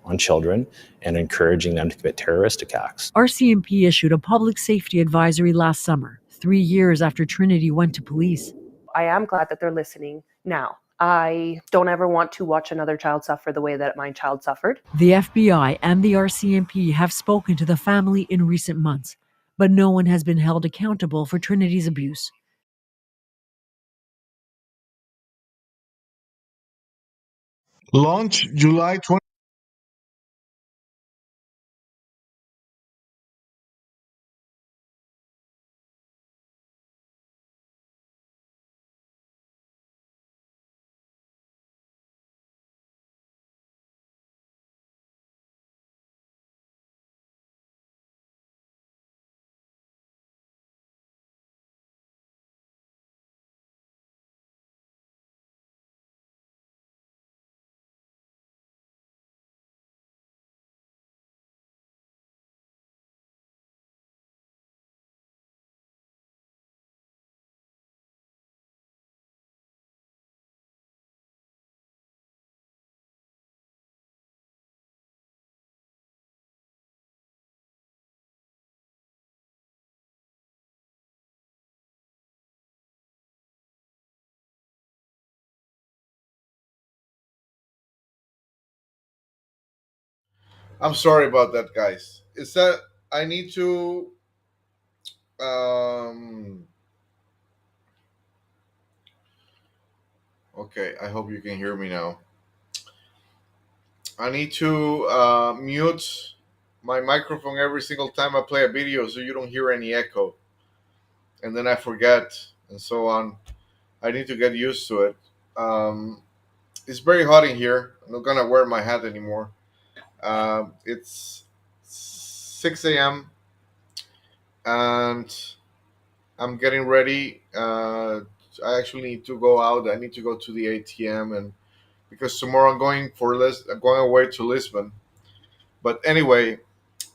on children and encouraging them to commit terroristic acts. RCMP issued a public safety advisory last summer, 3 years after Trinity went to police. I am glad that they're listening now. I don't ever want to watch another child suffer the way that my child suffered. The FBI and the RCMP have spoken to the family in recent months, but no one has been held accountable for Trinity's abuse. Launch July 20. I'm sorry about that, guys. Is that I need to um okay, I hope you can hear me now. I need to mute my microphone every single time I play a video so you don't hear any echo. And then I forget and so on. I need to get used to it. It's very hot in here. I'm not gonna wear my hat anymore. It's 6 a.m. and I'm getting ready. I actually need to go out. I need to go to the ATM, and because tomorrow I'm going away to Lisbon, But anyway,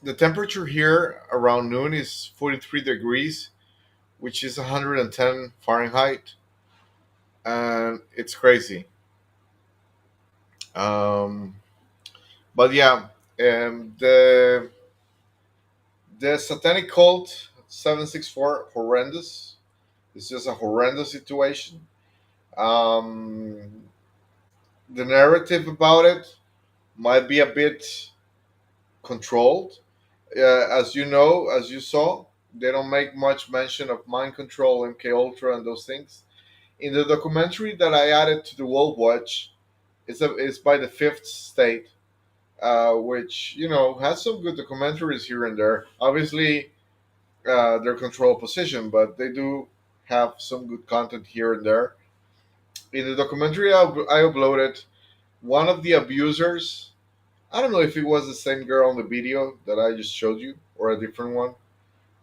the temperature here around noon is 43 degrees, which is 110 Fahrenheit, and it's crazy. Um, but yeah, the satanic cult 764 horrendous. It's just a horrendous situation. Um, the narrative about it might be a bit controlled. As you know, as you saw, they don't make much mention of mind control, MK Ultra, and those things. In the documentary that I added to the World Watch, it's by the Fifth State, which has some good documentaries here and there. Obviously, their control position, but they do have some good content here and there. In the documentary I uploaded, one of the abusers, I don't know if it was the same girl on the video that I just showed you or a different one,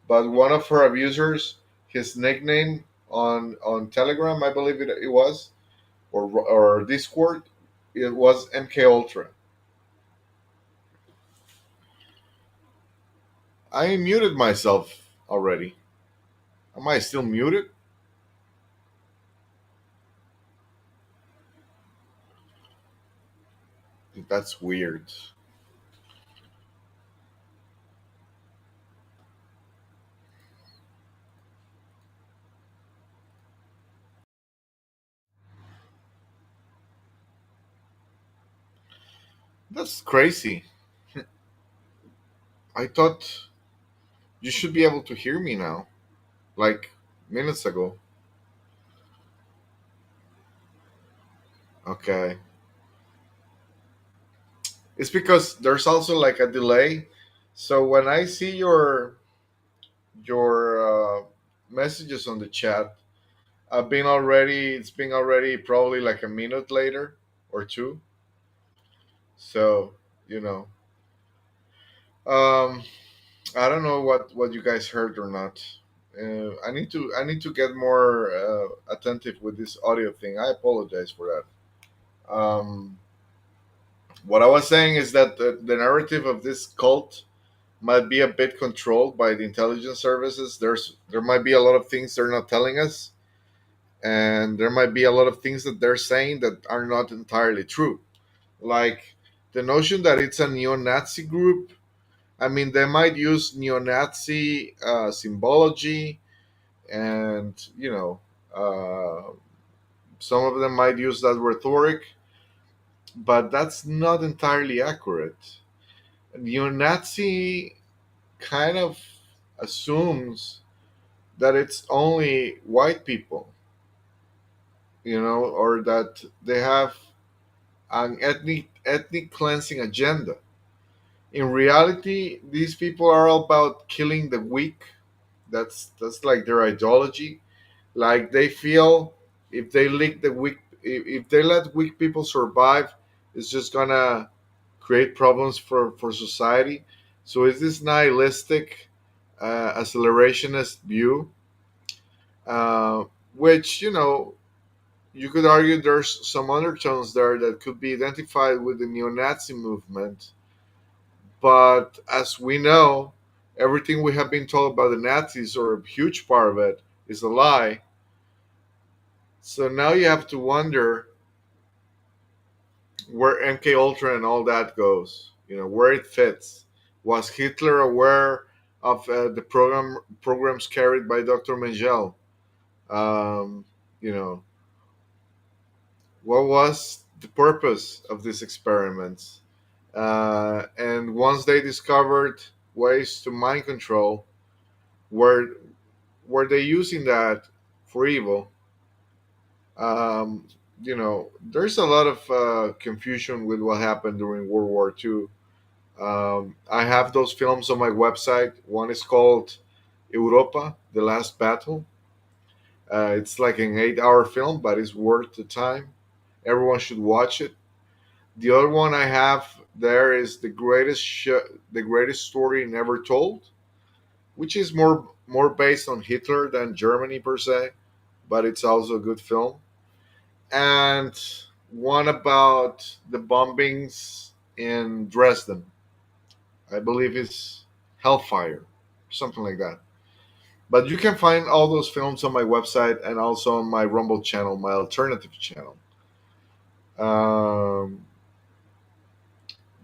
but one of her abusers, his nickname on Telegram, I believe it was, or Discord, it was MK Ultra. I muted myself already. Am I still muted? That's weird. That's crazy. I thought you should be able to hear me now, like minutes ago. Okay. It's because there's also like a delay. So when I see your messages on the chat, it's been already probably like a minute later or two. So, you know. Um I don't know what you guys heard or not. I need to get more attentive with this audio thing. I apologize for that. What I was saying is that the narrative of this cult might be a bit controlled by the intelligence services. There might be a lot of things they're not telling us, and there might be a lot of things that they're saying that are not entirely true. Like the notion that it's a neo-Nazi group. I mean, they might use neo-Nazi symbology, and some of them might use that rhetoric, but that's not entirely accurate. Neo-Nazi kind of assumes that it's only white people, or that they have an ethnic cleansing agenda. In reality, these people are all about killing the weak. That's like their ideology. Like they feel if they lick the weak, if they let weak people survive, it's just gonna create problems for society. So it's this nihilistic, accelerationist view, uh, which you could argue there's some undertones there that could be identified with the neo-Nazi movement. But as we know, everything we have been told about the Nazis, or a huge part of it, is a lie. So now you have to wonder where MK Ultra and all that goes. Where it fits. Was Hitler aware of the programs carried by Dr. Mengele? Um, you know, what was the purpose of these experiments? And once they discovered ways to mind control, were were they using that for evil? There's a lot of confusion with what happened during World War II. I have those films on my website. One is called Europa, The Last Battle. It's like an 8-hour film, but it's worth the time. Everyone should watch it. The other one I have there is the greatest story never told, which is more based on Hitler than Germany per se, but it's also a good film. And one about the bombings in Dresden. I believe it's Hellfire, something like that. But you can find all those films on my website and also on my Rumble channel, my alternative channel. Um,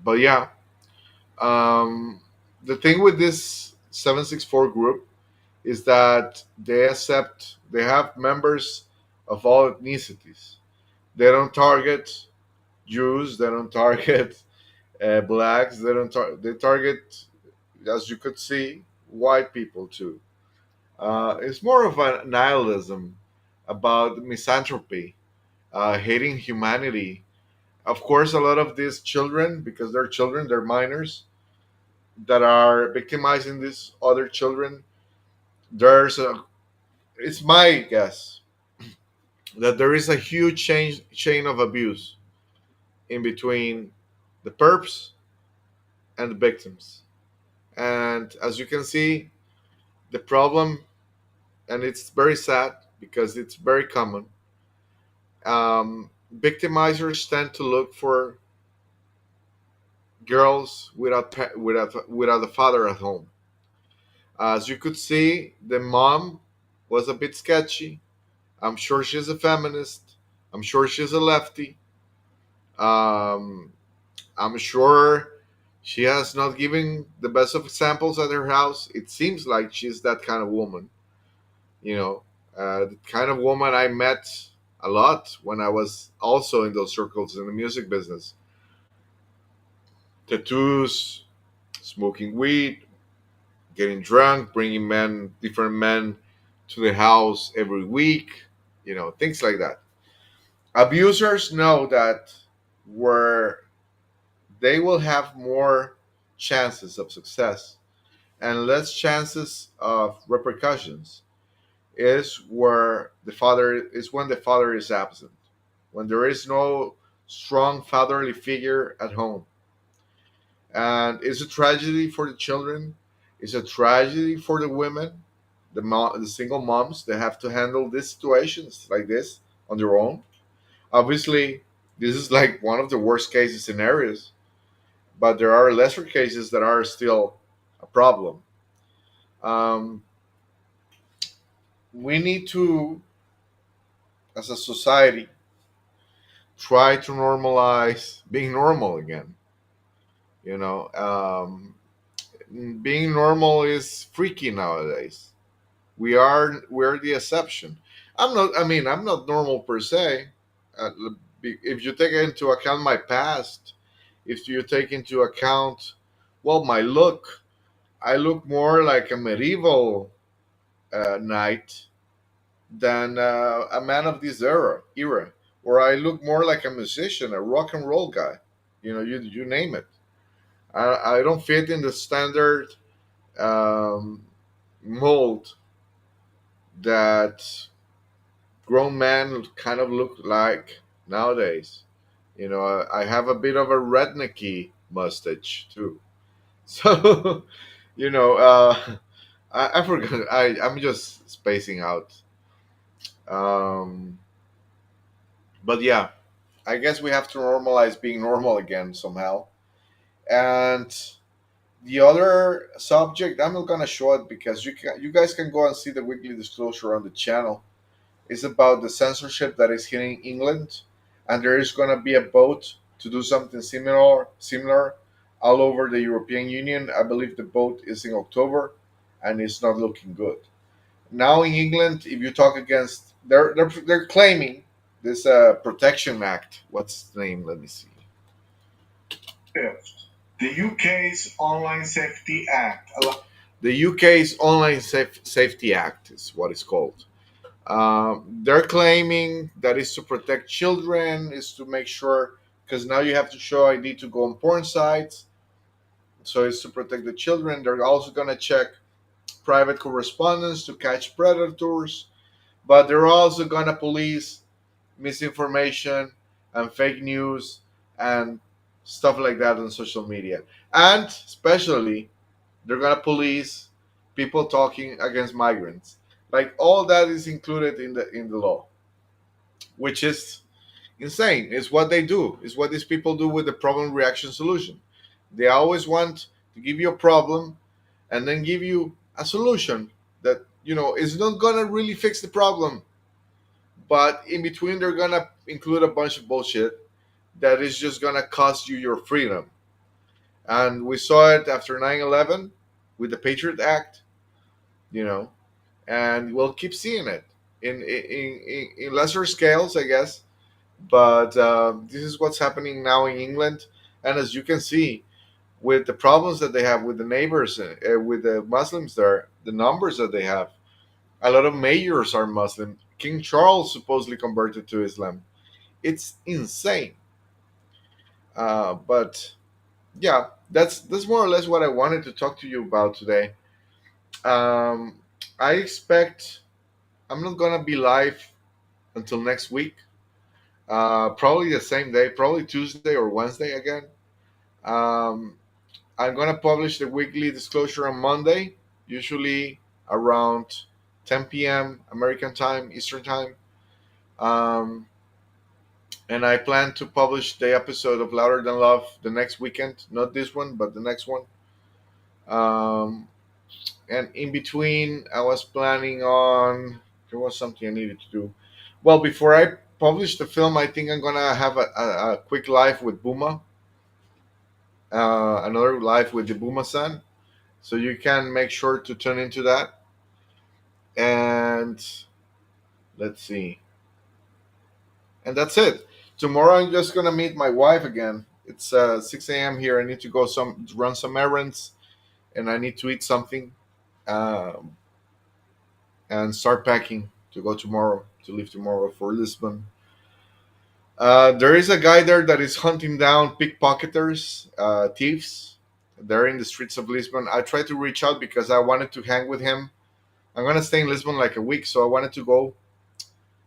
but yeah, the thing with this 764 group is that they have members of all ethnicities. They don't target Jews, they don't target blacks, they target, as you could see, white people too. It's more of a nihilism about misanthropy, hating humanity. Of course, a lot of these children, because they're children, they're minors, that are victimizing these other children. There's a, it's my guess that there is a huge chain of abuse in between the perps and the victims. And as you can see, the problem, and it's very sad because it's very common, victimizers tend to look for girls without a father at home. As you could see, the mom was a bit sketchy. I'm sure she's a feminist. I'm sure she's a lefty. Um, I'm sure she has not given the best of examples at her house. It seems like she's that kind of woman. The kind of woman I met a lot when I was also in those circles in the music business. Tattoos, smoking weed, getting drunk, bringing different men to the house every week, things like that. Abusers know that where they will have more chances of success and less chances of repercussions is when the father is absent, when there is no strong fatherly figure at home. And it's a tragedy for the children. It's a tragedy for the women, the single moms. They have to handle these situations like this on their own. Obviously, this is like one of the worst case scenarios, but there are lesser cases that are still a problem. Um, we need to, as a society, try to normalize being normal again. You know, being normal is freaky nowadays. We're the exception. I'm not normal per se. uh, if you take into account my past, if you take into account, well, my look, I look more like a medieval knight than a man of this era, or I look more like a musician, a rock and roll guy. You name it. I don't fit in the standard um, mold that grown men kind of look like nowadays. I have a bit of a rednecky mustache too. So, you know, I forgot. I'm just spacing out. Um, but yeah, I guess we have to normalize being normal again somehow. And the other subject, I'm not gonna show it because you guys can go and see the weekly disclosure on the channel. It's about the censorship that is hitting England, and there is gonna be a vote to do something similar all over the European Union. I believe the vote is in October, and it's not looking good. Now in England, if you talk against, they're claiming this Protection Act. What's the name? Let me see. The UK's Online Safety Act. The UK's Online Safety Act is what it's called. They're claiming that is to protect children, is to make sure, because now you have to show ID to go on porn sites. So it's to protect the children. They're also going to check private correspondence to catch predators, but they're also going to police misinformation and fake news and stuff like that on social media. And especially, they're going to police people talking against migrants. Like all that is included in the law, which is insane. It's what they do. It's what these people do with the problem reaction solution. They always want to give you a problem and then give you a solution that is not gonna really fix the problem, but in between they're gonna include a bunch of bullshit that is just gonna cost you your freedom. And we saw it after 9/11 with the Patriot Act, you know, and we'll keep seeing it in lesser scales, I guess. But this is what's happening now in England, and as you can see, with the problems that they have with the neighbors, with the Muslims there, the numbers that they have, a lot of mayors are Muslim. King Charles supposedly converted to Islam. It's insane. But yeah, that's more or less what I wanted to talk to you about today. Um, I expect I'm not gonna be live until next week. Probably the same day, probably Tuesday or Wednesday again. Um, I'm gonna publish the weekly disclosure on Monday, usually around 10 p.m. American time, Eastern time. Um, and I plan to publish the episode of Louder Than Love the next weekend, not this one, but the next one. Um, and in between, I was planning on there was something I needed to do. Well, before I publish the film, I think I'm gonna have a quick live with Buma, another live with the Buma-san. So you can make sure to tune into that. And let's see. And that's it. Tomorrow I'm just gonna meet my wife again. It's 6 a.m. here. I need to go run some errands, and I need to eat something, um, and start packing to go tomorrow to leave tomorrow for Lisbon. There is a guy there that is hunting down pickpocketers, thieves. They're in the streets of Lisbon. I tried to reach out because I wanted to hang with him. I'm gonna stay in Lisbon like a week, so I wanted to go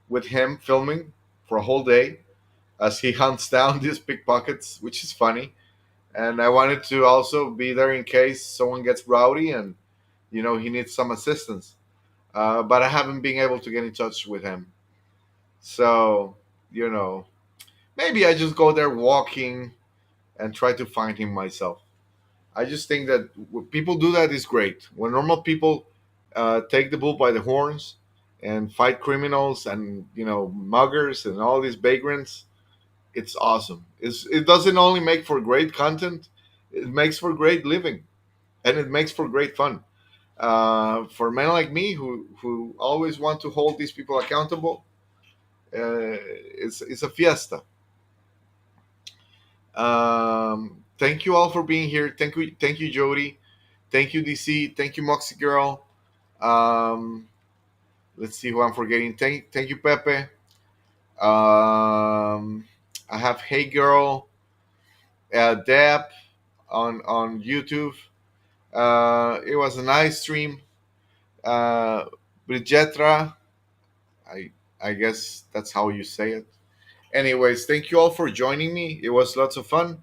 with him filming for a whole day as he hunts down these pickpockets, which is funny. And I wanted to also be there in case someone gets rowdy and he needs some assistance. But I haven't been able to get in touch with him. So you know, maybe I just go there walking and try to find him myself. I just think that when people do that is great. When normal people take the bull by the horns and fight criminals and muggers and all these vagrants, it's awesome. It doesn't only make for great content; it makes for great living, and it makes for great fun. For men like me who always want to hold these people accountable, it's a fiesta. Thank you all for being here. Thank you, Jody. Thank you, DC. Thank you, Moxie Girl. Um, let's see who I'm forgetting. Thank you, Pepe. I have Hey Girl, Deb on YouTube. It was a nice stream. Brigetra, I I guess that's how you say it. Anyways, thank you all for joining me. It was lots of fun.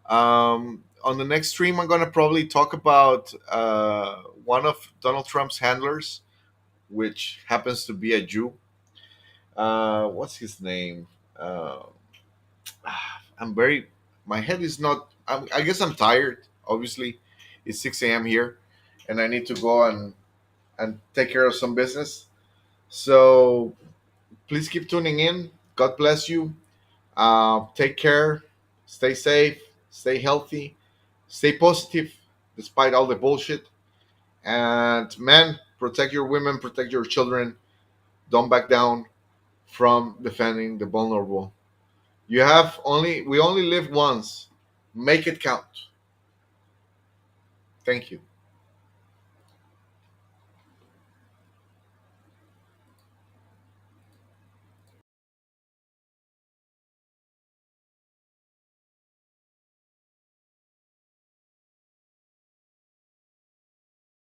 On the next stream, I'm gonna probably talk about one of Donald Trump's handlers, which happens to be a Jew. What's his name? Uh, I'm very. My head is not. I guess I'm tired. Obviously, it's 6 a.m. here, and I need to go and take care of some business. So please keep tuning in. God bless you. Take care. Stay safe. Stay healthy. Stay positive despite all the bullshit. And men, protect your women. Protect your children. Don't back down from defending the vulnerable. We only live once. Make it count. Thank you.